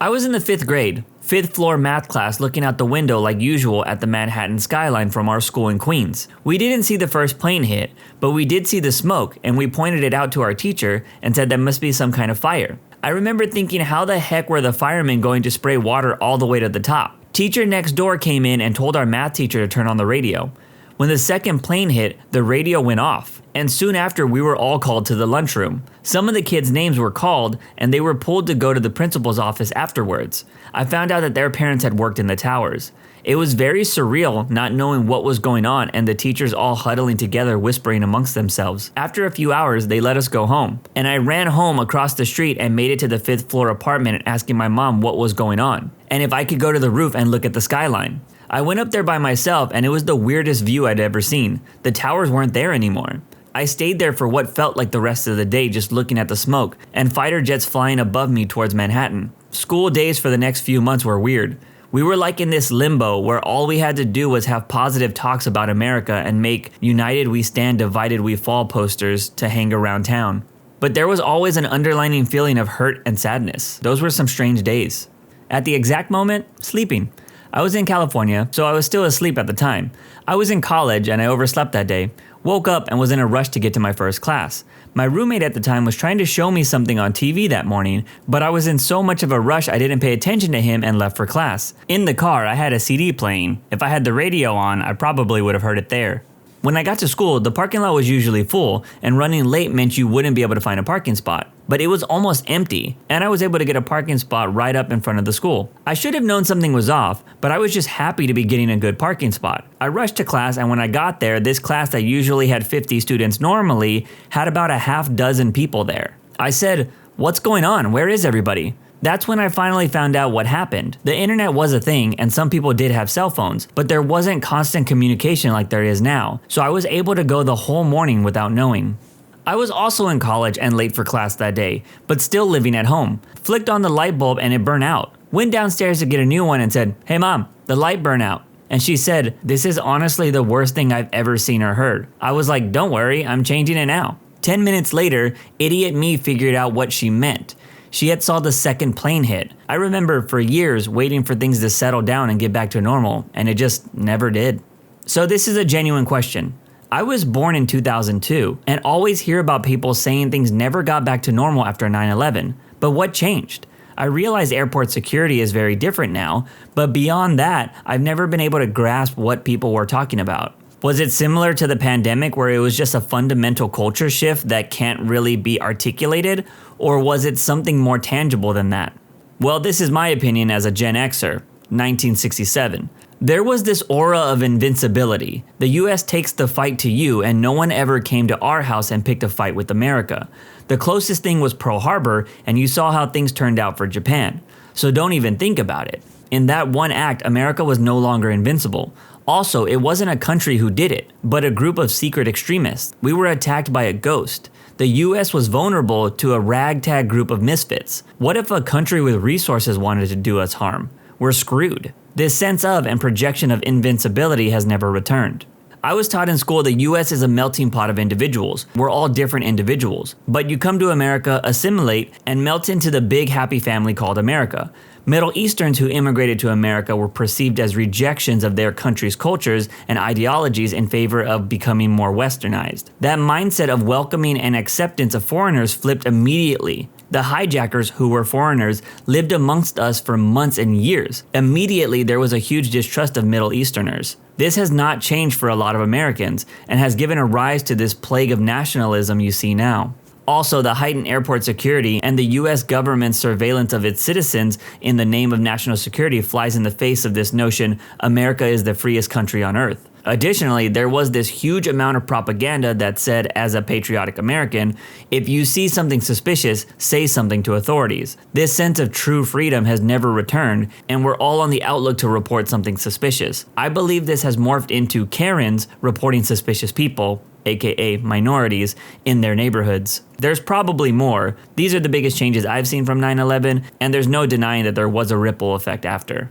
I was in the 5th grade, 5th floor math class looking out the window like usual at the Manhattan skyline from our school in Queens. We didn't see the first plane hit, but we did see the smoke and we pointed it out to our teacher and said that must be some kind of fire. I remember thinking, how the heck were the firemen going to spray water all the way to the top? Teacher next door came in and told our math teacher to turn on the radio. When the second plane hit, the radio went off, and soon after we were all called to the lunchroom. Some of the kids' names were called, and they were pulled to go to the principal's office afterwards. I found out that their parents had worked in the towers. It was very surreal not knowing what was going on and the teachers all huddling together whispering amongst themselves. After a few hours, they let us go home, and I ran home across the street and made it to the 5th floor apartment asking my mom what was going on, and if I could go to the roof and look at the skyline. I went up there by myself and it was the weirdest view I'd ever seen. The towers weren't there anymore. I stayed there for what felt like the rest of the day just looking at the smoke and fighter jets flying above me towards Manhattan. School days for the next few months were weird. We were like in this limbo where all we had to do was have positive talks about America and make "United we stand, divided we fall" posters to hang around town. But there was always an underlying feeling of hurt and sadness. Those were some strange days. At the exact moment, sleeping. I was in California, so I was still asleep at the time. I was in college and I overslept that day. Woke up and was in a rush to get to my first class. My roommate at the time was trying to show me something on TV that morning, but I was in so much of a rush I didn't pay attention to him and left for class. In the car, I had a CD playing. If I had the radio on, I probably would have heard it there. When I got to school, the parking lot was usually full, and running late meant you wouldn't be able to find a parking spot. But it was almost empty, and I was able to get a parking spot right up in front of the school. I should have known something was off, but I was just happy to be getting a good parking spot. I rushed to class, and when I got there, this class that usually had 50 students normally had about a half dozen people there. I said, "What's going on? Where is everybody?" That's when I finally found out what happened. The internet was a thing, and some people did have cell phones, but there wasn't constant communication like there is now, so I was able to go the whole morning without knowing. I was also in college and late for class that day, but still living at home. Flicked on the light bulb and it burned out. Went downstairs to get a new one and said, "Hey mom, the light burned out." And she said, "This is honestly the worst thing I've ever seen or heard." I was like, "Don't worry, I'm changing it now." 10 minutes later, idiot me figured out what she meant. She had saw the second plane hit. I remember for years waiting for things to settle down and get back to normal, and it just never did. So this is a genuine question. I was born in 2002 and always hear about people saying things never got back to normal after 9/11. But what changed? I realize airport security is very different now, but beyond that, I've never been able to grasp what people were talking about. Was it similar to the pandemic where it was just a fundamental culture shift that can't really be articulated, or was it something more tangible than that? Well, this is my opinion as a Gen Xer, 1967. There was this aura of invincibility. The US takes the fight to you, and no one ever came to our house and picked a fight with America. The closest thing was Pearl Harbor, and you saw how things turned out for Japan. So don't even think about it. In that one act, America was no longer invincible. Also, it wasn't a country who did it, but a group of secret extremists. We were attacked by a ghost. The US was vulnerable to a ragtag group of misfits. What if a country with resources wanted to do us harm? We're screwed. This sense of and projection of invincibility has never returned. I was taught in school the US is a melting pot of individuals. We're all different individuals. But you come to America, assimilate, and melt into the big happy family called America. Middle Easterns who immigrated to America were perceived as rejections of their country's cultures and ideologies in favor of becoming more westernized. That mindset of welcoming and acceptance of foreigners flipped immediately. The hijackers, who were foreigners, lived amongst us for months and years. Immediately, there was a huge distrust of Middle Easterners. This has not changed for a lot of Americans and has given a rise to this plague of nationalism you see now. Also, the heightened airport security and the US government's surveillance of its citizens in the name of national security flies in the face of this notion America is the freest country on earth. Additionally, there was this huge amount of propaganda that said, as a patriotic American, if you see something suspicious, say something to authorities. This sense of true freedom has never returned, and we're all on the outlook to report something suspicious. I believe this has morphed into Karens reporting suspicious people, aka minorities, in their neighborhoods. There's probably more. These are the biggest changes I've seen from 9/11, and there's no denying that there was a ripple effect after.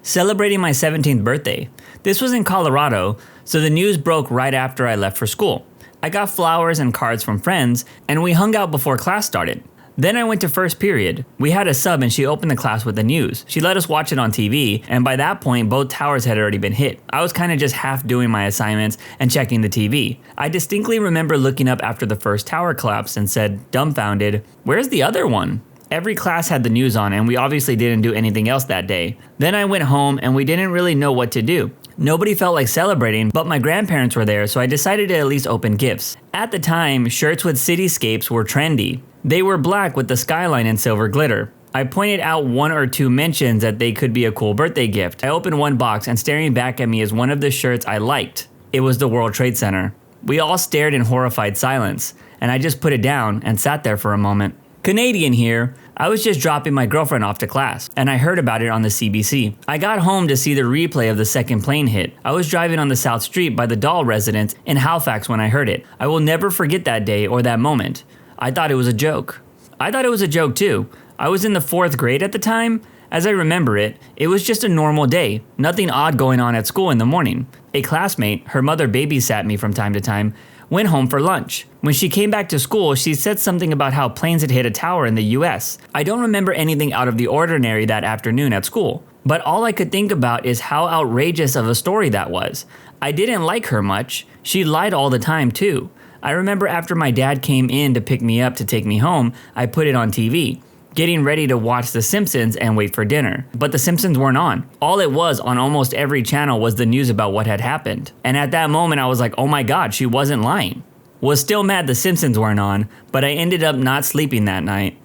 Celebrating my 17th birthday. This was in Colorado, so the news broke right after I left for school. I got flowers and cards from friends, and we hung out before class started. Then I went to first period. We had a sub and she opened the class with the news. She let us watch it on TV, and by that point, both towers had already been hit. I was kind of just half doing my assignments and checking the TV. I distinctly remember looking up after the first tower collapsed and said, dumbfounded, "Where's the other one?" Every class had the news on, and we obviously didn't do anything else that day. Then I went home and we didn't really know what to do. Nobody felt like celebrating, but my grandparents were there, so I decided to at least open gifts. At the time, shirts with cityscapes were trendy. They were black with the skyline and silver glitter. I pointed out one or two mentions that they could be a cool birthday gift. I opened one box, and staring back at me is one of the shirts I liked. It was the World Trade Center. We all stared in horrified silence, and I just put it down and sat there for a moment. Canadian here. I was just dropping my girlfriend off to class, and I heard about it on the CBC. I got home to see the replay of the second plane hit. I was driving on the South Street by the Dahl residence in Halifax when I heard it. I will never forget that day or that moment. I thought it was a joke. I thought it was a joke too. I was in the 4th grade at the time. As I remember it, it was just a normal day. Nothing odd going on at school in the morning. A classmate, her mother babysat me from time to time, went home for lunch. When she came back to school, she said something about how planes had hit a tower in the US. I don't remember anything out of the ordinary that afternoon at school, but all I could think about is how outrageous of a story that was. I didn't like her much. She lied all the time too. I remember after my dad came in to pick me up to take me home, I put it on TV. getting ready to watch The Simpsons and wait for dinner. But The Simpsons weren't on. All it was on almost every channel was the news about what had happened. And at that moment I was like, oh my god, she wasn't lying. Was still mad The Simpsons weren't on, but I ended up not sleeping that night.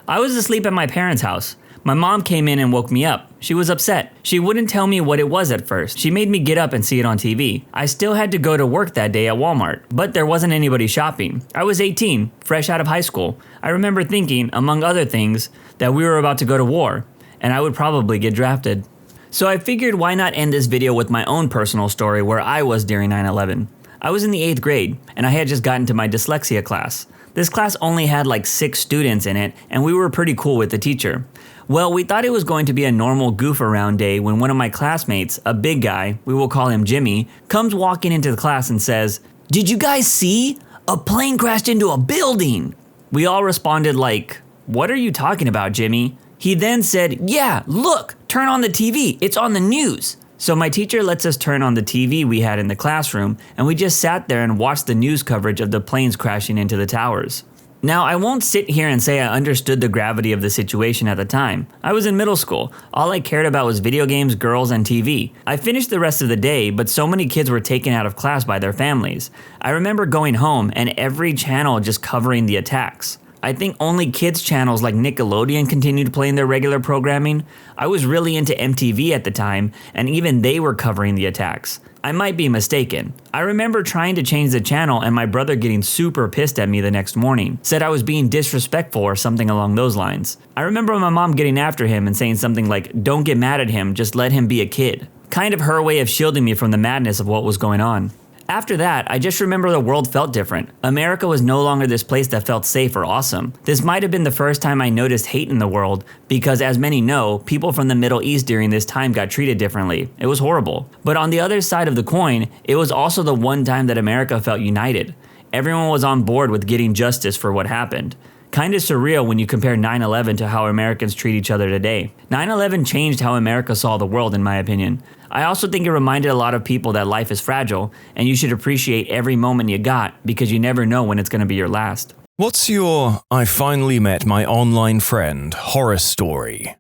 I was asleep at my parents' house. My mom came in and woke me up. She was upset. She wouldn't tell me what it was at first. She made me get up and see it on TV. I still had to go to work that day at Walmart, but there wasn't anybody shopping. I was 18, fresh out of high school. I remember thinking, among other things, that we were about to go to war, and I would probably get drafted. So I figured why not end this video with my own personal story where I was during 9/11. I was in the 8th grade, and I had just gotten to my dyslexia class. This class only had like 6 students in it, and we were pretty cool with the teacher. Well, we thought it was going to be a normal goof around day when one of my classmates, a big guy, we will call him Jimmy, comes walking into the class and says, "Did you guys see? A plane crashed into a building." We all responded like, "What are you talking about, Jimmy?" He then said, "Yeah, look, turn on the TV, it's on the news." So my teacher lets us turn on the TV we had in the classroom, and we just sat there and watched the news coverage of the planes crashing into the towers. Now, I won't sit here and say I understood the gravity of the situation at the time. I was in middle school. All I cared about was video games, girls, and TV. I finished the rest of the day, but so many kids were taken out of class by their families. I remember going home and every channel just covering the attacks. I think only kids channels like Nickelodeon continued playing their regular programming. I was really into MTV at the time, and even they were covering the attacks. I might be mistaken. I remember trying to change the channel and my brother getting super pissed at me the next morning, said I was being disrespectful or something along those lines. I remember my mom getting after him and saying something like, "Don't get mad at him, just let him be a kid." Kind of her way of shielding me from the madness of what was going on. After that, I just remember the world felt different. America was no longer this place that felt safe or awesome. This might have been the first time I noticed hate in the world, because as many know, people from the Middle East during this time got treated differently. It was horrible. But on the other side of the coin, it was also the one time that America felt united. Everyone was on board with getting justice for what happened. Kind of surreal when you compare 9/11 to how Americans treat each other today. 9/11 changed how America saw the world, in my opinion. I also think it reminded a lot of people that life is fragile, and you should appreciate every moment you got, because you never know when it's going to be your last.
What's your "I finally met my online friend" horror story?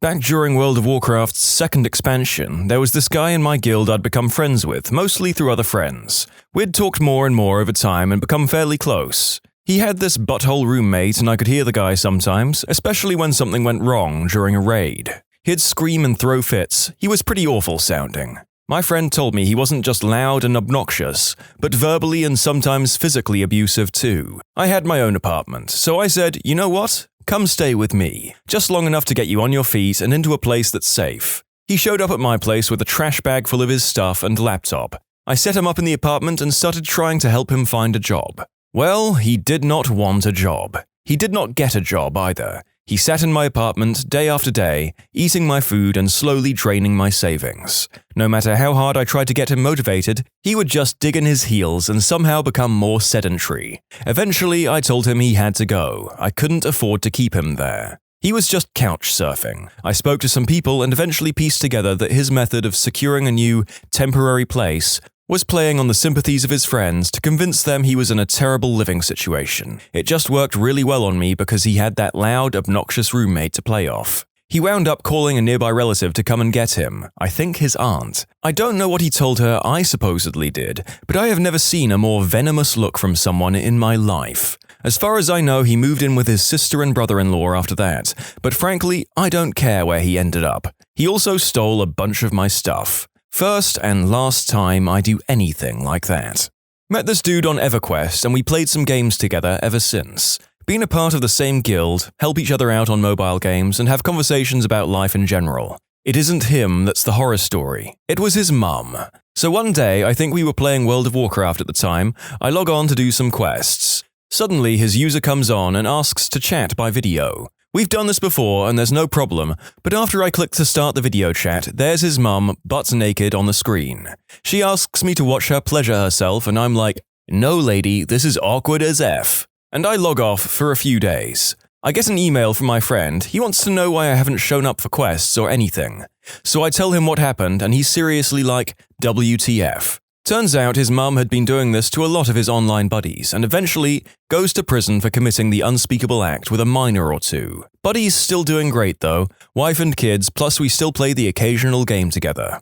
Back during World of Warcraft's second expansion, there was this guy in my guild I'd become friends with, mostly through other friends. We'd talked more and more over time and become fairly close. He had this butthole roommate, and I could hear the guy sometimes, especially when something went wrong during a raid. He'd scream and throw fits. He was pretty awful sounding. My friend told me he wasn't just loud and obnoxious, but verbally and sometimes physically abusive too. I had my own apartment, so I said, "You know what? Come stay with me, just long enough to get you on your feet and into a place that's safe." He showed up at my place with a trash bag full of his stuff and laptop. I set him up in the apartment and started trying to help him find a job. Well, he did not want a job. He did not get a job either. He sat in my apartment day after day, eating my food and slowly draining my savings. No matter how hard I tried to get him motivated, he would just dig in his heels and somehow become more sedentary. Eventually, I told him he had to go. I couldn't afford to keep him there. He was just couch surfing. I spoke to some people and eventually pieced together that his method of securing a new, temporary place was playing on the sympathies of his friends to convince them he was in a terrible living situation. It just worked really well on me because he had that loud, obnoxious roommate to play off. He wound up calling a nearby relative to come and get him, I think his aunt. I don't know what he told her I supposedly did, but I have never seen a more venomous look from someone in my life. As far as I know, he moved in with his sister and brother-in-law after that, but frankly, I don't care where he ended up. He also stole a bunch of my stuff. First and last time I do anything like that. Met this dude on EverQuest and we played some games together ever since. Been a part of the same guild, help each other out on mobile games, and have conversations about life in general. It isn't him that's the horror story. It was his mum. So one day, I think we were playing World of Warcraft at the time, I log on to do some quests. Suddenly, his user comes on and asks to chat by video. We've done this before and there's no problem, but after I click to start the video chat, there's his mum butt naked on the screen. She asks me to watch her pleasure herself and I'm like, "No lady, this is awkward as F." And I log off for a few days. I get an email from my friend. He wants to know why I haven't shown up for quests or anything. So I tell him what happened and he's seriously like, WTF. Turns out his mum had been doing this to a lot of his online buddies and eventually goes to prison for committing the unspeakable act with a minor or two. Buddy's still doing great though, wife and kids, plus we still play the occasional game together.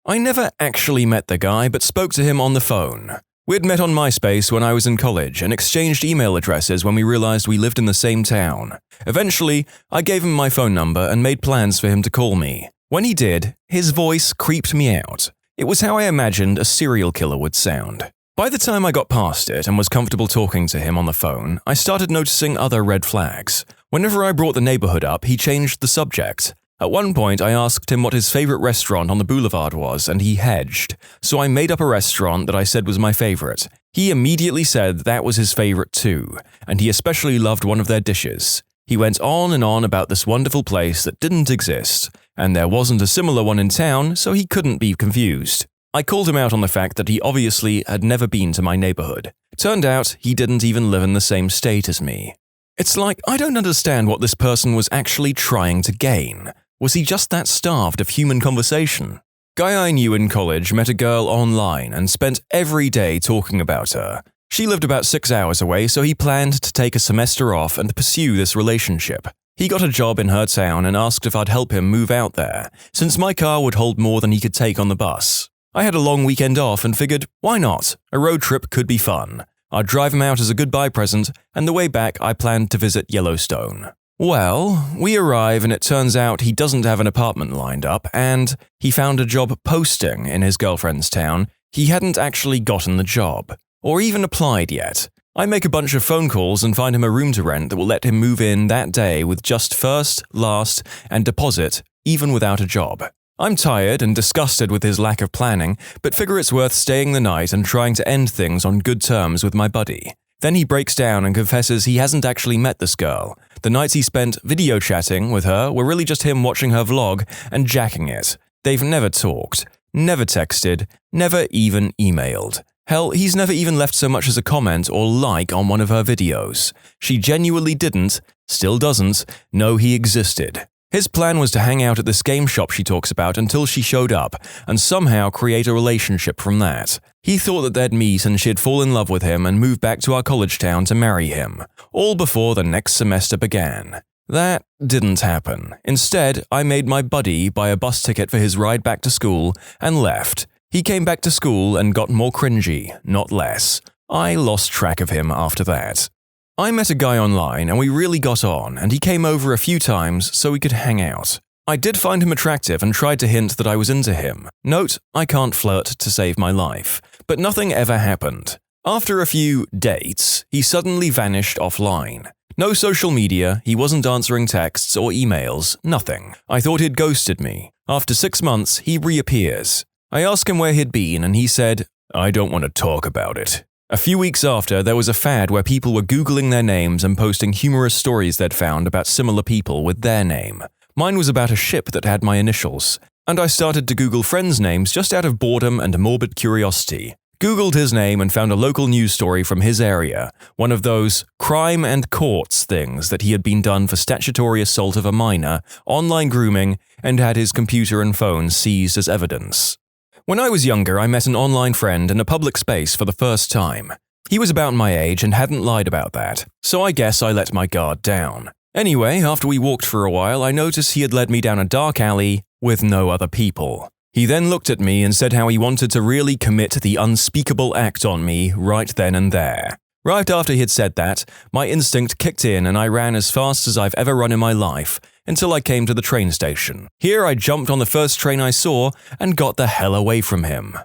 I never actually met the guy but spoke to him on the phone. We'd met on MySpace when I was in college and exchanged email addresses when we realized we lived in the same town. Eventually, I gave him my phone number and made plans for him to call me. When he did, his voice creeped me out. It was how I imagined a serial killer would sound. By the time I got past it and was comfortable talking to him on the phone, I started noticing other red flags. Whenever I brought the neighborhood up, he changed the subject. At one point, I asked him what his favorite restaurant on the boulevard was, and he hedged. So I made up a restaurant that I said was my favorite. He immediately said that was his favorite too, and he especially loved one of their dishes. He went on and on about this wonderful place that didn't exist, and there wasn't a similar one in town, so he couldn't be confused. I called him out on the fact that he obviously had never been to my neighborhood. Turned out he didn't even live in the same state as me. It's like I don't understand what this person was actually trying to gain. Was he just that starved of human conversation? Guy I knew in college met a girl online and spent every day talking about her. She lived about 6 hours away, so he planned to take a semester off and pursue this relationship. He got a job in her town and asked if I'd help him move out there, since my car would hold more than he could take on the bus. I had a long weekend off and figured, why not? A road trip could be fun. I'd drive him out as a goodbye present, and the way back I planned to visit Yellowstone. Well, we arrive and it turns out he doesn't have an apartment lined up, and he found a job posting in his girlfriend's town. He hadn't actually gotten the job, or even applied yet. I make a bunch of phone calls and find him a room to rent that will let him move in that day with just first, last, and deposit, even without a job. I'm tired and disgusted with his lack of planning, but figure it's worth staying the night and trying to end things on good terms with my buddy. Then he breaks down and confesses he hasn't actually met this girl. The nights he spent video chatting with her were really just him watching her vlog and jacking it. They've never talked, never texted, never even emailed. Hell, he's never even left so much as a comment or like on one of her videos. She genuinely didn't, still doesn't, know he existed. His plan was to hang out at this game shop she talks about until she showed up, and somehow create a relationship from that. He thought that they'd meet and she'd fall in love with him and move back to our college town to marry him, all before the next semester began. That didn't happen. Instead, I made my buddy buy a bus ticket for his ride back to school and left. He came back to school and got more cringy, not less. I lost track of him after that. I met a guy online and we really got on, and he came over a few times so we could hang out. I did find him attractive and tried to hint that I was into him. Note, I can't flirt to save my life. But nothing ever happened. After a few dates, he suddenly vanished offline. No social media, he wasn't answering texts or emails, nothing. I thought he'd ghosted me. After 6 months, he reappears. I asked him where he'd been and he said, "I don't want to talk about it." A few weeks after, there was a fad where people were Googling their names and posting humorous stories they'd found about similar people with their name. Mine was about a ship that had my initials, and I started to Google friends' names just out of boredom and morbid curiosity. Googled his name and found a local news story from his area, one of those crime and courts things that he had been done for statutory assault of a minor, online grooming, and had his computer and phone seized as evidence. When I was younger, I met an online friend in a public space for the first time. He was about my age and hadn't lied about that, so I guess I let my guard down. Anyway, after we walked for a while, I noticed he had led me down a dark alley with no other people. He then looked at me and said how he wanted to really commit the unspeakable act on me right then and there. Right after he had said that, my instinct kicked in and I ran as fast as I've ever run in my life, until I came to the train station. Here I jumped on the first train I saw and got the hell away from him.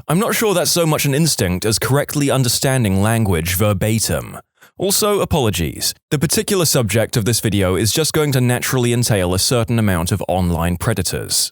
I'm not sure that's so much an instinct as correctly understanding language verbatim. Also, apologies. The particular subject of this video is just going to naturally entail a certain amount of online predators.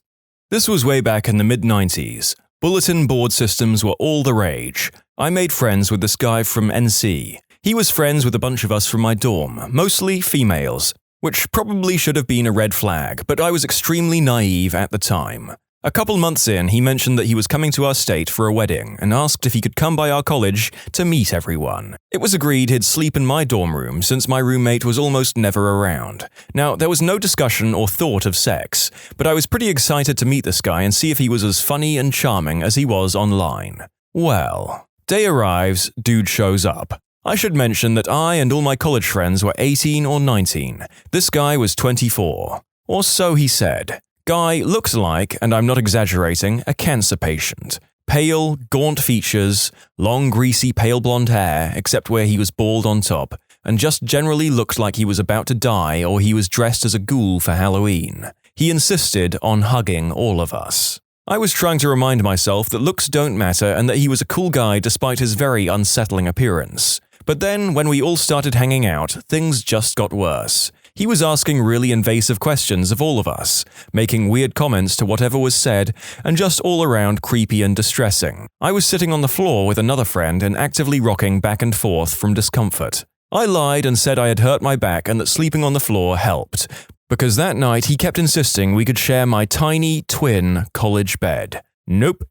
This was way back in the mid-90s. Bulletin board systems were all the rage. I made friends with this guy from NC. He was friends with a bunch of us from my dorm, mostly females, which probably should have been a red flag, but I was extremely naive at the time. A couple months in, he mentioned that he was coming to our state for a wedding and asked if he could come by our college to meet everyone. It was agreed he'd sleep in my dorm room since my roommate was almost never around. Now, there was no discussion or thought of sex, but I was pretty excited to meet this guy and see if he was as funny and charming as he was online. Well, day arrives, dude shows up. I should mention that I and all my college friends were 18 or 19. This guy was 24. Or so he said. Guy looks like, and I'm not exaggerating, a cancer patient. Pale, gaunt features, long greasy pale blonde hair, except where he was bald on top, and just generally looked like he was about to die or he was dressed as a ghoul for Halloween. He insisted on hugging all of us. I was trying to remind myself that looks don't matter and that he was a cool guy despite his very unsettling appearance. But then, when we all started hanging out, things just got worse. He was asking really invasive questions of all of us, making weird comments to whatever was said, and just all around creepy and distressing. I was sitting on the floor with another friend and actively rocking back and forth from discomfort. I lied and said I had hurt my back and that sleeping on the floor helped, because that night he kept insisting we could share my tiny, twin college bed. Nope.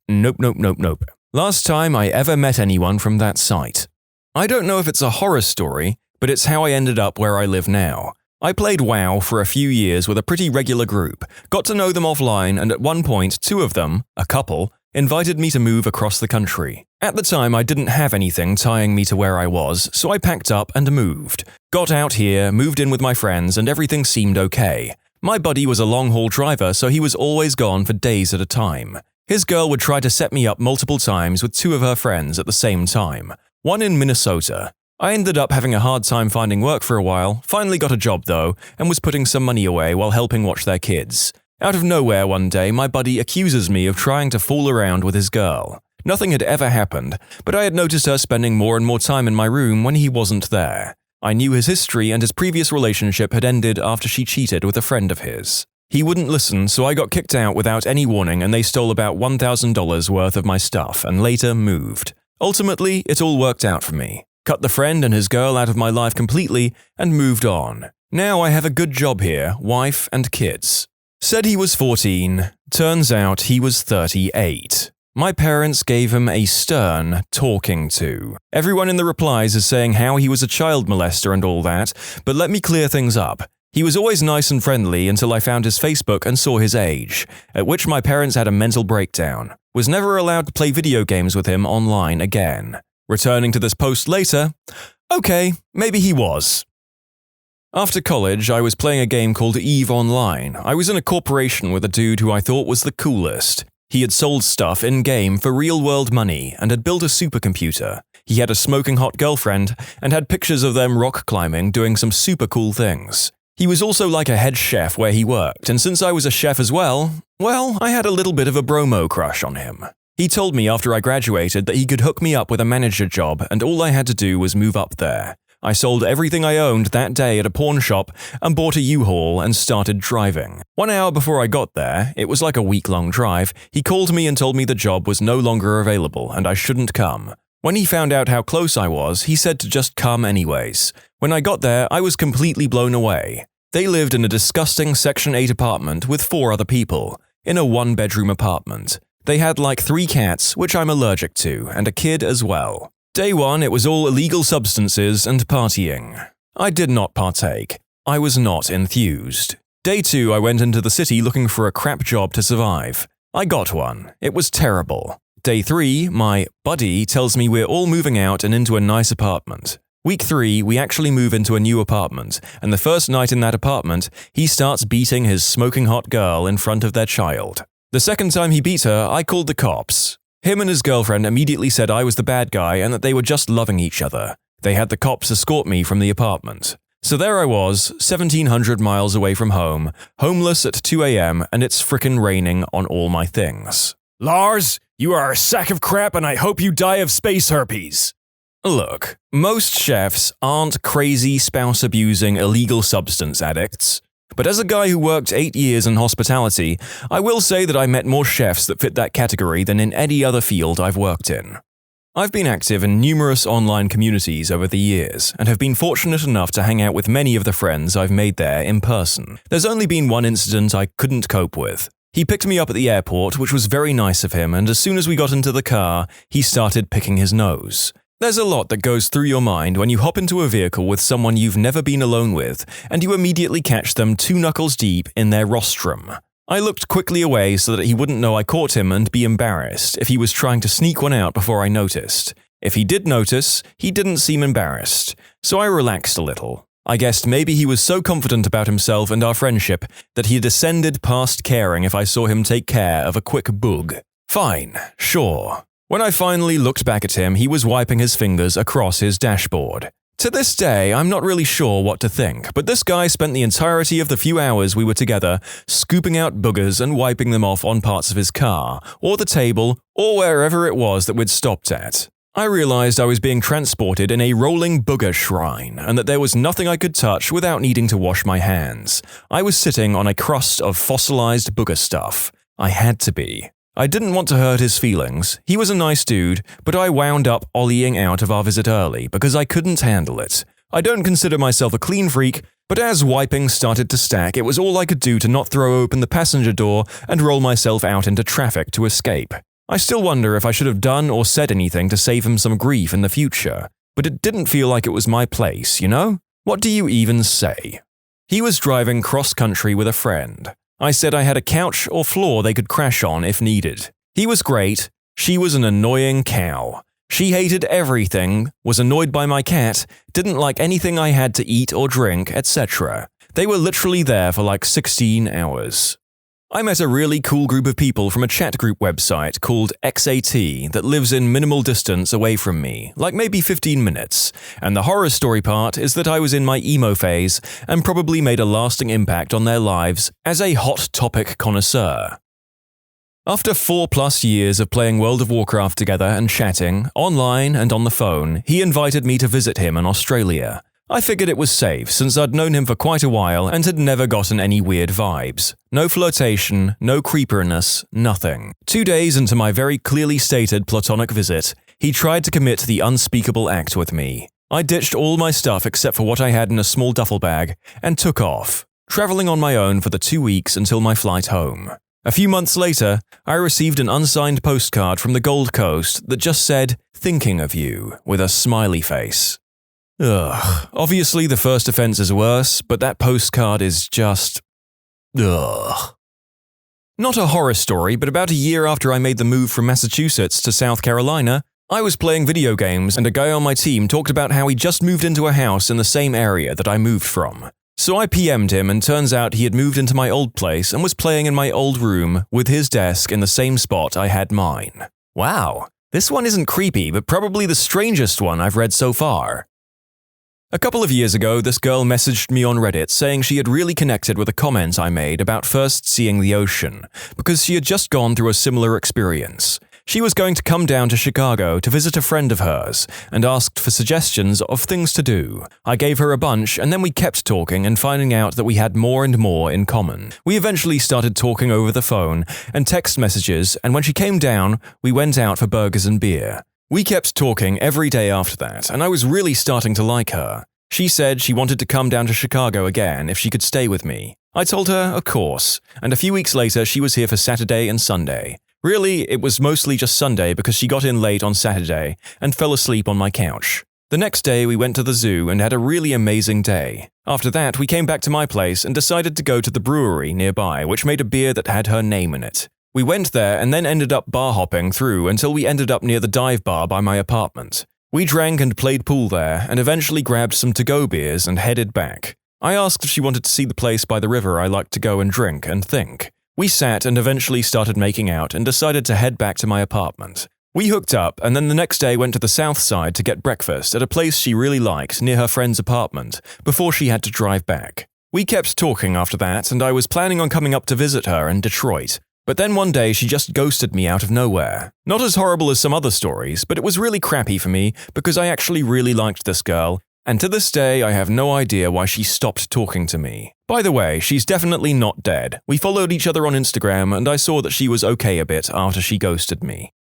Last time I ever met anyone from that site. I don't know if it's a horror story, but it's how I ended up where I live now. I played WoW for a few years with a pretty regular group, got to know them offline, and at one point, two of them, a couple, invited me to move across the country. At the time, I didn't have anything tying me to where I was, so I packed up and moved. Got out here, moved in with my friends, and everything seemed okay. My buddy was a long-haul driver, so he was always gone for days at a time. His girl would try to set me up multiple times with two of her friends at the same time. One in Minnesota. I ended up having a hard time finding work for a while, finally got a job though, and was putting some money away while helping watch their kids. Out of nowhere one day, my buddy accuses me of trying to fool around with his girl. Nothing had ever happened, but I had noticed her spending more and more time in my room when he wasn't there. I knew his history and his previous relationship had ended after she cheated with a friend of his. He wouldn't listen, so I got kicked out without any warning and they stole about $1,000 worth of my stuff and later moved. Ultimately, it all worked out for me. Cut the friend and his girl out of my life completely and moved on. Now I have a good job here, wife and kids. Said he was 14. Turns out he was 38. My parents gave him a stern talking to. Everyone in the replies is saying how he was a child molester and all that, but let me clear things up. He was always nice and friendly until I found his Facebook and saw his age, at which my parents had a mental breakdown. Was never allowed to play video games with him online again. Returning to this post later, okay, maybe he was. After college, I was playing a game called EVE Online. I was in a corporation with a dude who I thought was the coolest. He had sold stuff in-game for real-world money and had built a supercomputer. He had a smoking hot girlfriend and had pictures of them rock climbing doing some super cool things. He was also like a head chef where he worked, and since I was a chef as well, I had a little bit of a bromo crush on him. He told me after I graduated that he could hook me up with a manager job and all I had to do was move up there. I sold everything I owned that day at a pawn shop and bought a U-Haul and started driving. 1 hour before I got there, it was like a week-long drive, he called me and told me the job was no longer available and I shouldn't come. When he found out how close I was, he said to just come anyways. When I got there, I was completely blown away. They lived in a disgusting Section 8 apartment with 4 other people, in a 1-bedroom apartment. They had like 3 cats, which I'm allergic to, and a kid as well. Day 1, it was all illegal substances and partying. I did not partake. I was not enthused. Day 2, I went into the city looking for a crap job to survive. I got one. It was terrible. Day 3, my buddy tells me we're all moving out and into a nice apartment. Week 3, we actually move into a new apartment, and the first night in that apartment, he starts beating his smoking hot girl in front of their child. The second time he beat her, I called the cops. Him and his girlfriend immediately said I was the bad guy and that they were just loving each other. They had the cops escort me from the apartment. So there I was, 1,700 miles away from home, homeless at 2 a.m., and it's frickin' raining on all my things.
Lars, you are a sack of crap and I hope you die of space herpes.
Look, most chefs aren't crazy, spouse-abusing, illegal substance addicts. But as a guy who worked 8 years in hospitality, I will say that I met more chefs that fit that category than in any other field I've worked in. I've been active in numerous online communities over the years, and have been fortunate enough to hang out with many of the friends I've made there in person. There's only been one incident I couldn't cope with. He picked me up at the airport, which was very nice of him, and as soon as we got into the car, he started picking his nose. There's a lot that goes through your mind when you hop into a vehicle with someone you've never been alone with, and you immediately catch them 2 knuckles deep in their rostrum. I looked quickly away so that he wouldn't know I caught him and be embarrassed if he was trying to sneak one out before I noticed. If he did notice, he didn't seem embarrassed, so I relaxed a little. I guessed maybe he was so confident about himself and our friendship that he descended past caring if I saw him take care of a quick boog. Fine, sure. When I finally looked back at him, he was wiping his fingers across his dashboard. To this day, I'm not really sure what to think, but this guy spent the entirety of the few hours we were together scooping out boogers and wiping them off on parts of his car, or the table, or wherever it was that we'd stopped at. I realized I was being transported in a rolling booger shrine, and that there was nothing I could touch without needing to wash my hands. I was sitting on a crust of fossilized booger stuff. I had to be. I didn't want to hurt his feelings. He was a nice dude, but I wound up ollieing out of our visit early because I couldn't handle it. I don't consider myself a clean freak, but as wiping started to stack, it was all I could do to not throw open the passenger door and roll myself out into traffic to escape. I still wonder if I should have done or said anything to save him some grief in the future, but it didn't feel like it was my place, you know? What do you even say? He was driving cross-country with a friend. I said I had a couch or floor they could crash on if needed. He was great. She was an annoying cow. She hated everything, was annoyed by my cat, didn't like anything I had to eat or drink, etc. They were literally there for like 16 hours. I met a really cool group of people from a chat group website called XAT that lives in minimal distance away from me, like maybe 15 minutes, and the horror story part is that I was in my emo phase and probably made a lasting impact on their lives as a hot topic connoisseur. After 4+ years of playing World of Warcraft together and chatting, online and on the phone, he invited me to visit him in Australia. I figured it was safe since I'd known him for quite a while and had never gotten any weird vibes. No flirtation, no creeperiness, nothing. 2 days into my very clearly stated platonic visit, he tried to commit the unspeakable act with me. I ditched all my stuff except for what I had in a small duffel bag and took off, traveling on my own for the 2 weeks until my flight home. A few months later, I received an unsigned postcard from the Gold Coast that just said, "Thinking of you," with a smiley face. Ugh. Obviously the first offense is worse, but that postcard is just... ugh. Not a horror story, but about a year after I made the move from Massachusetts to South Carolina, I was playing video games and a guy on my team talked about how he just moved into a house in the same area that I moved from. So I PM'd him and turns out he had moved into my old place and was playing in my old room with his desk in the same spot I had mine. Wow, this one isn't creepy, but probably the strangest one I've read so far. A couple of years ago, this girl messaged me on Reddit saying she had really connected with a comment I made about first seeing the ocean, because she had just gone through a similar experience. She was going to come down to Chicago to visit a friend of hers, and asked for suggestions of things to do. I gave her a bunch, and then we kept talking and finding out that we had more and more in common. We eventually started talking over the phone and text messages, and when she came down, we went out for burgers and beer. We kept talking every day after that, and I was really starting to like her. She said she wanted to come down to Chicago again if she could stay with me. I told her, of course, and a few weeks later she was here for Saturday and Sunday. Really, it was mostly just Sunday because she got in late on Saturday and fell asleep on my couch. The next day we went to the zoo and had a really amazing day. After that, we came back to my place and decided to go to the brewery nearby, which made a beer that had her name in it. We went there and then ended up bar hopping through until we ended up near the dive bar by my apartment. We drank and played pool there and eventually grabbed some to-go beers and headed back. I asked if she wanted to see the place by the river I liked to go and drink and think. We sat and eventually started making out and decided to head back to my apartment. We hooked up and then the next day went to the south side to get breakfast at a place she really liked near her friend's apartment before she had to drive back. We kept talking after that and I was planning on coming up to visit her in Detroit. But then one day she just ghosted me out of nowhere. Not as horrible as some other stories, but it was really crappy for me because I actually really liked this girl, and to this day I have no idea why she stopped talking to me. By the way, she's definitely not dead. We followed each other on Instagram and I saw that she was okay a bit after she ghosted me.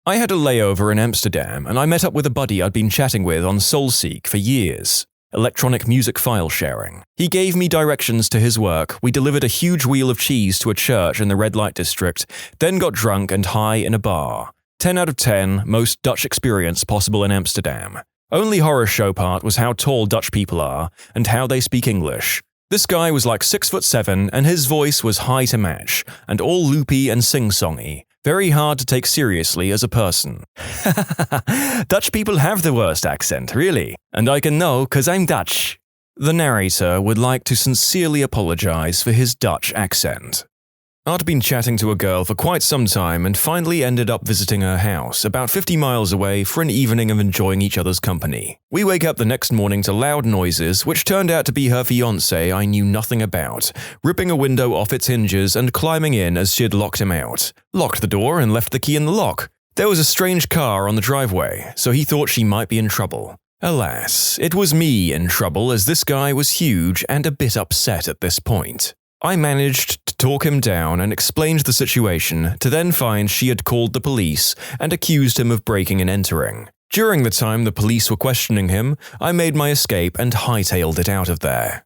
I had a layover in Amsterdam and I met up with a buddy I'd been chatting with on Soulseek for years. Electronic music file sharing. He gave me directions to his work, we delivered a huge wheel of cheese to a church in the red light district, then got drunk and high in a bar. 10 out of 10, most Dutch experience possible in Amsterdam. Only horror show part was how tall Dutch people are and how they speak English. This guy was like 6'7", and his voice was high to match, and all loopy and sing-songy. Very hard to take seriously as a person. Dutch people have the worst accent, really. And I can know 'cause I'm Dutch. The narrator would like to sincerely apologize for his Dutch accent. I'd been chatting to a girl for quite some time and finally ended up visiting her house, about 50 miles away, for an evening of enjoying each other's company. We wake up the next morning to loud noises, which turned out to be her fiancé I knew nothing about, ripping a window off its hinges and climbing in as she'd locked him out. Locked the door and left the key in the lock. There was a strange car on the driveway, so he thought she might be in trouble. Alas, it was me in trouble, as this guy was huge and a bit upset at this point. I managed to talk him down and explained the situation, to then find she had called the police and accused him of breaking and entering. During the time the police were questioning him, I made my escape and hightailed it out of there.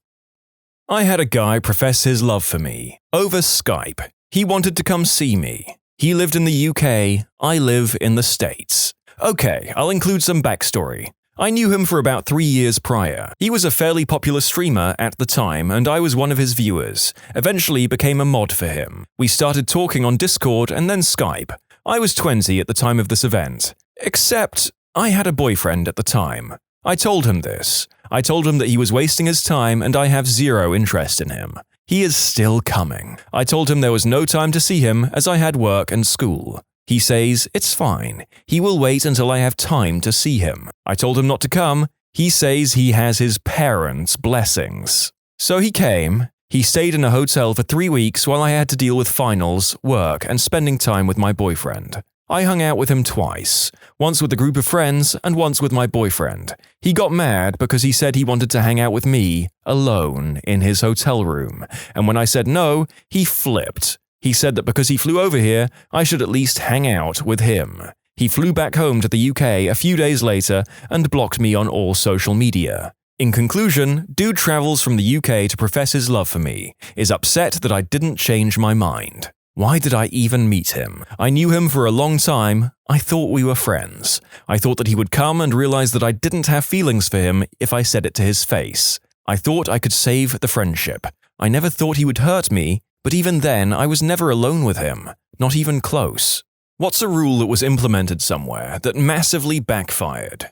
I had a guy profess his love for me, over Skype. He wanted to come see me. He lived in the UK, I live in the States. Okay, I'll include some backstory. I knew him for about 3 years prior. He was a fairly popular streamer at the time, and I was one of his viewers. Eventually became a mod for him. We started talking on Discord and then Skype. I was 20 at the time of this event. Except, I had a boyfriend at the time. I told him this. I told him that he was wasting his time and I have zero interest in him. He is still coming. I told him there was no time to see him as I had work and school. He says, it's fine. He will wait until I have time to see him. I told him not to come. He says he has his parents' blessings. So he came. He stayed in a hotel for 3 weeks while I had to deal with finals, work, and spending time with my boyfriend. I hung out with him twice, once with a group of friends and once with my boyfriend. He got mad because he said he wanted to hang out with me, alone, in his hotel room, and when I said no, he flipped. He said that because he flew over here, I should at least hang out with him. He flew back home to the UK a few days later and blocked me on all social media. In conclusion, dude travels from the UK to profess his love for me, is upset that I didn't change my mind. Why did I even meet him? I knew him for a long time. I thought we were friends. I thought that he would come and realize that I didn't have feelings for him if I said it to his face. I thought I could save the friendship. I never thought he would hurt me. But even then, I was never alone with him, not even close. What's a rule that was implemented somewhere that massively backfired?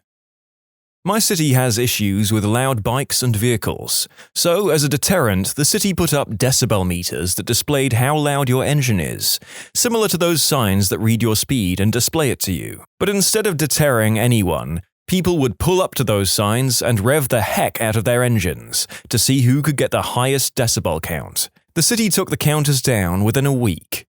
My city has issues with loud bikes and vehicles, so as a deterrent, the city put up decibel meters that displayed how loud your engine is, similar to those signs that read your speed and display it to you. But instead of deterring anyone, people would pull up to those signs and rev the heck out of their engines to see who could get the highest decibel count. The city took the counters down within a week.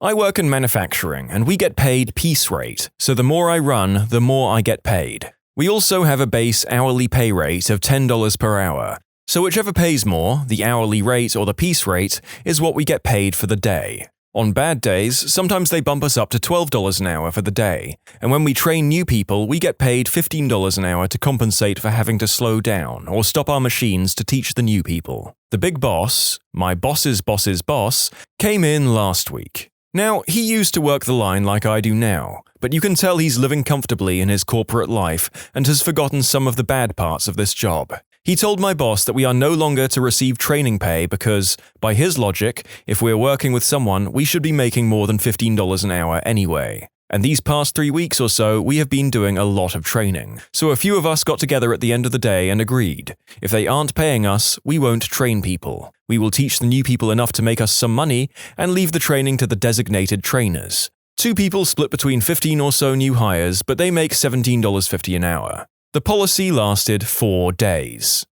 I work in manufacturing and we get paid piece rate, so the more I run, the more I get paid. We also have a base hourly pay rate of $10 per hour, so whichever pays more, the hourly rate or the piece rate, is what we get paid for the day. On bad days, sometimes they bump us up to $12 an hour for the day, and when we train new people, we get paid $15 an hour to compensate for having to slow down or stop our machines to teach the new people. The big boss, my boss's boss's boss, came in last week. Now, he used to work the line like I do now, but you can tell he's living comfortably in his corporate life and has forgotten some of the bad parts of this job. He told my boss that we are no longer to receive training pay because, by his logic, if we're working with someone, we should be making more than $15 an hour anyway. And these past 3 weeks or so, we have been doing a lot of training. So a few of us got together at the end of the day and agreed, if they aren't paying us, we won't train people. We will teach the new people enough to make us some money and leave the training to the designated trainers. 2 people split between 15 or so new hires, but they make $17.50 an hour. The policy lasted 4 days.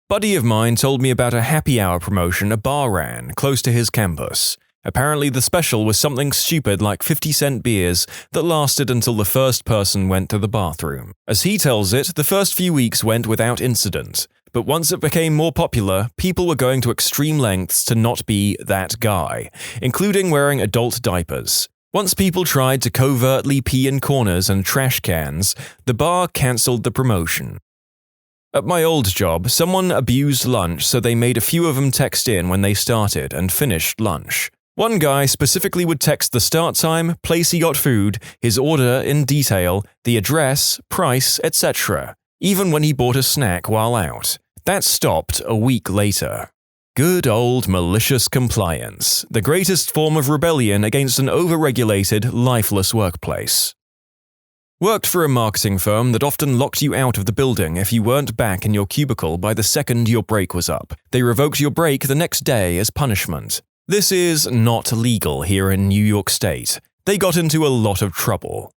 Buddy of mine told me about a happy hour promotion a bar ran close to his campus. Apparently the special was something stupid like 50-cent beers that lasted until the first person went to the bathroom. As he tells it, the first few weeks went without incident, but once it became more popular, people were going to extreme lengths to not be that guy, including wearing adult diapers. Once people tried to covertly pee in corners and trash cans, the bar cancelled the promotion. At my old job, someone abused lunch, so they made a few of them text in when they started and finished lunch. One guy specifically would text the start time, place he got food, his order in detail, the address, price, etc., even when he bought a snack while out. That stopped a week later. Good old malicious compliance, the greatest form of rebellion against an overregulated, lifeless workplace. Worked for a marketing firm that often locked you out of the building if you weren't back in your cubicle by the second your break was up. They revoked your break the next day as punishment. This is not legal here in New York State. They got into a lot of trouble.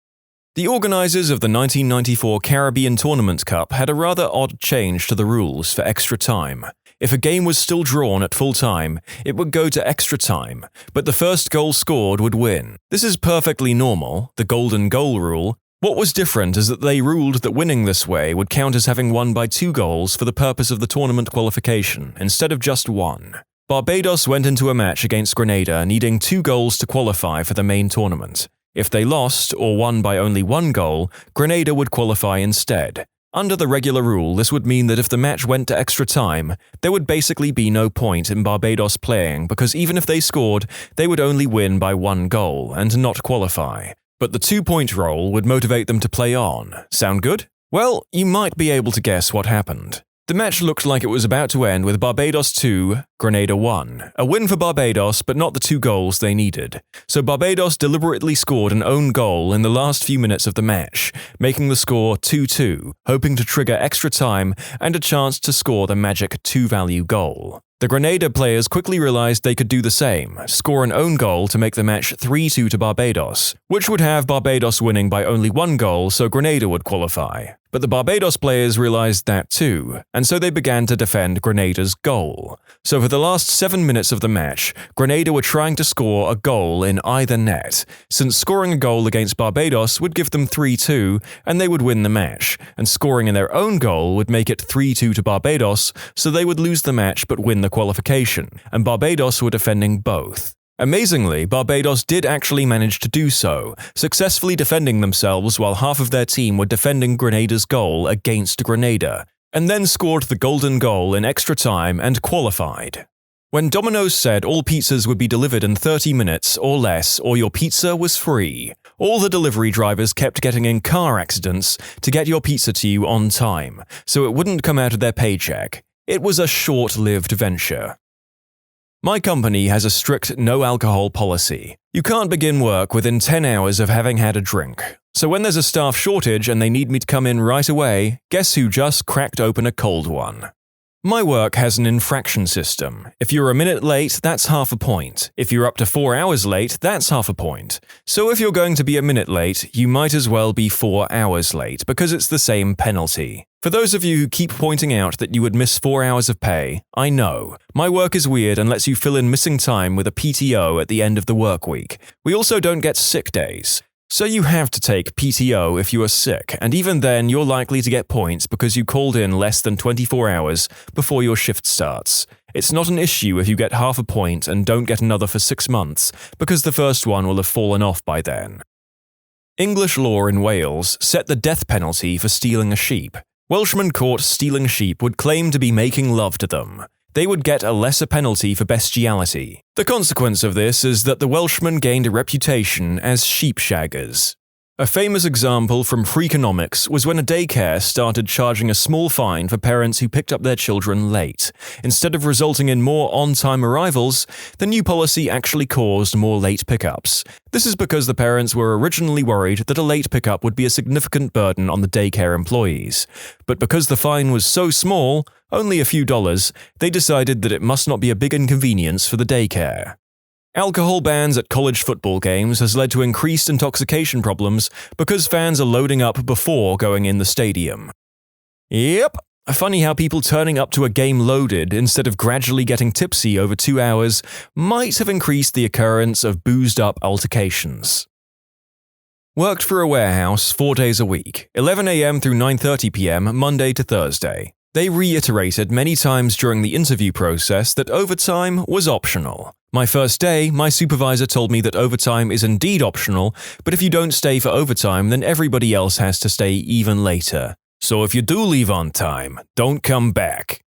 The organizers of the 1994 Caribbean Tournament Cup had a rather odd change to the rules for extra time. If a game was still drawn at full time, it would go to extra time, but the first goal scored would win. This is perfectly normal, the golden goal rule. What was different is that they ruled that winning this way would count as having won by 2 goals for the purpose of the tournament qualification, instead of just 1. Barbados went into a match against Grenada needing 2 goals to qualify for the main tournament. If they lost, or won by only 1 goal, Grenada would qualify instead. Under the regular rule, this would mean that if the match went to extra time, there would basically be no point in Barbados playing because even if they scored, they would only win by 1 goal and not qualify. But the 2-point roll would motivate them to play on. Sound good? Well, you might be able to guess what happened. The match looked like it was about to end with Barbados 2, Grenada 1. A win for Barbados, but not the 2 goals they needed. So Barbados deliberately scored an own goal in the last few minutes of the match, making the score 2-2, hoping to trigger extra time and a chance to score the magic 2-value goal. The Grenada players quickly realized they could do the same, score an own goal to make the match 3-2 to Barbados, which would have Barbados winning by only 1 goal so Grenada would qualify. But the Barbados players realized that too, and so they began to defend Grenada's goal. So for the last 7 minutes of the match, Grenada were trying to score a goal in either net, since scoring a goal against Barbados would give them 3-2 and they would win the match, and scoring in their own goal would make it 3-2 to Barbados, so they would lose the match but win the qualification, and Barbados were defending both. Amazingly, Barbados did actually manage to do so, successfully defending themselves while half of their team were defending Grenada's goal against Grenada, and then scored the golden goal in extra time and qualified. When Domino's said all pizzas would be delivered in 30 minutes or less or your pizza was free, all the delivery drivers kept getting in car accidents to get your pizza to you on time, so it wouldn't come out of their paycheck. It was a short-lived venture. My company has a strict no-alcohol policy. You can't begin work within 10 hours of having had a drink. So when there's a staff shortage and they need me to come in right away, guess who just cracked open a cold one? My work has an infraction system. If you're a minute late, that's half a point. If you're up to 4 hours late, that's half a point. So if you're going to be a minute late, you might as well be 4 hours late because it's the same penalty. For those of you who keep pointing out that you would miss 4 hours of pay, I know. My work is weird and lets you fill in missing time with a PTO at the end of the work week. We also don't get sick days. So you have to take PTO if you are sick, and even then you're likely to get points because you called in less than 24 hours before your shift starts. It's not an issue if you get half a point and don't get another for 6 months, because the first one will have fallen off by then. English law in Wales set the death penalty for stealing a sheep. Welshmen caught stealing sheep would claim to be making love to them. They would get a lesser penalty for bestiality. The consequence of this is that the Welshmen gained a reputation as sheep shaggers. A famous example from Freakonomics was when a daycare started charging a small fine for parents who picked up their children late. Instead of resulting in more on-time arrivals, the new policy actually caused more late pickups. This is because the parents were originally worried that a late pickup would be a significant burden on the daycare employees. But because the fine was so small, only a few dollars, they decided that it must not be a big inconvenience for the daycare. Alcohol bans at college football games has led to increased intoxication problems because fans are loading up before going in the stadium. Yep, funny how people turning up to a game loaded instead of gradually getting tipsy over 2 hours might have increased the occurrence of boozed-up altercations. Worked for a warehouse 4 days a week, 11 a.m. through 9:30 p.m. Monday to Thursday. They reiterated many times during the interview process that overtime was optional. My first day, my supervisor told me that overtime is indeed optional, but if you don't stay for overtime, then everybody else has to stay even later. So if you do leave on time, don't come back.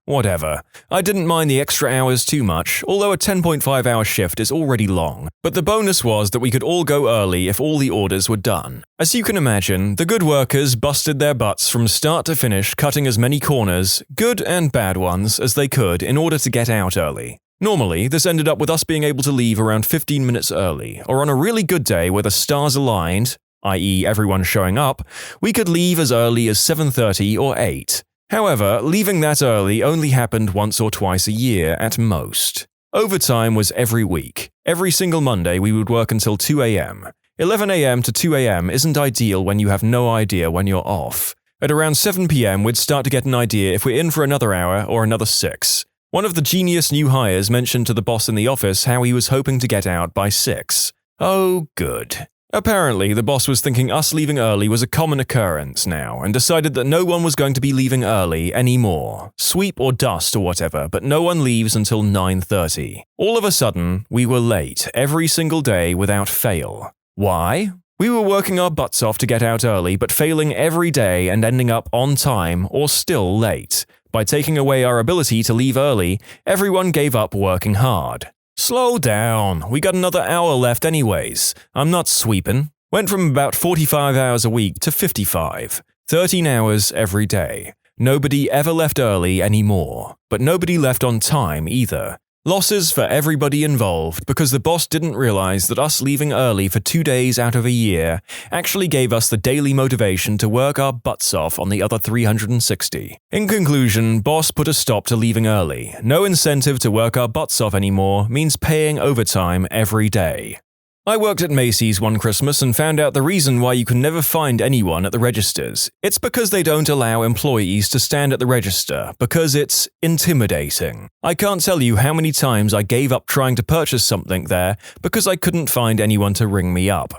Whatever. I didn't mind the extra hours too much, although a 10.5-hour shift is already long. But the bonus was that we could all go early if all the orders were done. As you can imagine, the good workers busted their butts from start to finish, cutting as many corners, good and bad ones, as they could in order to get out early. Normally, this ended up with us being able to leave around 15 minutes early, or on a really good day where the stars aligned, i.e. everyone showing up, we could leave as early as 7:30 or 8. However, leaving that early only happened once or twice a year at most. Overtime was every week. Every single Monday we would work until 2 a.m. 11 a.m. to 2 a.m. isn't ideal when you have no idea when you're off. At around 7 p.m. we'd start to get an idea if we're in for another hour or another 6. One of the genius new hires mentioned to the boss in the office how he was hoping to get out by 6. Oh, good. Apparently, the boss was thinking us leaving early was a common occurrence now and decided that no one was going to be leaving early anymore. Sweep or dust or whatever, but no one leaves until 9:30. All of a sudden, we were late every single day without fail. Why? We were working our butts off to get out early, but failing every day and ending up on time or still late. By taking away our ability to leave early, everyone gave up working hard. Slow down, we got another hour left anyways. I'm not sweeping. Went from about 45 hours a week to 55. 13 hours every day. Nobody ever left early anymore, but nobody left on time either. Losses for everybody involved because the boss didn't realize that us leaving early for 2 days out of a year actually gave us the daily motivation to work our butts off on the other 360. In conclusion, boss put a stop to leaving early. No incentive to work our butts off anymore means paying overtime every day. I worked at Macy's one Christmas and found out the reason why you can never find anyone at the registers. It's because they don't allow employees to stand at the register, because it's intimidating. I can't tell you how many times I gave up trying to purchase something there because I couldn't find anyone to ring me up.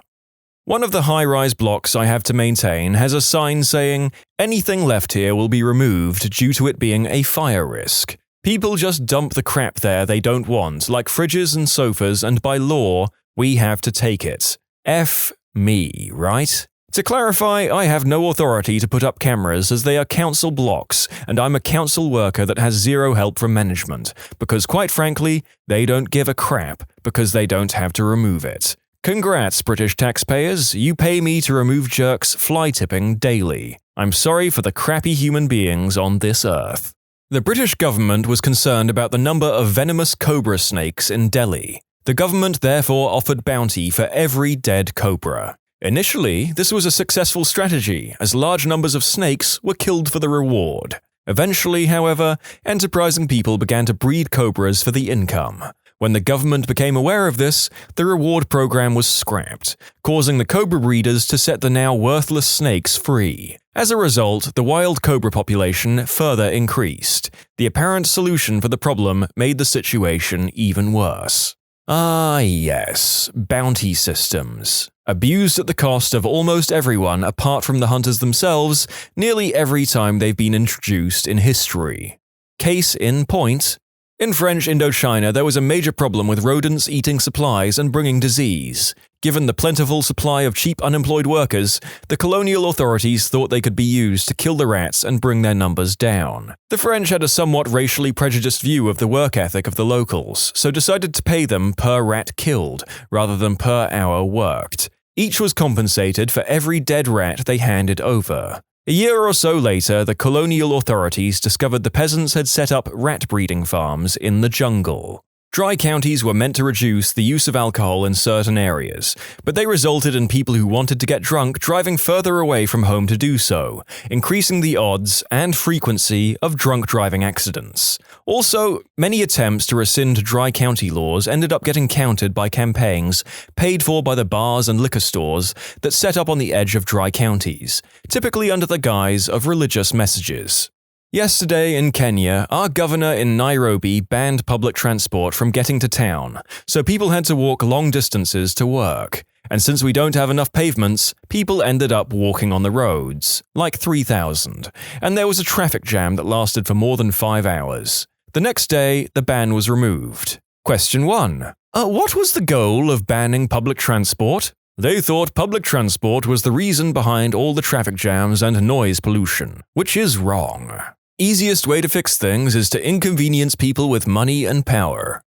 One of the high-rise blocks I have to maintain has a sign saying, "Anything left here will be removed due to it being a fire risk." People just dump the crap there they don't want, like fridges and sofas, and by law, we have to take it. F me, right? To clarify, I have no authority to put up cameras as they are council blocks, and I'm a council worker that has zero help from management, because quite frankly, they don't give a crap because they don't have to remove it. Congrats, British taxpayers, you pay me to remove jerks fly-tipping daily. I'm sorry for the crappy human beings on this earth. The British government was concerned about the number of venomous cobra snakes in Delhi. The government therefore offered bounty for every dead cobra. Initially, this was a successful strategy, as large numbers of snakes were killed for the reward. Eventually, however, enterprising people began to breed cobras for the income. When the government became aware of this, the reward program was scrapped, causing the cobra breeders to set the now worthless snakes free. As a result, the wild cobra population further increased. The apparent solution for the problem made the situation even worse. Ah yes, bounty systems. Abused at the cost of almost everyone apart from the hunters themselves, nearly every time they've been introduced in history. Case in point. In French Indochina, there was a major problem with rodents eating supplies and bringing disease. Given the plentiful supply of cheap unemployed workers, the colonial authorities thought they could be used to kill the rats and bring their numbers down. The French had a somewhat racially prejudiced view of the work ethic of the locals, so decided to pay them per rat killed, rather than per hour worked. Each was compensated for every dead rat they handed over. A year or so later, the colonial authorities discovered the peasants had set up rat breeding farms in the jungle. Dry counties were meant to reduce the use of alcohol in certain areas, but they resulted in people who wanted to get drunk driving further away from home to do so, increasing the odds and frequency of drunk driving accidents. Also, many attempts to rescind dry county laws ended up getting countered by campaigns paid for by the bars and liquor stores that set up on the edge of dry counties, typically under the guise of religious messages. Yesterday in Kenya, our governor in Nairobi banned public transport from getting to town, so people had to walk long distances to work. And since we don't have enough pavements, people ended up walking on the roads, like 3,000, and there was a traffic jam that lasted for more than 5 hours. The next day, the ban was removed. Question 1. What was the goal of banning public transport? They thought public transport was the reason behind all the traffic jams and noise pollution, which is wrong. Easiest way to fix things is to inconvenience people with money and power.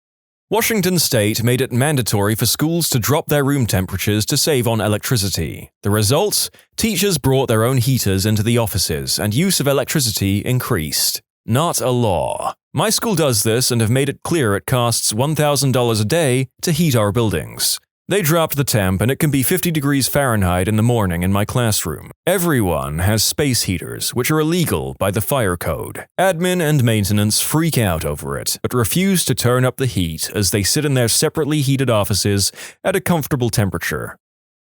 Washington state made it mandatory for schools to drop their room temperatures to save on electricity. The result? Teachers brought their own heaters into the offices and use of electricity increased. Not a law. My school does this and have made it clear it costs $1,000 a day to heat our buildings. They dropped the temp and it can be 50 degrees Fahrenheit in the morning in my classroom. Everyone has space heaters, which are illegal by the fire code. Admin and maintenance freak out over it, but refuse to turn up the heat as they sit in their separately heated offices at a comfortable temperature.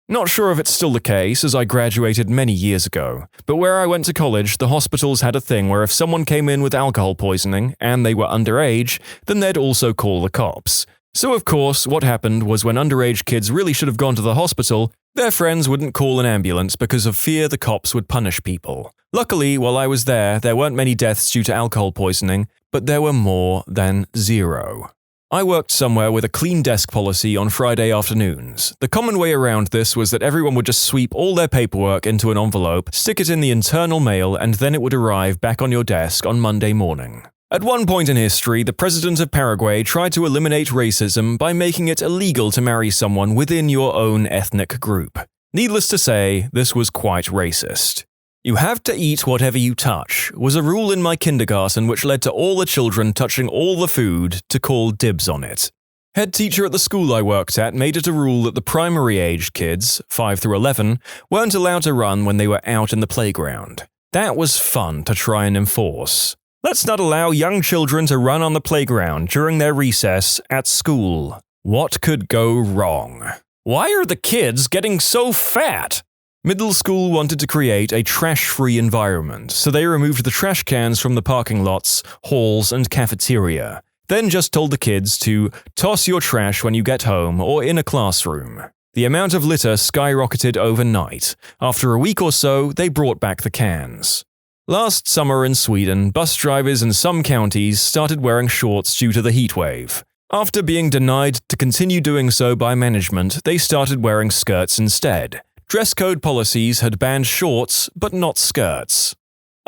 Not sure if it's still the case, as I graduated many years ago, but where I went to college, the hospitals had a thing where if someone came in with alcohol poisoning and they were underage, then they'd also call the cops. So of course, what happened was when underage kids really should have gone to the hospital, their friends wouldn't call an ambulance because of fear the cops would punish people. Luckily, while I was there weren't many deaths due to alcohol poisoning, but there were more than 0. I worked somewhere with a clean desk policy on Friday afternoons. The common way around this was that everyone would just sweep all their paperwork into an envelope, stick it in the internal mail, and then it would arrive back on your desk on Monday morning. At one point in history, the president of Paraguay tried to eliminate racism by making it illegal to marry someone within your own ethnic group. Needless to say, this was quite racist. You have to eat whatever you touch was a rule in my kindergarten which led to all the children touching all the food to call dibs on it. Head teacher at the school I worked at made it a rule that the primary-aged kids, 5 through 11, weren't allowed to run when they were out in the playground. That was fun to try and enforce. Let's not allow young children to run on the playground during their recess at school. What could go wrong? Why are the kids getting so fat? Middle school wanted to create a trash-free environment, so they removed the trash cans from the parking lots, halls, and cafeteria. Then just told the kids to toss your trash when you get home or in a classroom. The amount of litter skyrocketed overnight. After a week or so, they brought back the cans. Last summer in Sweden, bus drivers in some counties started wearing shorts due to the heatwave. After being denied to continue doing so by management, they started wearing skirts instead. Dress code policies had banned shorts, but not skirts.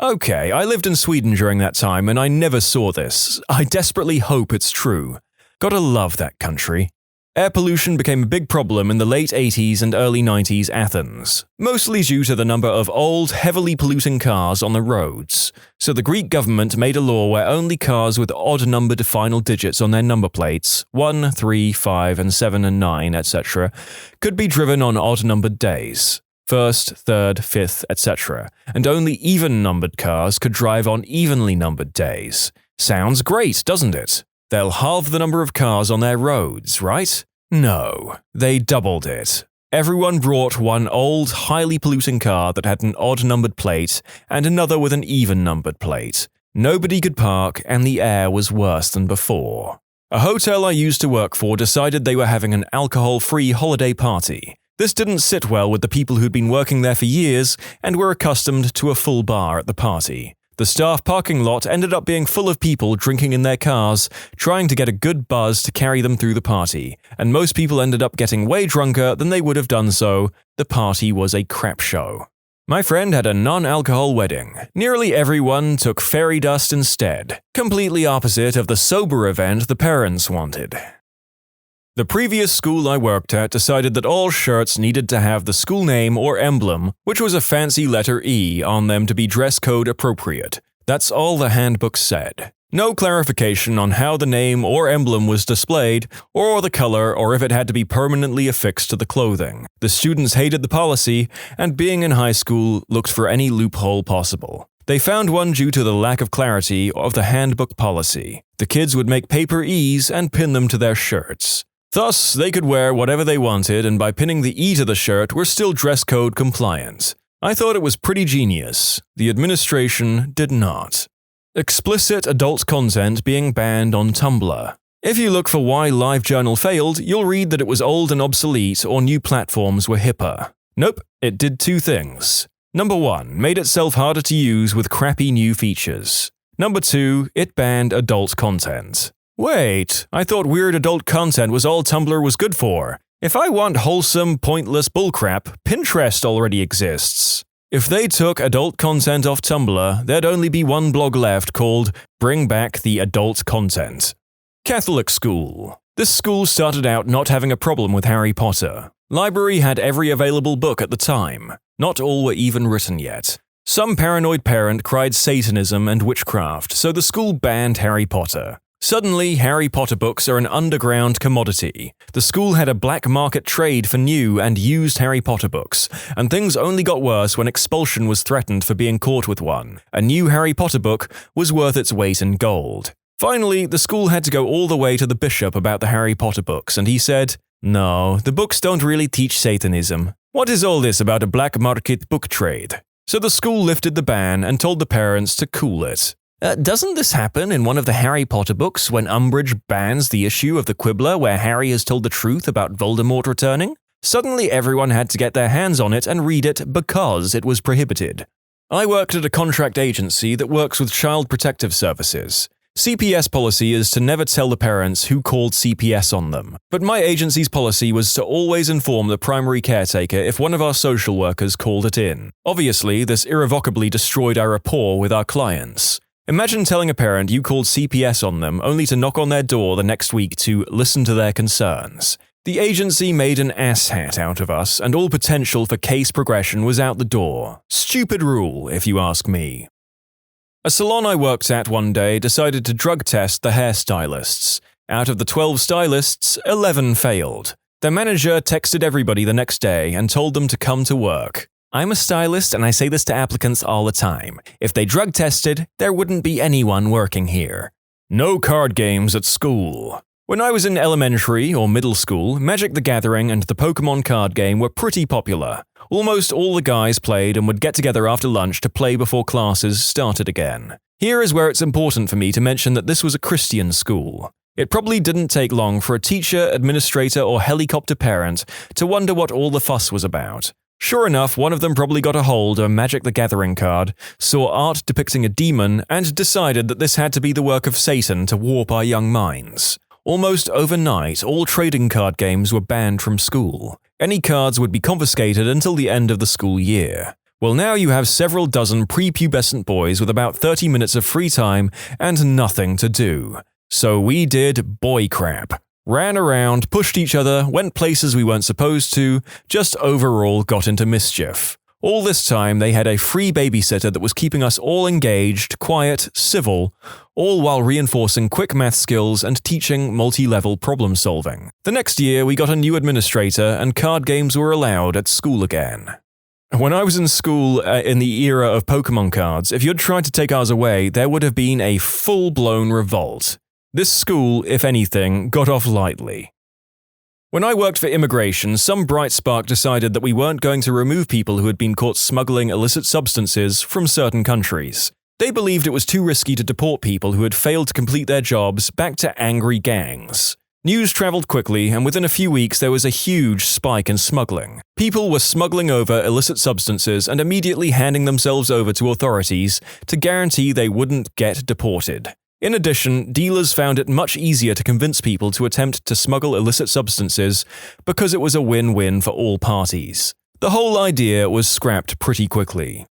Okay, I lived in Sweden during that time and I never saw this. I desperately hope it's true. Gotta love that country. Air pollution became a big problem in the late 80s and early 90s Athens, mostly due to the number of old, heavily polluting cars on the roads. So the Greek government made a law where only cars with odd-numbered final digits on their number plates, 1, 3, 5, and 7 and 9, etc., could be driven on odd-numbered days, 1st, 3rd, 5th, etc., and only even-numbered cars could drive on evenly numbered days. Sounds great, doesn't it? They'll halve the number of cars on their roads, right? No, they doubled it. Everyone brought one old, highly polluting car that had an odd-numbered plate and another with an even-numbered plate. Nobody could park and the air was worse than before. A hotel I used to work for decided they were having an alcohol-free holiday party. This didn't sit well with the people who'd been working there for years and were accustomed to a full bar at the party. The staff parking lot ended up being full of people drinking in their cars, trying to get a good buzz to carry them through the party, and most people ended up getting way drunker than they would have done so. The party was a crap show. My friend had a non-alcohol wedding. Nearly everyone took fairy dust instead, completely opposite of the sober event the parents wanted. The previous school I worked at decided that all shirts needed to have the school name or emblem, which was a fancy letter E, on them to be dress code appropriate. That's all the handbook said. No clarification on how the name or emblem was displayed, or the color, or if it had to be permanently affixed to the clothing. The students hated the policy, and being in high school, looked for any loophole possible. They found one due to the lack of clarity of the handbook policy. The kids would make paper E's and pin them to their shirts. Thus, they could wear whatever they wanted, and by pinning the E to the shirt, were still dress code compliant. I thought it was pretty genius. The administration did not. Explicit adult content being banned on Tumblr. If you look for why LiveJournal failed, you'll read that it was old and obsolete or new platforms were hipper. Nope, it did 2 things. Number 1, made itself harder to use with crappy new features. Number 2, it banned adult content. Wait, I thought weird adult content was all Tumblr was good for. If I want wholesome, pointless bullcrap, Pinterest already exists. If they took adult content off Tumblr, there'd only be one blog left called Bring Back the Adult Content. Catholic school. This school started out not having a problem with Harry Potter. Library had every available book at the time. Not all were even written yet. Some paranoid parent cried Satanism and witchcraft, so the school banned Harry Potter. Suddenly, Harry Potter books are an underground commodity. The school had a black market trade for new and used Harry Potter books, and things only got worse when expulsion was threatened for being caught with one. A new Harry Potter book was worth its weight in gold. Finally, the school had to go all the way to the bishop about the Harry Potter books, and he said, "No, the books don't really teach Satanism. What is all this about a black market book trade?" So the school lifted the ban and told the parents to cool it. Doesn't this happen in one of the Harry Potter books when Umbridge bans the issue of the Quibbler where Harry has told the truth about Voldemort returning? Suddenly everyone had to get their hands on it and read it because it was prohibited. I worked at a contract agency that works with child protective services. CPS policy is to never tell the parents who called CPS on them, but my agency's policy was to always inform the primary caretaker if one of our social workers called it in. Obviously, this irrevocably destroyed our rapport with our clients. Imagine telling a parent you called CPS on them only to knock on their door the next week to listen to their concerns. The agency made an asshat out of us, and all potential for case progression was out the door. Stupid rule, if you ask me. A salon I worked at one day decided to drug test the hairstylists. Out of the 12 stylists, 11 failed. Their manager texted everybody the next day and told them to come to work. I'm a stylist and I say this to applicants all the time. If they drug tested, there wouldn't be anyone working here. No card games at school. When I was in elementary or middle school, Magic the Gathering and the Pokemon card game were pretty popular. Almost all the guys played and would get together after lunch to play before classes started again. Here is where it's important for me to mention that this was a Christian school. It probably didn't take long for a teacher, administrator, or helicopter parent to wonder what all the fuss was about. Sure enough, one of them probably got a hold of a Magic the Gathering card, saw art depicting a demon, and decided that this had to be the work of Satan to warp our young minds. Almost overnight, all trading card games were banned from school. Any cards would be confiscated until the end of the school year. Well, now you have several dozen prepubescent boys with about 30 minutes of free time and nothing to do. So we did boy crap. Ran around, pushed each other, went places we weren't supposed to, just overall got into mischief. All this time, they had a free babysitter that was keeping us all engaged, quiet, civil, all while reinforcing quick math skills and teaching multi-level problem solving. The next year, we got a new administrator and card games were allowed at school again. When I was in school in the era of Pokemon cards, if you'd tried to take ours away, there would have been a full-blown revolt. This school, if anything, got off lightly. When I worked for immigration, some bright spark decided that we weren't going to remove people who had been caught smuggling illicit substances from certain countries. They believed it was too risky to deport people who had failed to complete their jobs back to angry gangs. News traveled quickly, and within a few weeks there was a huge spike in smuggling. People were smuggling over illicit substances and immediately handing themselves over to authorities to guarantee they wouldn't get deported. In addition, dealers found it much easier to convince people to attempt to smuggle illicit substances because it was a win-win for all parties. The whole idea was scrapped pretty quickly.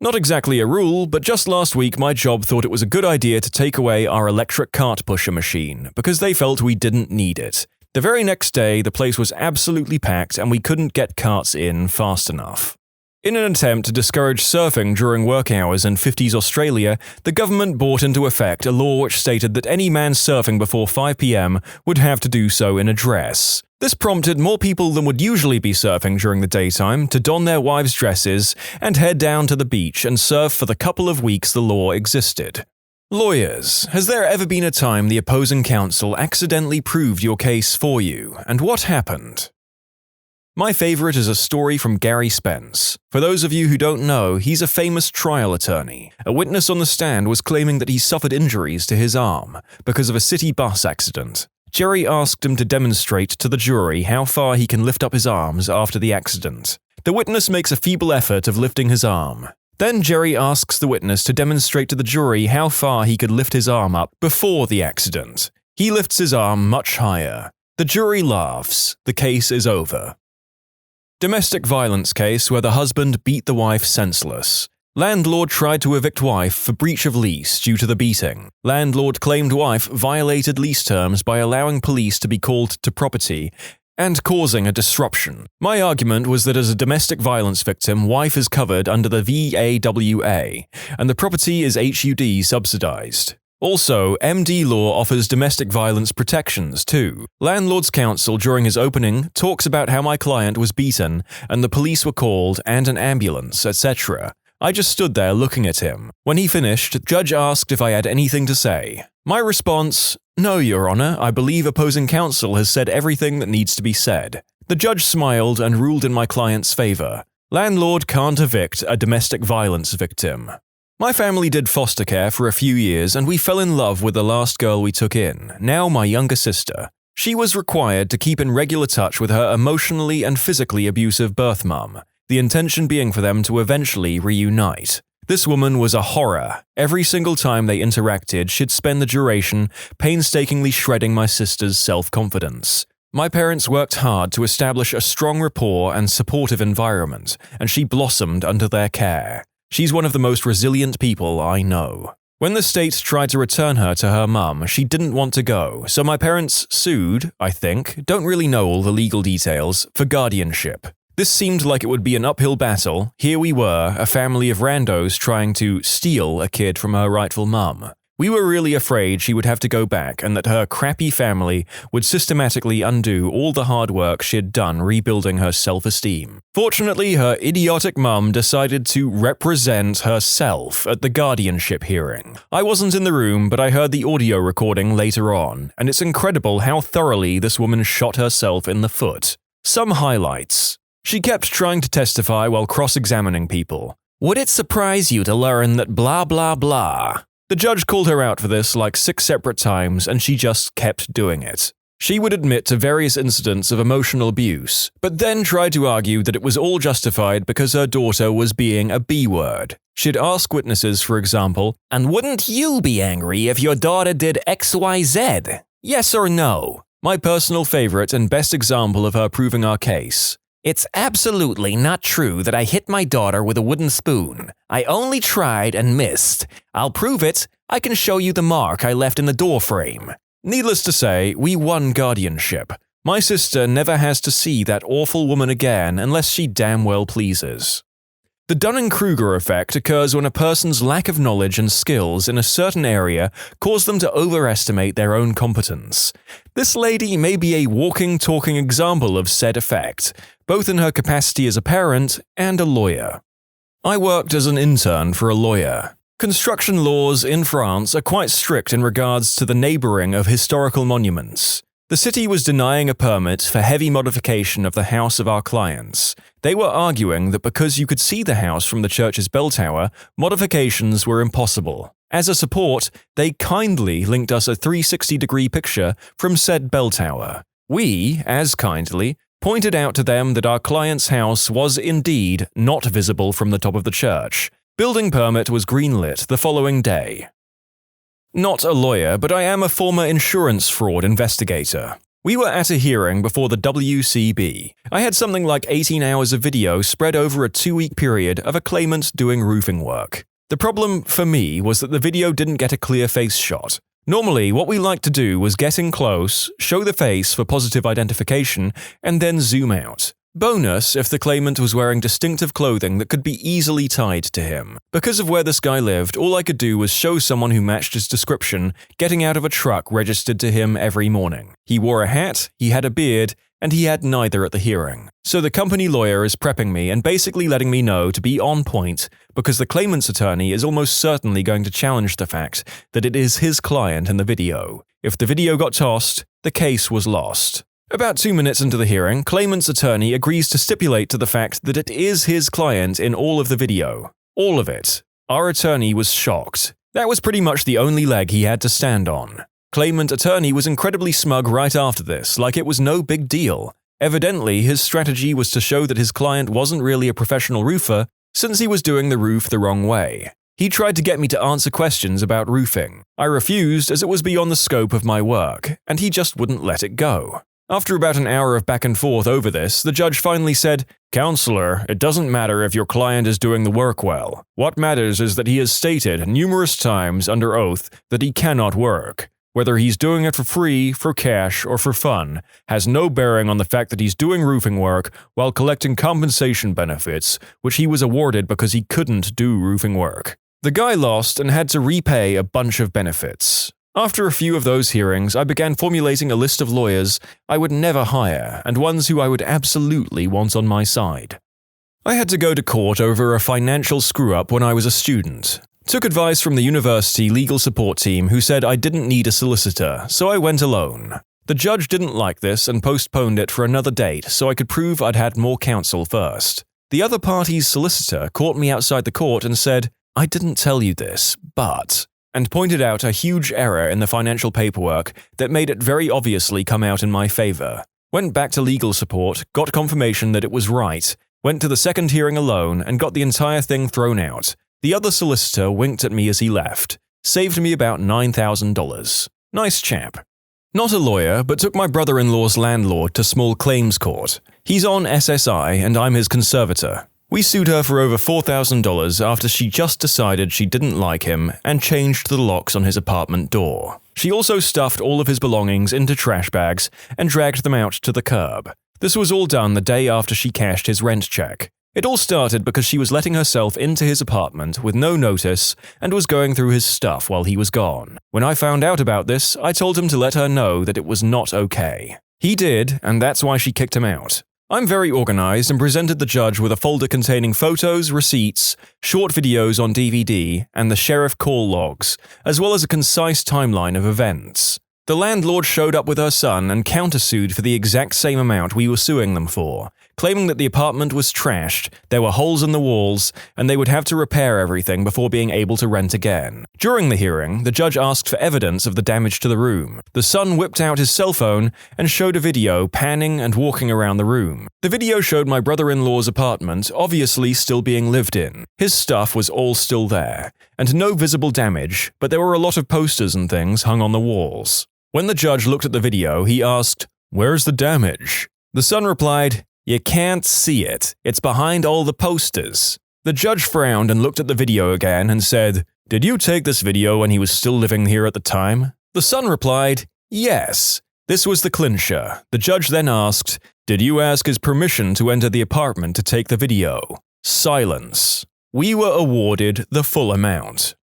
Not exactly a rule, but just last week my job thought it was a good idea to take away our electric cart pusher machine because they felt we didn't need it. The very next day, the place was absolutely packed and we couldn't get carts in fast enough. In an attempt to discourage surfing during work hours in 50s Australia, the government brought into effect a law which stated that any man surfing before 5 p.m. would have to do so in a dress. This prompted more people than would usually be surfing during the daytime to don their wives' dresses and head down to the beach and surf for the couple of weeks the law existed. Lawyers, has there ever been a time the opposing counsel accidentally proved your case for you, and what happened? My favorite is a story from Gary Spence. For those of you who don't know, he's a famous trial attorney. A witness on the stand was claiming that he suffered injuries to his arm because of a city bus accident. Jerry asked him to demonstrate to the jury how far he can lift up his arms after the accident. The witness makes a feeble effort of lifting his arm. Then Jerry asks the witness to demonstrate to the jury how far he could lift his arm up before the accident. He lifts his arm much higher. The jury laughs. The case is over. Domestic violence case where the husband beat the wife senseless. Landlord tried to evict wife for breach of lease due to the beating. Landlord claimed wife violated lease terms by allowing police to be called to property and causing a disruption. My argument was that as a domestic violence victim, wife is covered under the VAWA, and the property is HUD subsidized. Also, MD law offers domestic violence protections too. Landlord's counsel during his opening talks about how my client was beaten and the police were called and an ambulance, etc. I just stood there looking at him. When he finished, judge asked if I had anything to say. My response, "No, Your Honor, I believe opposing counsel has said everything that needs to be said." The judge smiled and ruled in my client's favor. Landlord can't evict a domestic violence victim. My family did foster care for a few years and we fell in love with the last girl we took in, now my younger sister. She was required to keep in regular touch with her emotionally and physically abusive birth mum, the intention being for them to eventually reunite. This woman was a horror. Every single time they interacted, she'd spend the duration painstakingly shredding my sister's self-confidence. My parents worked hard to establish a strong rapport and supportive environment, and she blossomed under their care. She's one of the most resilient people I know. When the state tried to return her to her mum, she didn't want to go, so my parents sued, I think, don't really know all the legal details, for guardianship. This seemed like it would be an uphill battle. Here we were, a family of randos trying to steal a kid from her rightful mum. We were really afraid she would have to go back and that her crappy family would systematically undo all the hard work she'd done rebuilding her self-esteem. Fortunately, her idiotic mum decided to represent herself at the guardianship hearing. I wasn't in the room, but I heard the audio recording later on, and it's incredible how thoroughly this woman shot herself in the foot. Some highlights. She kept trying to testify while cross-examining people. Would it surprise you to learn that blah blah blah? The judge called her out for this like 6 separate times and she just kept doing it. She would admit to various incidents of emotional abuse, but then tried to argue that it was all justified because her daughter was being a B-word. She'd ask witnesses, for example, "And wouldn't you be angry if your daughter did XYZ? Yes or no?" My personal favorite and best example of her proving our case. "It's absolutely not true that I hit my daughter with a wooden spoon. I only tried and missed. I'll prove it. I can show you the mark I left in the door frame." Needless to say, we won guardianship. My sister never has to see that awful woman again unless she damn well pleases. The Dunning-Kruger effect occurs when a person's lack of knowledge and skills in a certain area cause them to overestimate their own competence. This lady may be a walking, talking example of said effect, both in her capacity as a parent and a lawyer. I worked as an intern for a lawyer. Construction laws in France are quite strict in regards to the neighboring of historical monuments. The city was denying a permit for heavy modification of the house of our clients. They were arguing that because you could see the house from the church's bell tower, modifications were impossible. As a support, they kindly linked us a 360-degree picture from said bell tower. We, as kindly, pointed out to them that our client's house was indeed not visible from the top of the church. Building permit was greenlit the following day. Not a lawyer, but I am a former insurance fraud investigator. We were at a hearing before the WCB. I had something like 18 hours of video spread over a 2-week period of a claimant doing roofing work. The problem for me was that the video didn't get a clear face shot. Normally, what we liked to do was get in close, show the face for positive identification, and then zoom out. Bonus if the claimant was wearing distinctive clothing that could be easily tied to him. Because of where this guy lived, all I could do was show someone who matched his description getting out of a truck registered to him every morning. He wore a hat, he had a beard, and he had neither at the hearing. So the company lawyer is prepping me and basically letting me know to be on point because the claimant's attorney is almost certainly going to challenge the fact that it is his client in the video. If the video got tossed, the case was lost. About 2 minutes into the hearing, claimant's attorney agrees to stipulate to the fact that it is his client in all of the video. All of it. Our attorney was shocked. That was pretty much the only leg he had to stand on. Claimant attorney was incredibly smug right after this, like it was no big deal. Evidently, his strategy was to show that his client wasn't really a professional roofer since he was doing the roof the wrong way. He tried to get me to answer questions about roofing. I refused as it was beyond the scope of my work, and he just wouldn't let it go. After about an hour of back and forth over this, the judge finally said, "Counselor, it doesn't matter if your client is doing the work well. What matters is that he has stated numerous times under oath that he cannot work. Whether he's doing it for free, for cash, or for fun, has no bearing on the fact that he's doing roofing work while collecting compensation benefits, which he was awarded because he couldn't do roofing work." The guy lost and had to repay a bunch of benefits. After a few of those hearings, I began formulating a list of lawyers I would never hire and ones who I would absolutely want on my side. I had to go to court over a financial screw-up when I was a student. Took advice from the university legal support team who said I didn't need a solicitor, so I went alone. The judge didn't like this and postponed it for another date so I could prove I'd had more counsel first. The other party's solicitor caught me outside the court and said, "I didn't tell you this, but..." and pointed out a huge error in the financial paperwork that made it very obviously come out in my favor. Went back to legal support, got confirmation that it was right, went to the second hearing alone and got the entire thing thrown out. The other solicitor winked at me as he left. Saved me about $9,000. Nice chap. Not a lawyer, but took my brother-in-law's landlord to small claims court. He's on SSI and I'm his conservator. We sued her for over $4,000 after she just decided she didn't like him and changed the locks on his apartment door. She also stuffed all of his belongings into trash bags and dragged them out to the curb. This was all done the day after she cashed his rent check. It all started because she was letting herself into his apartment with no notice and was going through his stuff while he was gone. When I found out about this, I told him to let her know that it was not okay. He did, and that's why she kicked him out. I'm very organized and presented the judge with a folder containing photos, receipts, short videos on DVD, and the sheriff call logs, as well as a concise timeline of events. The landlord showed up with her son and countersued for the exact same amount we were suing them for, claiming that the apartment was trashed, there were holes in the walls, and they would have to repair everything before being able to rent again. During the hearing, the judge asked for evidence of the damage to the room. The son whipped out his cell phone and showed a video panning and walking around the room. The video showed my brother-in-law's apartment obviously still being lived in. His stuff was all still there, and no visible damage, but there were a lot of posters and things hung on the walls. When the judge looked at the video, he asked, "Where's the damage?" The son replied, "You can't see it. It's behind all the posters." The judge frowned and looked at the video again and said, "Did you take this video when he was still living here at the time?" The son replied, "Yes." This was the clincher. The judge then asked, "Did you ask his permission to enter the apartment to take the video?" Silence. We were awarded the full amount.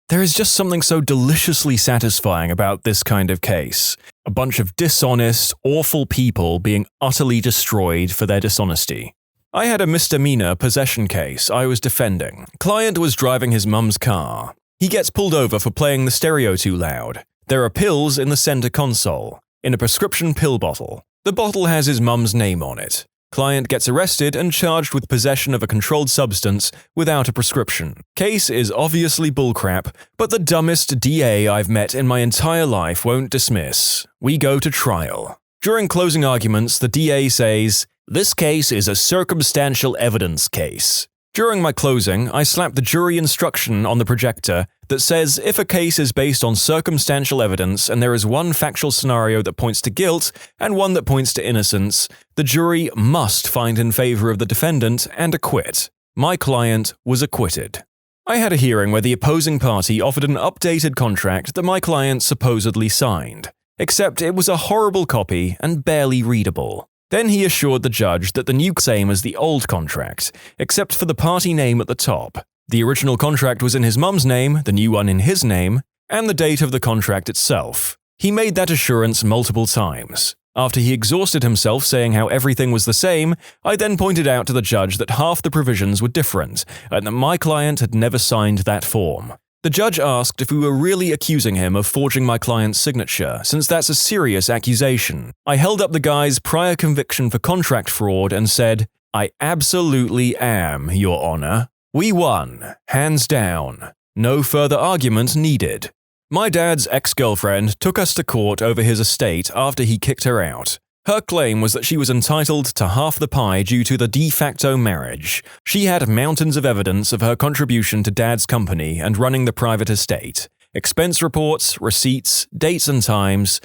There is just something so deliciously satisfying about this kind of case. A bunch of dishonest, awful people being utterly destroyed for their dishonesty. I had a misdemeanor possession case I was defending. Client was driving his mum's car. He gets pulled over for playing the stereo too loud. There are pills in the center console, in a prescription pill bottle. The bottle has his mum's name on it. Client gets arrested and charged with possession of a controlled substance without a prescription. Case is obviously bullcrap, but the dumbest DA I've met in my entire life won't dismiss. We go to trial. During closing arguments, the DA says, "This case is a circumstantial evidence case." During my closing, I slap the jury instruction on the projector that says if a case is based on circumstantial evidence and there is one factual scenario that points to guilt and one that points to innocence, the jury must find in favor of the defendant and acquit. My client was acquitted. I had a hearing where the opposing party offered an updated contract that my client supposedly signed, except it was a horrible copy and barely readable. Then he assured the judge that the new same as the old contract, except for the party name at the top. The original contract was in his mum's name, the new one in his name, and the date of the contract itself. He made that assurance multiple times. After he exhausted himself saying how everything was the same, I then pointed out to the judge that half the provisions were different, and that my client had never signed that form. The judge asked if we were really accusing him of forging my client's signature, since that's a serious accusation. I held up the guy's prior conviction for contract fraud and said, "I absolutely am, Your Honor." We won, hands down. No further argument needed. My dad's ex-girlfriend took us to court over his estate after he kicked her out. Her claim was that she was entitled to half the pie due to the de facto marriage. She had mountains of evidence of her contribution to Dad's company and running the private estate. Expense reports, receipts, dates and times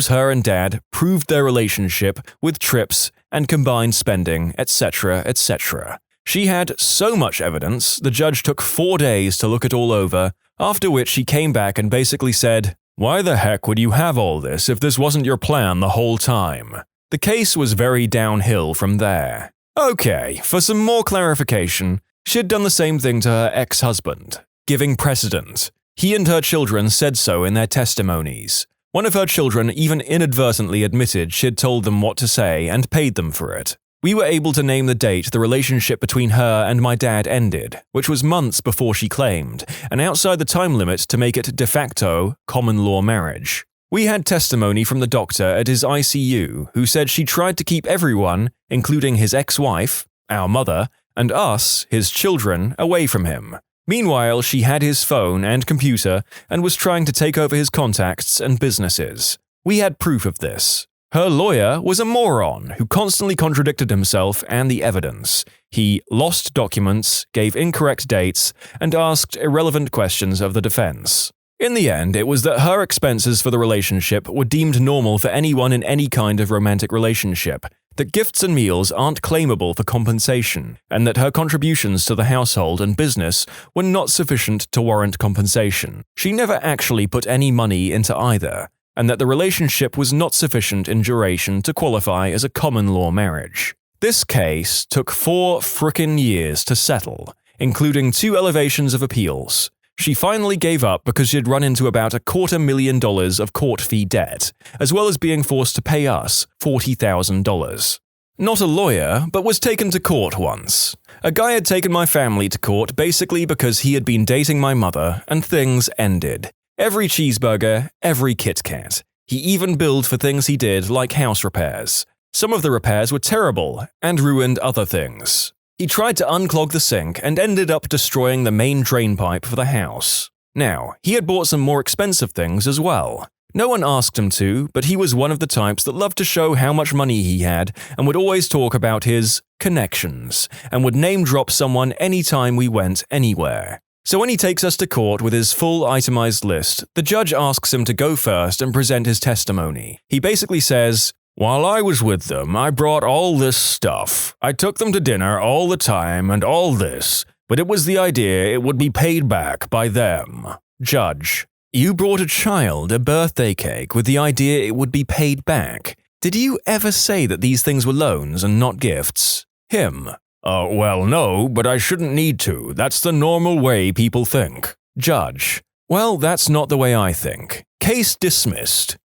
her and Dad proved their relationship with trips and combined spending, etc., etc. She had so much evidence, the judge took 4 days to look it all over, after which he came back and basically said, "Why the heck would you have all this if this wasn't your plan the whole time?" The case was very downhill from there. Okay, for some more clarification, she'd done the same thing to her ex-husband, giving precedent. He and her children said so in their testimonies. One of her children even inadvertently admitted she'd told them what to say and paid them for it. We were able to name the date the relationship between her and my dad ended, which was months before she claimed, and outside the time limit to make it de facto common law marriage. We had testimony from the doctor at his ICU who said she tried to keep everyone, including his ex-wife, our mother, and us, his children, away from him. Meanwhile, she had his phone and computer and was trying to take over his contacts and businesses. We had proof of this. Her lawyer was a moron who constantly contradicted himself and the evidence. He lost documents, gave incorrect dates, and asked irrelevant questions of the defense. In the end, it was that her expenses for the relationship were deemed normal for anyone in any kind of romantic relationship, that gifts and meals aren't claimable for compensation, and that her contributions to the household and business were not sufficient to warrant compensation. She never actually put any money into either, and that the relationship was not sufficient in duration to qualify as a common law marriage. This case took 4 frickin' years to settle, including 2 elevations of appeals. She finally gave up because she'd run into about $250,000 of court fee debt, as well as being forced to pay us $40,000. Not a lawyer, but was taken to court once. A guy had taken my family to court basically because he had been dating my mother, and things ended. Every cheeseburger, every Kit Kat. He even billed for things he did like house repairs. Some of the repairs were terrible and ruined other things. He tried to unclog the sink and ended up destroying the main drain pipe for the house. Now, he had bought some more expensive things as well. No one asked him to, but he was one of the types that loved to show how much money he had and would always talk about his connections and would name drop someone anytime we went anywhere. So when he takes us to court with his full itemized list, the judge asks him to go first and present his testimony. He basically says, "While I was with them, I brought all this stuff. I took them to dinner all the time and all this, but it was the idea it would be paid back by them." Judge: "You brought a child a birthday cake with the idea it would be paid back. Did you ever say that these things were loans and not gifts?" Him: "Well, no, but I shouldn't need to. That's the normal way people think." Judge: "Well, that's not the way I think. Case dismissed."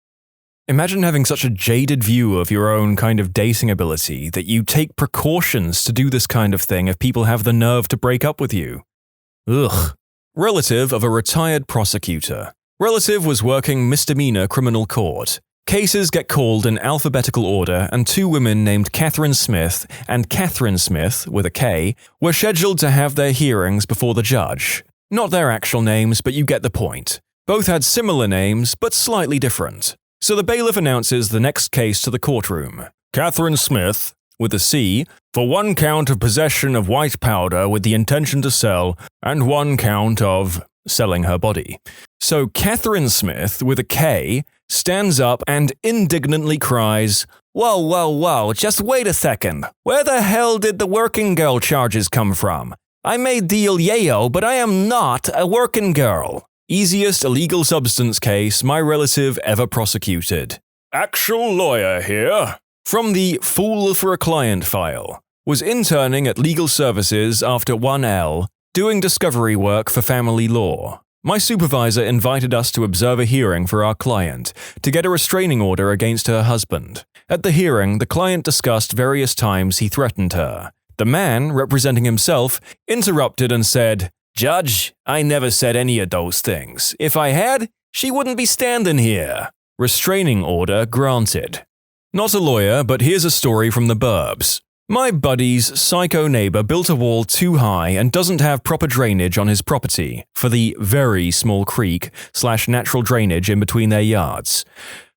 Imagine having such a jaded view of your own kind of dating ability that you take precautions to do this kind of thing if people have the nerve to break up with you. Ugh. Relative of a retired prosecutor. Relative was working misdemeanor criminal court. Cases get called in alphabetical order, and 2 women named Catherine Smith and Catherine Smith, with a K, were scheduled to have their hearings before the judge. Not their actual names, but you get the point. Both had similar names, but slightly different. So the bailiff announces the next case to the courtroom. Catherine Smith, with a C, for 1 count of possession of white powder with the intention to sell, and 1 count of selling her body. So Catherine Smith, with a K, stands up and indignantly cries, Whoa, just wait a second. Where the hell did the working girl charges come from? I may deal yayo, but I am not a working girl." Easiest illegal substance case my relative ever prosecuted. Actual lawyer here. From the Fool for a Client file. Was interning at Legal Services after 1L, doing discovery work for family law. My supervisor invited us to observe a hearing for our client, to get a restraining order against her husband. At the hearing, the client discussed various times he threatened her. The man, representing himself, interrupted and said, "Judge, I never said any of those things. If I had, she wouldn't be standing here." Restraining order granted. Not a lawyer, but here's a story from the burbs. My buddy's psycho neighbor built a wall too high and doesn't have proper drainage on his property for the very small creek/natural drainage in between their yards.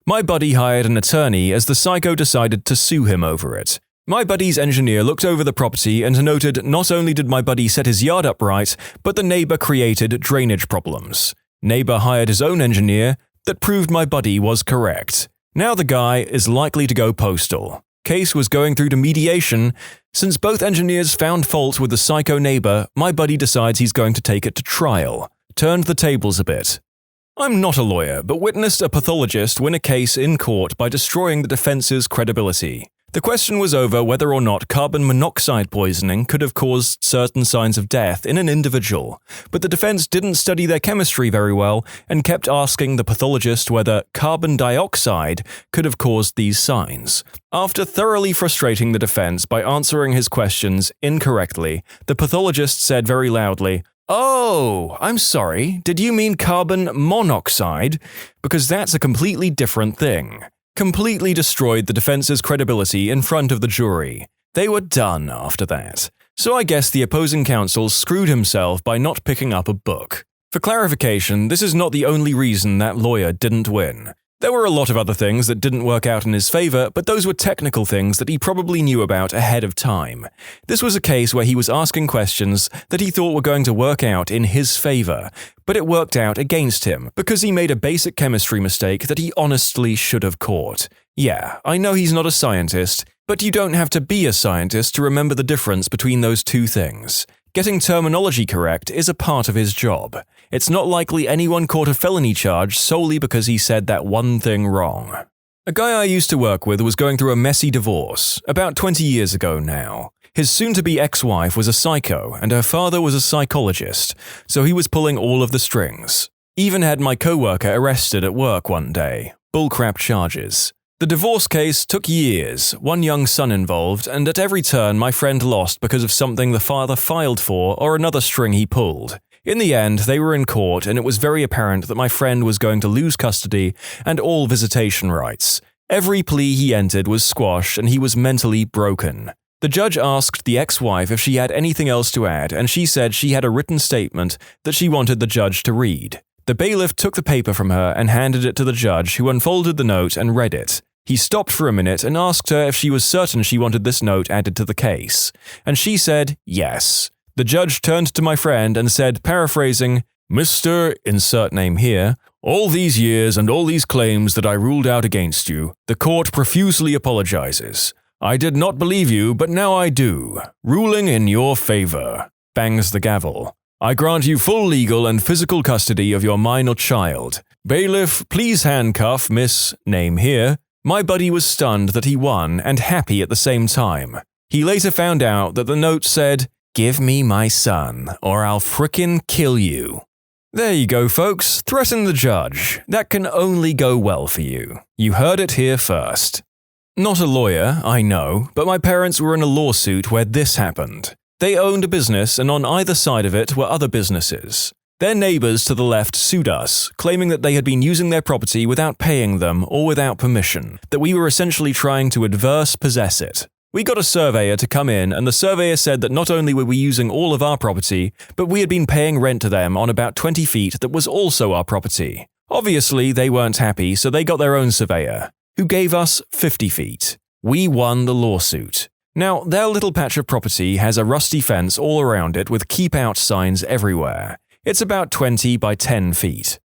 My buddy hired an attorney as the psycho decided to sue him over it. My buddy's engineer looked over the property and noted not only did my buddy set his yard up right, but the neighbor created drainage problems. Neighbor hired his own engineer that proved my buddy was correct. Now the guy is likely to go postal. Case was going through to mediation. Since both engineers found fault with the psycho neighbor, my buddy decides he's going to take it to trial. Turned the tables a bit. I'm not a lawyer, but witnessed a pathologist win a case in court by destroying the defense's credibility. The question was over whether or not carbon monoxide poisoning could have caused certain signs of death in an individual, but the defense didn't study their chemistry very well and kept asking the pathologist whether carbon dioxide could have caused these signs. After thoroughly frustrating the defense by answering his questions incorrectly, the pathologist said very loudly, "Oh, I'm sorry, did you mean carbon monoxide? Because that's a completely different thing." Completely destroyed the defense's credibility in front of the jury. They were done after that. So I guess the opposing counsel screwed himself by not picking up a book. For clarification, this is not the only reason that lawyer didn't win. There were a lot of other things that didn't work out in his favor, but those were technical things that he probably knew about ahead of time. This was a case where he was asking questions that he thought were going to work out in his favor, but it worked out against him because he made a basic chemistry mistake that he honestly should have caught. Yeah, I know he's not a scientist, but you don't have to be a scientist to remember the difference between those two things. Getting terminology correct is a part of his job. It's not likely anyone caught a felony charge solely because he said that one thing wrong. A guy I used to work with was going through a messy divorce, about 20 years ago now. His soon-to-be ex-wife was a psycho, and her father was a psychologist, so he was pulling all of the strings. Even had my coworker arrested at work one day. Bullcrap charges. The divorce case took years, one young son involved, and at every turn my friend lost because of something the father filed for or another string he pulled. In the end, they were in court and it was very apparent that my friend was going to lose custody and all visitation rights. Every plea he entered was squashed and he was mentally broken. The judge asked the ex-wife if she had anything else to add, and she said she had a written statement that she wanted the judge to read. The bailiff took the paper from her and handed it to the judge, who unfolded the note and read it. He stopped for a minute and asked her if she was certain she wanted this note added to the case, and she said yes. The judge turned to my friend and said, paraphrasing, "Mr. Insert name here, all these years and all these claims that I ruled out against you, the court profusely apologizes. I did not believe you, but now I do. Ruling in your favor." Bangs the gavel. "I grant you full legal and physical custody of your minor child. Bailiff, please handcuff Miss Name here." My buddy was stunned that he won and happy at the same time. He later found out that the note said, "Give me my son, or I'll frickin' kill you." There you go, folks. Threaten the judge. That can only go well for you. You heard it here first. Not a lawyer, I know, but my parents were in a lawsuit where this happened. They owned a business, and on either side of it were other businesses. Their neighbors to the left sued us, claiming that they had been using their property without paying them or without permission, that we were essentially trying to adverse possess it. We got a surveyor to come in, and the surveyor said that not only were we using all of our property, but we had been paying rent to them on about 20 feet that was also our property. Obviously, they weren't happy, so they got their own surveyor, who gave us 50 feet. We won the lawsuit. Now, their little patch of property has a rusty fence all around it with keep out signs everywhere. It's about 20 by 10 feet.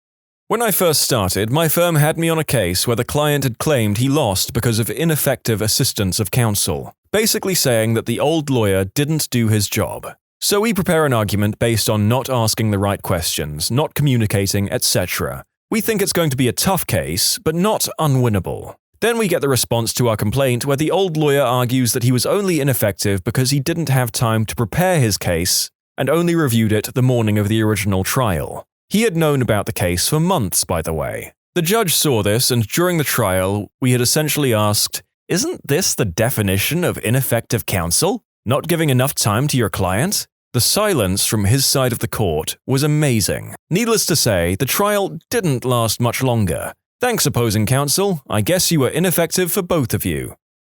When I first started, my firm had me on a case where the client had claimed he lost because of ineffective assistance of counsel, basically saying that the old lawyer didn't do his job. So we prepare an argument based on not asking the right questions, not communicating, etc. We think it's going to be a tough case, but not unwinnable. Then we get the response to our complaint where the old lawyer argues that he was only ineffective because he didn't have time to prepare his case and only reviewed it the morning of the original trial. He had known about the case for months, by the way. The judge saw this, and during the trial, we had essentially asked, "Isn't this the definition of ineffective counsel? Not giving enough time to your client?" The silence from his side of the court was amazing. Needless to say, the trial didn't last much longer. Thanks, opposing counsel. I guess you were ineffective for both of you.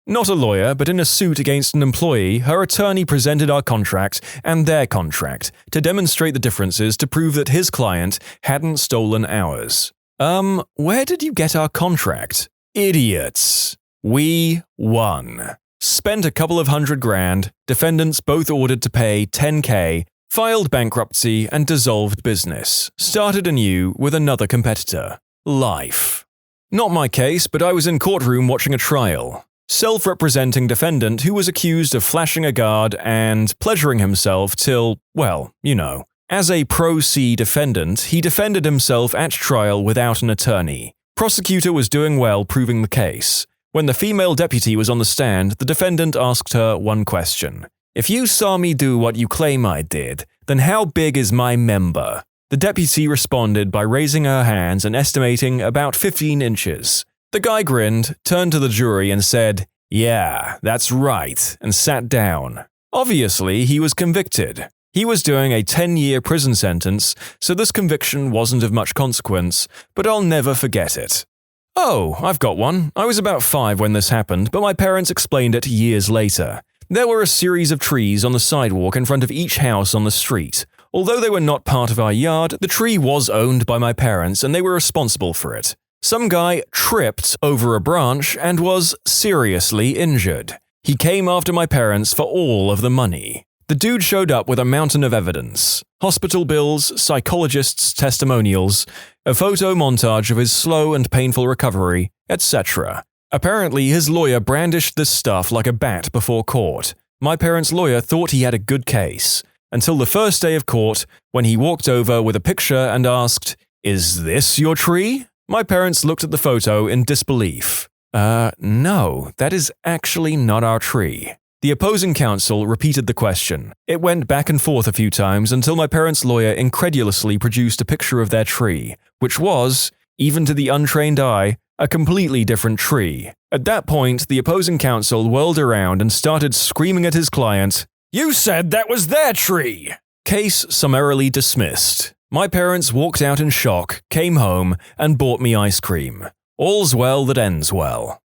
Not a lawyer, but in a suit against an employee, her attorney presented our contract and their contract to demonstrate the differences to prove that his client hadn't stolen ours. Where did you get our contract? Idiots. We won. Spent a couple of $100,000, defendants both ordered to pay $10K, filed bankruptcy and dissolved business, started anew with another competitor. Life. Not my case, but I was in courtroom watching a trial. Self-representing defendant who was accused of flashing a guard and pleasuring himself till, well, you know. As a pro-se defendant, he defended himself at trial without an attorney. Prosecutor was doing well proving the case. When the female deputy was on the stand, the defendant asked her one question. If you saw me do what you claim I did, then how big is my member? The deputy responded by raising her hands and estimating about 15 inches. The guy grinned, turned to the jury and said, "Yeah, that's right," and sat down. Obviously, he was convicted. He was doing a 10-year prison sentence, so this conviction wasn't of much consequence, but I'll never forget it. Oh, I've got one. I was about 5 when this happened, but my parents explained it years later. There were a series of trees on the sidewalk in front of each house on the street. Although they were not part of our yard, the tree was owned by my parents and they were responsible for it. Some guy tripped over a branch and was seriously injured. He came after my parents for all of the money. The dude showed up with a mountain of evidence. Hospital bills, psychologists' testimonials, a photo montage of his slow and painful recovery, etc. Apparently, his lawyer brandished this stuff like a bat before court. My parents' lawyer thought he had a good case. Until the first day of court, when he walked over with a picture and asked, "Is this your tree?" My parents looked at the photo in disbelief. No, that is actually not our tree. The opposing counsel repeated the question. It went back and forth a few times until my parents' lawyer incredulously produced a picture of their tree, which was, even to the untrained eye, a completely different tree. At that point, the opposing counsel whirled around and started screaming at his client, "You said that was their tree!" Case summarily dismissed. My parents walked out in shock, came home, and bought me ice cream. All's well that ends well.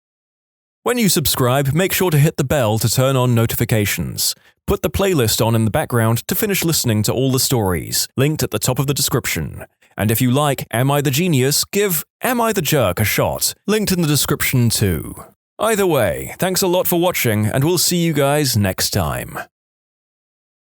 When you subscribe, make sure to hit the bell to turn on notifications. Put the playlist on in the background to finish listening to all the stories, linked at the top of the description. And if you like Am I the Genius, give Am I the Jerk a shot, linked in the description too. Either way, thanks a lot for watching, and we'll see you guys next time.